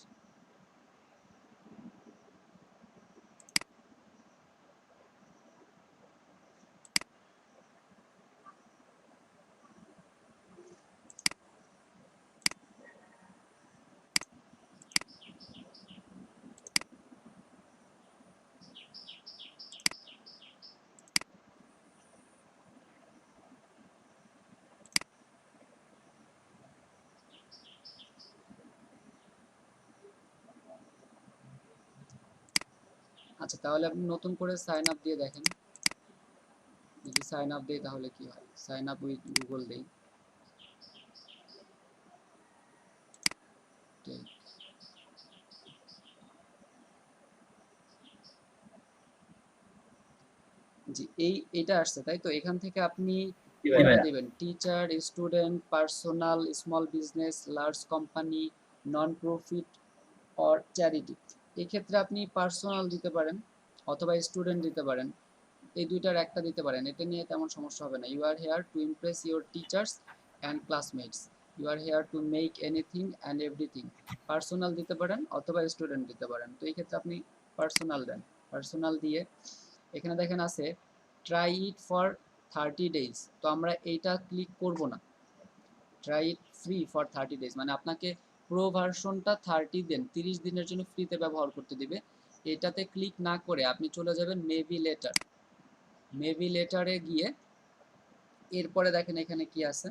আচ্ছা, তাহলে আপনি নতুন করে সাইন আপ দিয়ে দেখেন। যদি সাইন আপ দেই তাহলে কি হয়, সাইন আপ উইথ গুগল দেই। জি, এটা আসছে তাই তো। এখান থেকে আপনি কোনটা দিবেন, teacher, student, personal, small business, large company, non profit or charity. এই ক্ষেত্রে আপনি পার্সোনাল দিতে পারেন অথবা স্টুডেন্ট দিতে পারেন, এই দুইটার একটা দিতে পারেন, এটা নিয়ে তেমন সমস্যা হবে না। You are here to impress your teachers and classmates, you are here to make anything and everything. Personal দিতে পারেন অথবা স্টুডেন্ট দিতে পারেন। তো এই ক্ষেত্রে আপনি পার্সোনাল দেন। পার্সোনাল দিয়ে এখানে দেখেন আছে ট্রাই ইট ফর 30 ডেজ। তো আমরা এইটা ক্লিক করব না, try it free for 30 days, মানে আপনাকে প্রো ভার্সনটা 30 দিনের জন্য ফ্রিতে ব্যবহার করতে দিবে। এটাতে ক্লিক না করে আপনি চলে যাবেন মেবি লেটার। মেবি লেটারে গিয়ে এরপরে দেখেন এখানে কি আছে,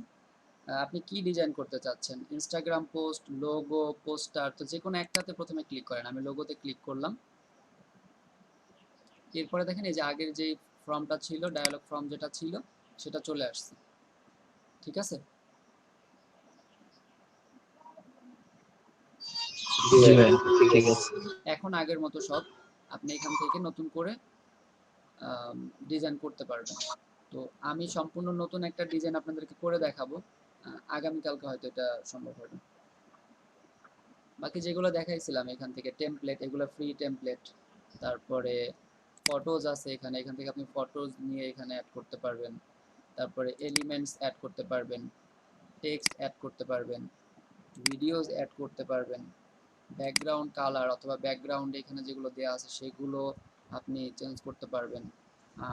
আপনি কি ডিজাইন করতে চাচ্ছেন, ইনস্টাগ্রাম পোস্ট, লোগো, পোস্টার। তো যে কোনো একটাতে প্রথমে ক্লিক করেন, আমি লোগোতে ক্লিক করলাম। এরপরে দেখেন এই যে আগের যে ফর্মটা ছিল, ডায়ালগ ফর্ম যেটা ছিল সেটা চলে আসছে, ঠিক আছে। জি ভাই, ঠিক আছে। এখন আগের মতো সব আপনি এখান থেকে নতুন করে ডিজাইন করতে পারবেন। তো আমি সম্পূর্ণ নতুন একটা ডিজাইন আপনাদেরকে করে দেখাবো, আগামীকালকে হয়তো এটা সম্ভব হবে। বাকি যেগুলো দেখাইছিলাম এখান থেকে টেমপ্লেট, এগুলো ফ্রি টেমপ্লেট। তারপরে ফটোজ আছে এখানে, এখান থেকে আপনি ফটোজ নিয়ে এখানে অ্যাড করতে পারবেন। তারপরে এলিমেন্টস অ্যাড করতে পারবেন, টেক্সট অ্যাড করতে পারবেন, ভিডিওস অ্যাড করতে পারবেন, ব্যাকগ্রাউন্ড কালার অথবা ব্যাকগ্রাউন্ডে এখানে যেগুলো দেওয়া আছে সেগুলো আপনি চেঞ্জ করতে পারবেন।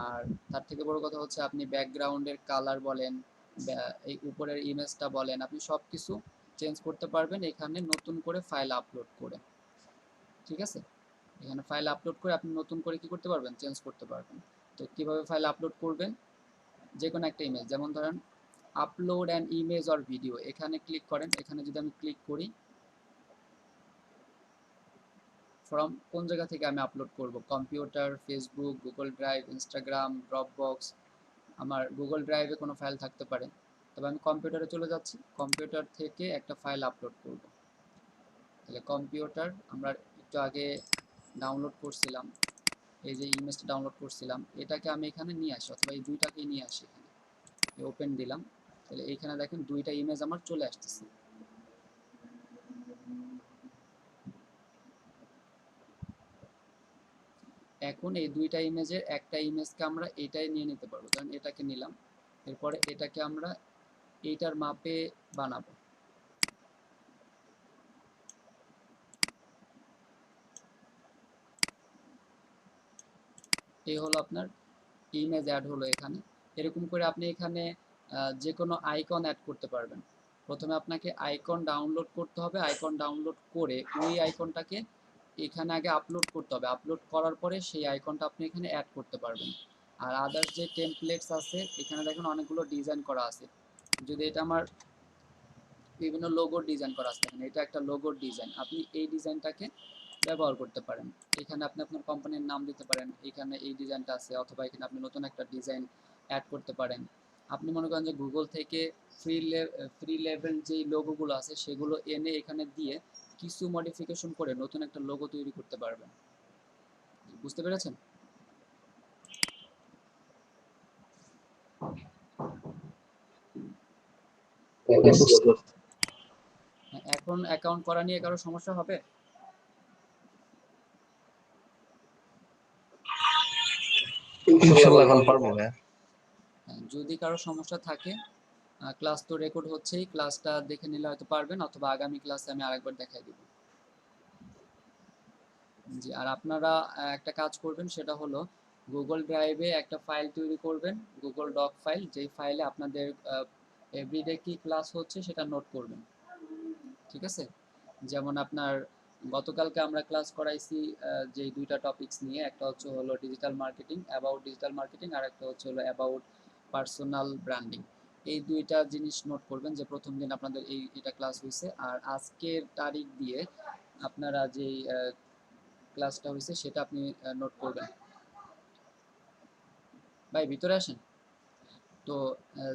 আর তার থেকে বড় কথা হচ্ছে আপনি ব্যাকগ্রাউন্ডের কালার বলেন, এই উপরের ইমেজটা বলেন, আপনি সব কিছু চেঞ্জ করতে পারবেন এখানে নতুন করে ফাইল আপলোড করে, ঠিক আছে। এখানে ফাইল আপলোড করে আপনি নতুন করে কি করতে পারবেন, চেঞ্জ করতে পারবেন। তো কিভাবে ফাইল আপলোড করবেন, যে কোনো একটা ইমেজ, যেমন ধরেন upload an image or video, এখানে ক্লিক করেন। এখানে যদি আমি ক্লিক করি, ফ্রম কোন জায়গা থেকে আমি আপলোড করব, computer, Facebook, Google drive, Instagram, Dropbox. আমার গুগল ড্রাইভে কোনো ফাইল থাকতে পারে, তবে আমি কম্পিউটারে চলে যাচ্ছি, কম্পিউটার থেকে একটা ফাইল আপলোড করব। তাহলে কম্পিউটার আমরা একটু আগে ডাউনলোড করছিলাম, এই যে ইমেজটা ডাউনলোড করছিলাম, এটাকে আমি এখানে নিয়ে আসি, অথবা এই দুইটাকেই নিয়ে আসি এখানে, ওপেন দিলাম, তাহলে এইখানে দেখেন দুইটা ইমেজ আমার চলে আসতেছে। এখন এই দুইটা ইমেজের একটা ইমেজকে আমরা এটাই নিয়ে নিতে পারবো, কারণ এটাকে নিলাম, এরপরে এটাকে আমরা এইটার মাপে বানাবো। এই হলো আপনার ইমেজ অ্যাড হলো এখানে। এরকম করে আপনি এখানে যে কোনো আইকন অ্যাড করতে পারবেন। প্রথমে আপনাকে আইকন ডাউনলোড করতে হবে, আইকন ডাউনলোড করে ওই আইকনটাকে এখানে আগে আপলোড করতে হবে, আপলোড করার পরে সেই আইকনটা আপনি এখানে অ্যাড করতে পারবেন। আর আদার্স যে টেমপ্লেটস আছে এখানে দেখুন অনেকগুলো ডিজাইন করা আছে, যদি এটা আমার বিভিন্ন লোগোর ডিজাইন করা আছে, এটা একটা লোগোর ডিজাইন, আপনি এই ডিজাইনটাকে ব্যবহার করতে পারেন। এখানে আপনি আপনার কোম্পানির নাম দিতে পারেন, এখানে এই ডিজাইনটা আছে, অথবা এখানে আপনি নতুন একটা ডিজাইন অ্যাড করতে পারেন। আপনি মনে করেন যে গুগল থেকে ফ্রি লেভেল যেই লোগোগুলো আছে সেগুলো এনে এখানে দিয়ে কিছু মডিফিকেশন করে নতুন একটা লোগো তৈরি করতে পারবেন। বুঝতে পেরেছেন? এখন অ্যাকাউন্ট করা নিয়ে কারো সমস্যা হবে? ইনশাআল্লাহ এখন পারবো। যদি কারো সমস্যা থাকে, ক্লাস তো রেকর্ড হচ্ছেই, ক্লাসটা দেখে নিলে হয়তো পারবেন, অথবা আগামী ক্লাসে আমি আরেকবার দেখাই দিব। জি, আর আপনারা একটা কাজ করবেন, সেটা হলো গুগল ড্রাইভে একটা ফাইল তৈরি করবেন, গুগল ডক ফাইল, যেই ফাইলে আপনাদের এভরিডে কি ক্লাস হচ্ছে সেটা নোট করবেন। ঠিক আছে? যেমন আপনার গতকালকে আমরা ক্লাস করাইছি যে দুইটা টপিকস নিয়ে, একটা হচ্ছে হলো digital marketing, about digital marketing, আর একটা হচ্ছে হলো অ্যাবাউট পার্সোনাল ব্র্যান্ডিং। এই দুইটা জিনিস নোট করবেন যে প্রথম দিন আপনাদের এটা ক্লাস হয়েছে, আর আজকের তারিখ দিয়ে আপনারা যেই ক্লাসটা হয়েছে সেটা আপনি নোট করবেন। ভাই ভিতরে আসেন। তো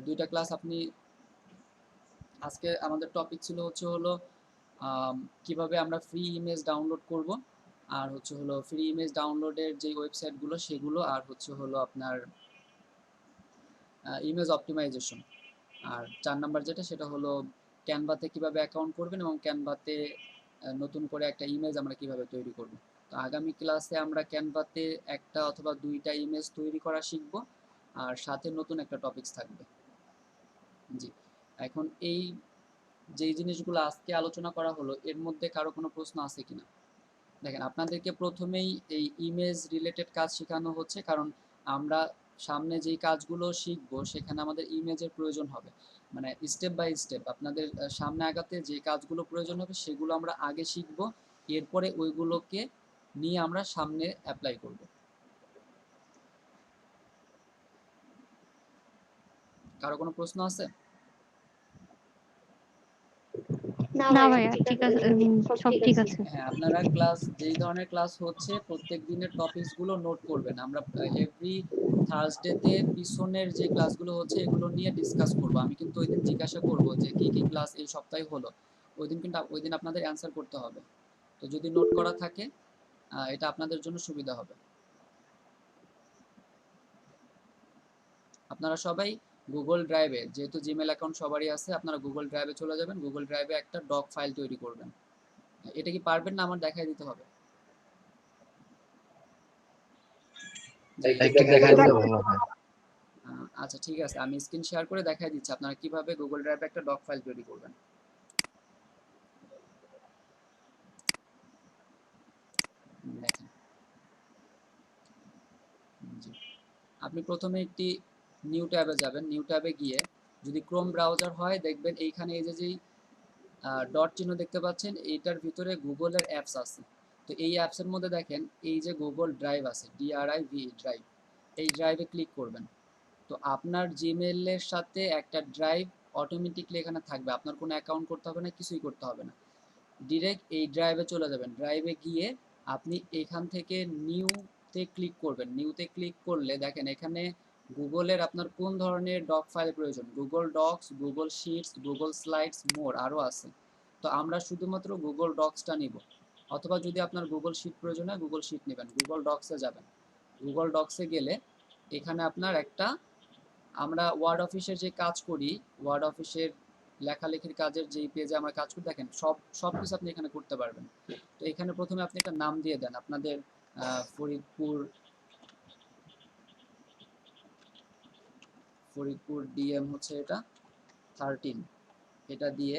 দুইটা ক্লাস আপনি, আজকে আমাদের টপিক ছিল হচ্ছে হলো কিভাবে আমরা ফ্রি ইমেজ ডাউনলোড করব, আর হচ্ছে হলো ফ্রি ইমেজ ডাউনলোডের যে ওয়েবসাইটগুলো সেগুলো, আর হচ্ছে হলো আপনার ইমেজ অপটিমাইজেশন। আর 4 নাম্বার যেটা সেটা হলো ক্যানভাতে কিভাবে অ্যাকাউন্ট করবেন এবং ক্যানভাতে নতুন করে একটা ইমেজ আমরা কিভাবে তৈরি করব। তো আগামী ক্লাসে আমরা ক্যানভাতে একটা অথবা দুইটা ইমেজ তৈরি করা শিখব, আর সাথে নতুন একটা টপিকস থাকবে। জি, এখন এই যেই জিনিসগুলো আজকে আলোচনা করা হলো এর মধ্যে কারো কোনো প্রশ্ন আছে কিনা? দেখেন, আপনাদেরকে প্রথমেই এই ইমেজ রিলেটেড কাজ শেখানো হচ্ছে, কারণ আমরা সামনে যেই কাজগুলো শিখবো সেখানে আমাদের ইমেজের প্রয়োজন হবে। মানে স্টেপ বাই স্টেপ আপনাদের সামনে আগাতে যে কাজগুলো প্রয়োজন হবে সেগুলো আমরা আগে শিখবো, এরপরে ওইগুলোকে নিয়ে আমরা সামনে অ্যাপ্লাই করব। কারো কোনো প্রশ্ন আছে? না ভাইয়া, ঠিক আছে, সব ঠিক আছে। হ্যাঁ, আপনারা ক্লাস যেই ধরনের ক্লাস হচ্ছে প্রত্যেক দিনের টপিকসগুলো নোট করবেন। আমরা এভরি থার্সডেতে পিছনের যে ক্লাসগুলো হচ্ছে এগুলো নিয়ে ডিসকাস করব। আমি কিন্তু ওই দিন জিজ্ঞাসা করব যে কি কি ক্লাস এই সপ্তাহে হলো, ওই দিন আপনাদের অ্যান্সার করতে হবে। তো যদি নোট করা থাকে এটা আপনাদের জন্য সুবিধা হবে। আপনারা সবাই গুগল ড্রাইভে, যেহেতু জিমেল অ্যাকাউন্ট সবারই আছে, আপনারা গুগল ড্রাইভে চলে যাবেন, গুগল ড্রাইভে একটা ডক ফাইল তৈরি করবেন। এটা কি পারবেন না আমার দেখাই দিতে হবে? আচ্ছা ঠিক আছে, আমি স্ক্রিন শেয়ার করে দেখাই দিচ্ছি আপনারা কিভাবে গুগল ড্রাইভে একটা ডক ফাইল তৈরি করবেন। দেখেন, আপনি প্রথমে একটি নিউ ট্যাবে যাবেন, নিউ ট্যাবে গিয়ে যদি ক্রোম ব্রাউজার হয় দেখবেন এইখানে এই যে যেই ডট চিহ্ন দেখতে পাচ্ছেন এইটার ভিতরে গুগলের অ্যাপস আছে। তো এই অ্যাপসের মধ্যে দেখেন এই যে গুগল ড্রাইভ আছে, DRIV ড্রাইভ, এই ড্রাইভে ক্লিক করবেন। তো আপনার জিমেইলের সাথে একটা ড্রাইভ অটোমেটিকলি এখানে থাকবে, আপনার কোনো অ্যাকাউন্ট করতে হবে না, কিছুই করতে হবে না, ডিরেক্ট এই ড্রাইভে চলে যাবেন। ড্রাইভে গিয়ে আপনি এখান থেকে নিউতে ক্লিক করবেন। নিউতে ক্লিক করলে দেখেন এখানে গুগলের আপনার কোন ধরনের ডক ফাইল প্রয়োজন, Google Docs, Google Sheets, Google Slides, more আরও আছে। তো আমরা শুধুমাত্র গুগল ডক্সটা নিব। অথবা যদি আপনার গুগল শিট প্রয়োজন হয় গুগল শিট নেবেন, গুগল ডক্সে যাবেন। গুগল ডক্সে গেলে এখানে আপনার একটা, আমরা ওয়ার্ড অফিসের যে কাজ করি, ওয়ার্ড অফিসের লেখালেখির কাজের যেই পেজে আমরা কাজ করি, দেখেন সব কিছু আপনি এখানে করতে পারবেন। তো এখানে প্রথমে আপনি একটা নাম দিয়ে দেন আপনাদের ফরিদপুর ডিএম হচ্ছে এটা 13, এটা দিয়ে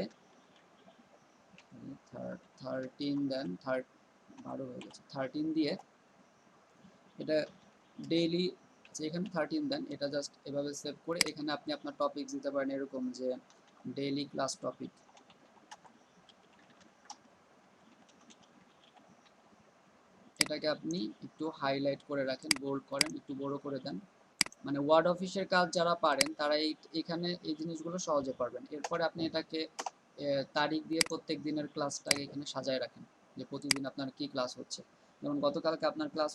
13 দেন 12 হয়ে গেছে, 13 দিয়ে এটা ডেইলি, এখানে 13 দেন, এটা জাস্ট এভাবে সেভ করে এখানে আপনি আপনার টপিক দিতে পারেন এরকম যে ডেইলি ক্লাস টপিক। এটাকে আপনি একটু হাইলাইট করে রাখেন, বোল্ড করেন, একটু বড় করে দেন। মানে ওয়ার্ড অফিসের কাজ যারা পারেন তারা এখানে এই জিনিসগুলো সহজে পারবেন। এরপরে আপনি এটাকে তারিখ দিয়ে প্রত্যেক দিনের ক্লাসটাকে এখানে সাজায় রাখেন যে প্রতিদিন আপনার কি ক্লাস হচ্ছে। যেমন গতকালকে আপনার ক্লাস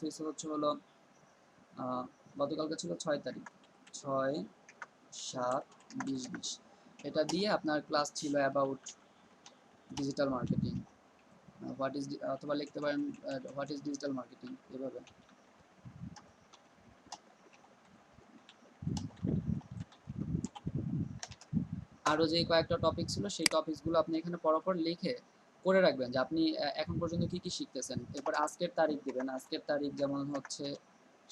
হলো গতকালকে ছিল 6 তারিখ, 6/7/2020। এটা দিয়ে আপনার ক্লাস ছিল about digital marketing, what is, অথবা লিখতে পারেন হোয়াট ইজ ডিজিটাল মার্কেটিং, এভাবে। আরও যে কয়েকটা টপিক ছিল সেই টপিকসগুলো আপনি এখানে পরপর লিখে করে রাখবেন যে আপনি এখন পর্যন্ত কি কি শিখতেছেন। এরপর আজকের তারিখ দিবেন, আজকের তারিখ যেমন হচ্ছে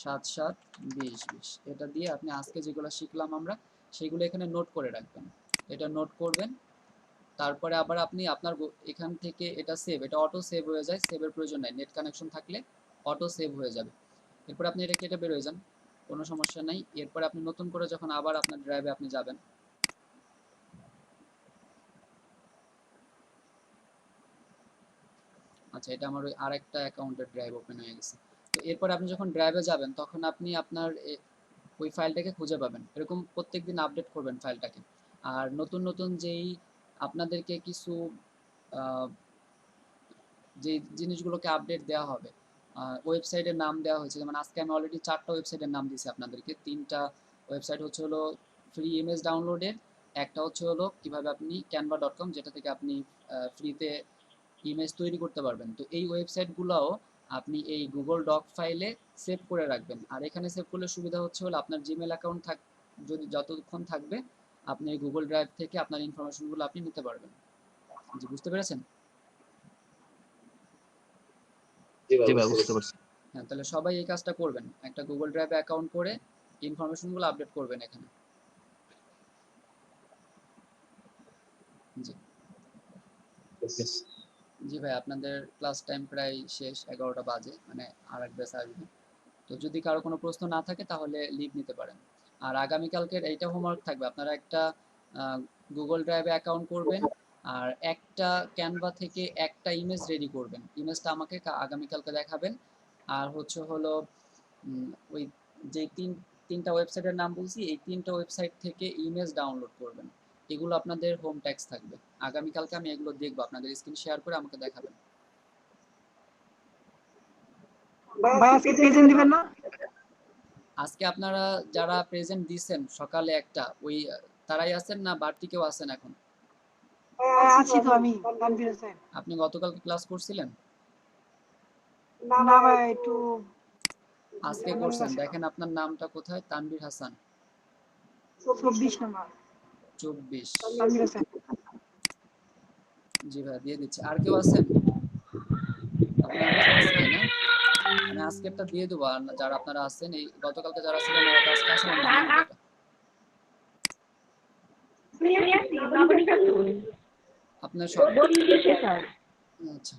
7/7/2020। এটা দিয়ে আপনি আজকে যেগুলো শিখলাম আমরা সেগুলো এখানে নোট করে রাখবেন, এটা নোট করবেন। তারপরে আবার আপনি আপনার এখান থেকে এটা সেভ, এটা অটো সেভ হয়ে যায়, সেভের প্রয়োজন নাই, নেট কানেকশন থাকলে অটো সেভ হয়ে যাবে। এরপর আপনি এটা কেটে বের হয়ে যান, কোনো সমস্যা নাই। এরপরে আপনি নতুন করে যখন আবার আপনার ড্রাইভে আপনি যাবেন, আচ্ছা এটা আমার ওই আরেকটা অ্যাকাউন্টের ড্রাইভ ওপেন হয়ে গেছে। তো এরপর আপনি যখন ড্রাইভে যাবেন তখন আপনি আপনার ওই ফাইলটাকে খুঁজে পাবেন, এরকম প্রত্যেকদিন আপডেট করবেন ফাইলটাকে। আর নতুন নতুন যেই আপনাদেরকে কিছু যে জিনিসগুলোকে আপডেট দেওয়া হবে, ওয়েবসাইটের নাম দেওয়া হয়েছে, যেমন আজকে আমি অলরেডি 4টা ওয়েবসাইটের নাম দিয়েছি আপনাদেরকে। 3টা ওয়েবসাইট হচ্ছে হলো ফ্রি ইমেজ ডাউনলোডের, একটা হচ্ছে হলো কিভাবে আপনি canva.com, যেটা থেকে আপনি ফ্রিতে ইমেজ তৈরি করতে পারবেন। তো এই ওয়েবসাইটগুলোও আপনি এই গুগল ডক ফাইলে সেভ করে রাখবেন। আর এখানে সেভ করলে সুবিধা হচ্ছে হলো আপনার জিমেল অ্যাকাউন্ট যদি যতক্ষণ থাকবে আপনি এই গুগল ড্রাইভ থেকে আপনার ইনফরমেশনগুলো আপনি নিতে পারবেন। জি, বুঝতে পেরেছেন? জি ভাই, বুঝতে পারছি। হ্যাঁ, তাহলে সবাই এই কাজটা করবেন, একটা গুগল ড্রাইভে অ্যাকাউন্ট করে ইনফরমেশনগুলো আপডেট করবেন এখানে। জি জি ভাই, আপনাদের ক্লাস টাইম প্রায় শেষ, 11টা বাজে, মানে আর এক ব্যাচ আসবে। তো যদি কারো কোনো প্রশ্ন না থাকে তাহলে লিভ নিতে পারেন। আর আগামীকালকের এইটা হোমওয়ার্ক থাকবে, আপনারা একটা গুগল ড্রাইভে অ্যাকাউন্ট করবেন আর একটা ক্যানভা থেকে একটা ইমেজ রেডি করবেন, ইমেজটা আমাকে আগামীকালকে দেখাবেন। আর হচ্ছে হলো ওই যে তিনটা ওয়েবসাইটের নাম বলছি, এই 3টা ওয়েবসাইট থেকে ইমেজ ডাউনলোড করবেন। এগুলো আপনাদের হোম ট্যাক্স থাকবে। আগামীকালকে আমি এগুলো দেখবো, আপনাদের স্ক্রিন শেয়ার করে আমাকে দেখাবেন। আজকে আপনারা যারা প্রেজেন্ট দিছেন সকালে একটা, ওই তারাই আছেন না বাড়তি কেউ আছেন এখন? আছি তো আমি, তানভীর হোসেন। আপনি গতকালকে ক্লাস করছিলেন? না ভাই, একটু আজকে করছেন, দেখেন আপনার নামটা কোথায়, তানভীর হাসান 24 নাম্বার 24। তানভীর হোসেন। জি ভাই, দিয়ে দিচ্ছি। আর কেউ আছেন? আপনার আজকে না, আমি আজকেরটা দিয়ে দেবো। আর যারা আপনারা আছেন, এই গতকালকে যারা ছিলেন ওরা তো আজকে আসেন না, আপনার সব, আচ্ছা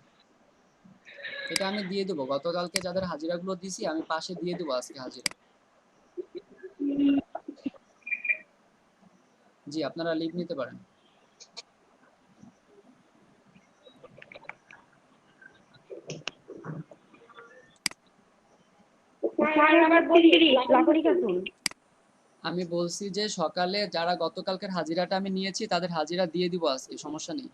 এটা আমি দিয়ে দেবো। গতকালকে যাদের হাজিরাগুলো দিছি আমি পাশে দিয়ে দেবো আজকে হাজিরা। জি, আপনারা লিভ নিতে পারেন। আমি বলছি যে সকালে যারা গতকালকের হাজিরাটা আমি নিয়েছি তাদের হাজিরা দিয়ে দিব আজকে, সমস্যা নেই।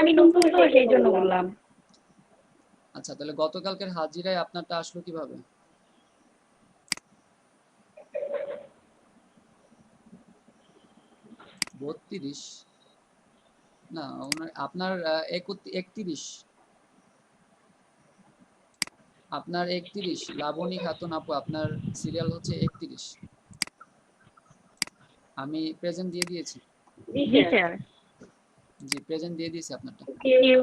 আমি নতুন তো সেই জন্য বললাম। আচ্ছা, তাহলে গতকালকের হাজিরায় আপনারটা আসলো কিভাবে? 32 না আপনার 31 আপনার 31 লাবণী খাতুন আপু, আপনার সিরিয়াল হচ্ছে 31। আমি প্রেজেন্ট দিয়ে দিয়েছি। জি স্যার। জি প্রেজেন্ট দিয়ে দিয়েছি আপনারটা। Thank you.